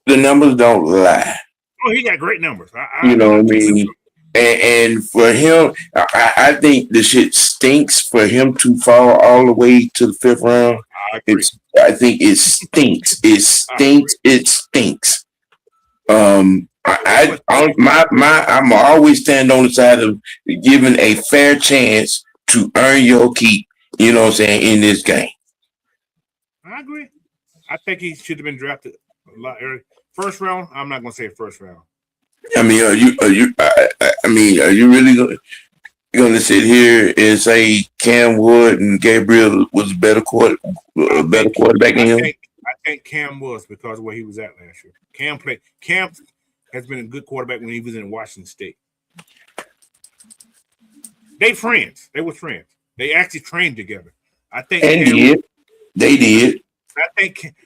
the numbers don't lie. Oh, he got great numbers. You know what I mean? And for him, I think the shit stinks for him to fall all the way to the 5th round. I think it stinks. It stinks. It stinks. I'm always stand on the side of giving a fair chance to earn your keep. You know what I'm saying, in this game. I agree. I think he should have been drafted a lot earlier. First round. I'm not gonna say first round. I mean, are you really going to sit here and say Cam Wood and Gabriel was a better quarterback than him? I think Cam was, because of where he was at last year. Cam has been a good quarterback when he was in Washington State. They friends. They were friends. They actually trained together. I think They did.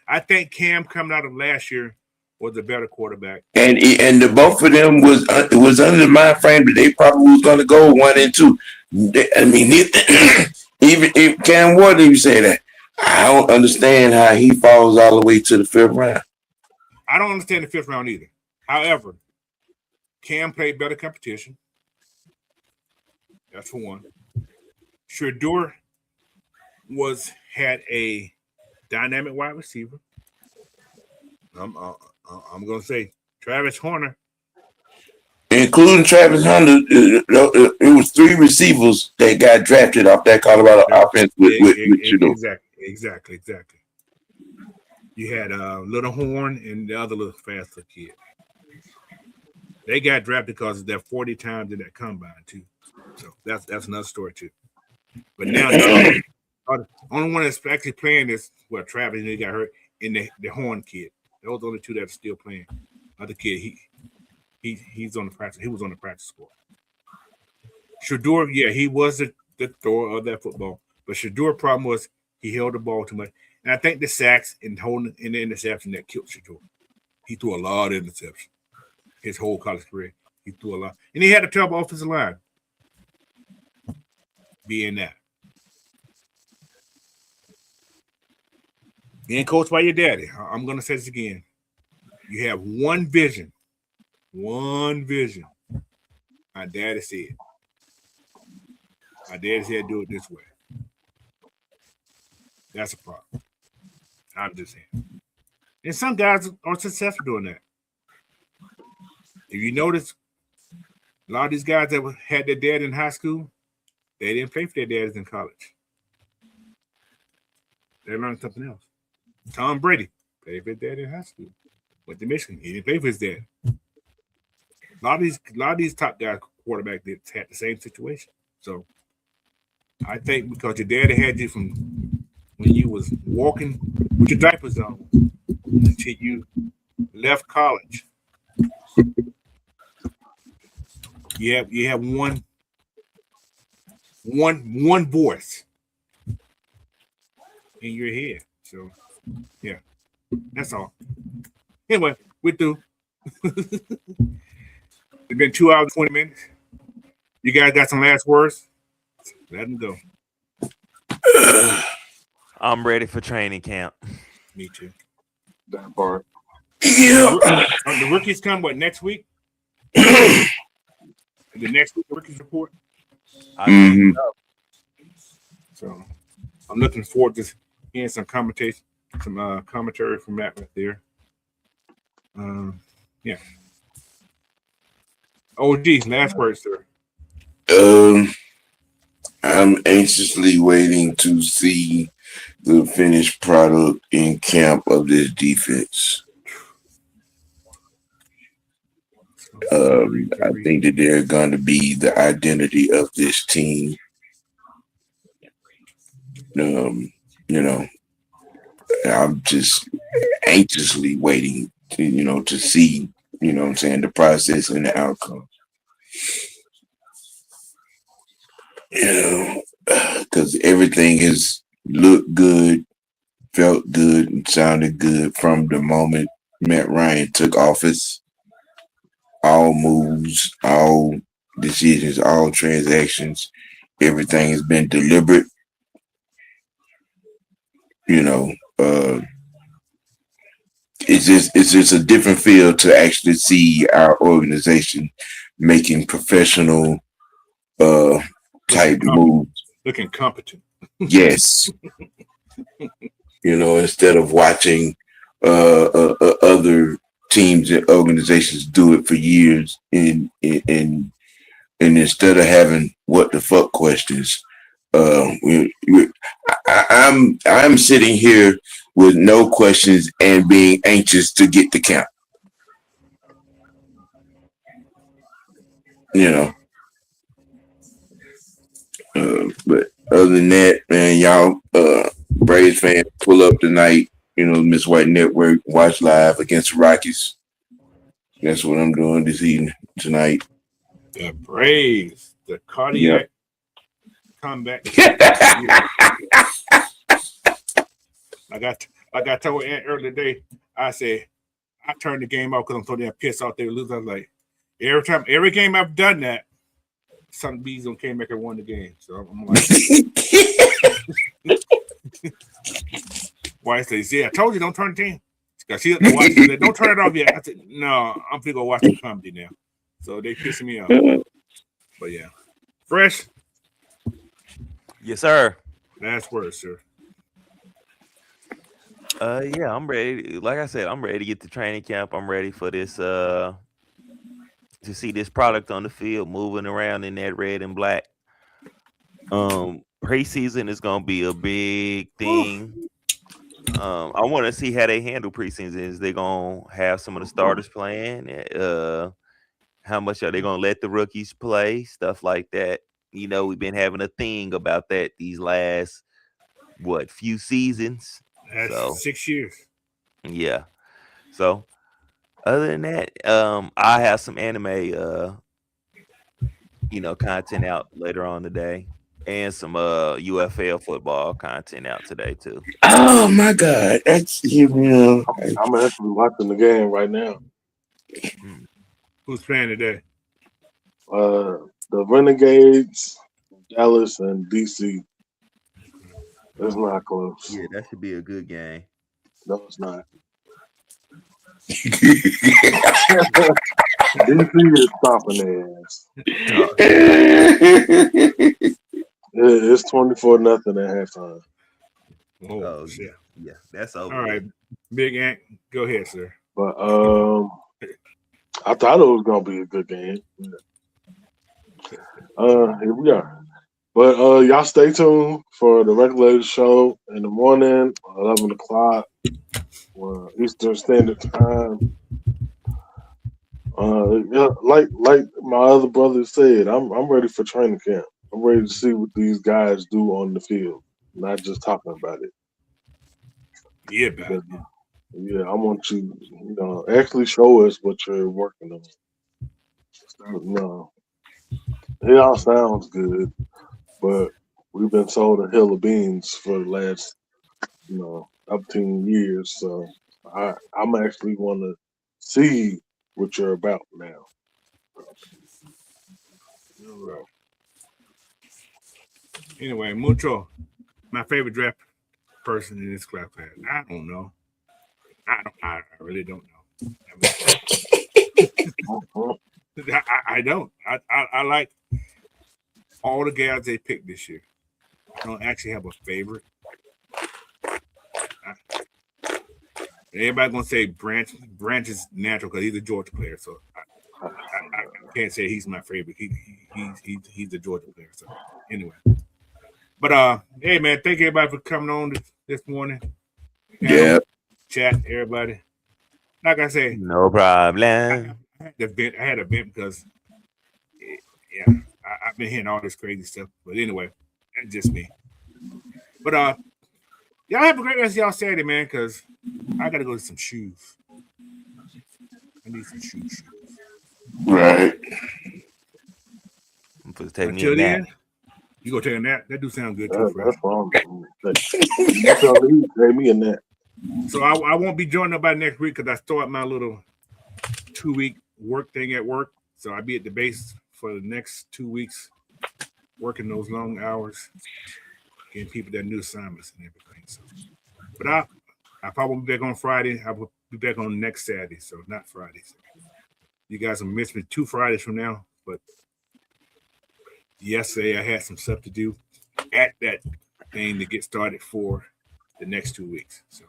I think Cam coming out of last year was a better quarterback. And the both of them was under the mind frame that they probably was going to go 1 and 2. I mean, even if Cam Ward even say that, I don't understand how he falls all the way to the 5th round. I don't understand the 5th round either. However, Cam played better competition. That's for one. Shador had a dynamic wide receiver. I'm going to say Travis Horner. Including Travis Hunter, it was 3 receivers that got drafted off that Colorado offense with Shador. Exactly. You had Little Horn and the other little faster kid. They got drafted because of their 40 times in that combine too. So that's another story too. But now the only one that's actually playing is Travis, and he got hurt, and the Horn kid. Those are the only 2 that are still playing. Other kid, he's on the practice. He was on the practice squad. Shador, yeah, he was the thrower of that football. But Shador's problem was he held the ball too much. And I think the sacks and holding in the interception that killed Shador. He threw a lot of interceptions. His whole college career, he threw a lot. And he had a terrible offensive line. Being that. Being coached by your daddy. I'm going to say this again. You have one vision. One vision. My daddy said. My daddy said do it this way. That's a problem. I'm just saying. And some guys are successful doing that. If you notice, a lot of these guys that had their dad in high school, they didn't play for their dads in college. They learned something else. Tom Brady played for his dad in high school. Went to Michigan. He didn't play for his dad. A lot of these top guys quarterbacks that had the same situation. So I think because your daddy had you from when you was walking with your diapers on until you left college, you have one voice in your head. So yeah, that's all. Anyway, we're through. It's been 2 hours and 20 minutes. You guys got some last words? Let them go. I'm ready for training camp. Me too. That part. Yeah. The rookies come what next week? The next week, the rookies report. I think so. So I'm looking forward to hearing some commentary from Matt right there. Yeah. OG, last words, sir. I'm anxiously waiting to see the finished product in camp of this defense. I think that they're going to be the identity of this team. You know, I'm just anxiously waiting to see, what I'm saying, the process and the outcome. Because everything has looked good, felt good, and sounded good from the moment Matt Ryan took office. All moves, all decisions, all transactions, everything has been deliberate. It's just a different feel to actually see our organization making professional type moves. Looking competent. Yes. Instead of watching other teams and organizations do it for years and instead of having what the fuck questions, I'm sitting here with no questions and being anxious to get the count. But other than that, man, y'all, Braves fans, pull up tonight. Miss White Network, watch live against the Rockies. That's what I'm doing this evening, tonight. The Braves, the cardiac comeback. I got told Aunt earlier today. I said I turned the game off because I'm so damn pissed off they lose. I was like, every game I've done that, some bees don't came back and won the game. So I'm like, why says, I told you don't turn the team. She said, don't turn it off yet. I said, no, I'm gonna go watch the comedy now. So they pissing me off. But yeah. Fresh. Yes, sir. Last word, sir. Yeah, I'm ready. Like I said, I'm ready to get to training camp. I'm ready for this to see this product on the field moving around in that red and black. Preseason is gonna be a big thing. I want to see how they handle preseason. Is they gonna have some of the starters playing? How much are they gonna let the rookies play? Stuff like that. We've been having a thing about that these last few seasons. That's 6 years. Yeah. So other than that, I have some anime content out later on today. And some UFL football content out today too. Oh my God, that's I'm actually watching the game right now. Who's playing today? The Renegades, Dallas, and DC. It's not close. Yeah, that should be a good game. No, it's not. DC is stopping their ass. It's 24-0 at halftime. Oh shit! Yeah, that's over. All right, Big Ant, go ahead, sir. But I thought it was gonna be a good game. Here we are. But y'all stay tuned for the regulated show in the morning, 11 o'clock, Eastern Standard Time. Yeah, like my other brother said, I'm ready for training camp. I'm ready to see what these guys do on the field, not just talking about it. Yeah, about it. Yeah, I want you, actually show us what you're working on. No, it all sounds good, but we've been sold a hill of beans for the last, 10 years. So I'm actually want to see what you're about now. All right. Anyway, Mucho, my favorite draft person in this class. I don't know. I really don't know. I don't. I like all the guys they picked this year. I don't actually have a favorite. Everybody gonna say Branch is natural because he's a Georgia player. So I can't say he's my favorite. He's a Georgia player. So anyway, but hey man, thank you everybody for coming on this morning. Yeah. Chat everybody. Like I say, No problem. I had a vent because yeah, I've been hearing all this crazy stuff. But anyway, that's just me. But y'all have a great rest of y'all Saturday, man, because I gotta go get some shoes. I need some shoes. Right. I'm supposed to take me Until a nap. then, you go take a nap. That do sound good too, Fred. That's wrong. Take me in that. So I won't be joining nobody next week because I start my little 2-week work thing at work. So I'll be at the base for the next 2 weeks, working those long hours, getting people their new assignments and everything. So, but I probably be back on Friday. I will be back on next Saturday, so not Friday. So you guys will miss me 2 Fridays from now. But yesterday I had some stuff to do at that thing to get started for the next 2 weeks. So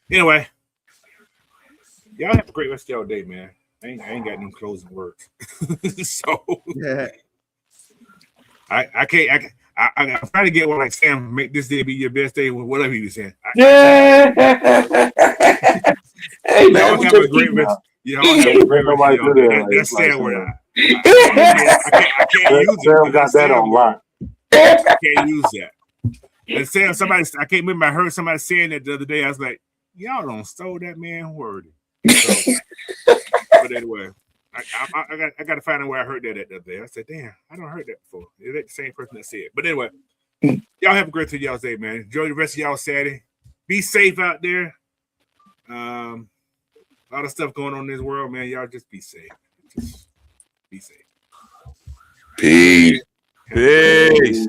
anyway, y'all have a great rest of y'all day, man. I ain't got no closing words. So Yeah. I can't. I'm trying to get one like Sam. Make this day be your best day, whatever he was saying. Yeah. Hey man, Y'all we have a just great keep rest. Y'all have a great rest of y'all day. That's Sam word. I can't use it. Sam got that on lock. I can't use that. And Sam, I can't remember. I heard somebody saying that the other day. I was like, y'all don't stole that man word. So, but anyway, I got to find out where I heard that at the other day. I said, damn, I don't heard that before. Is that the same person that said it? But anyway, y'all have a great y'all day, man. Enjoy the rest of y'all Saturday. Be safe out there. A lot of stuff going on in this world, man. Y'all just be safe. Just be safe. Peace. Peace.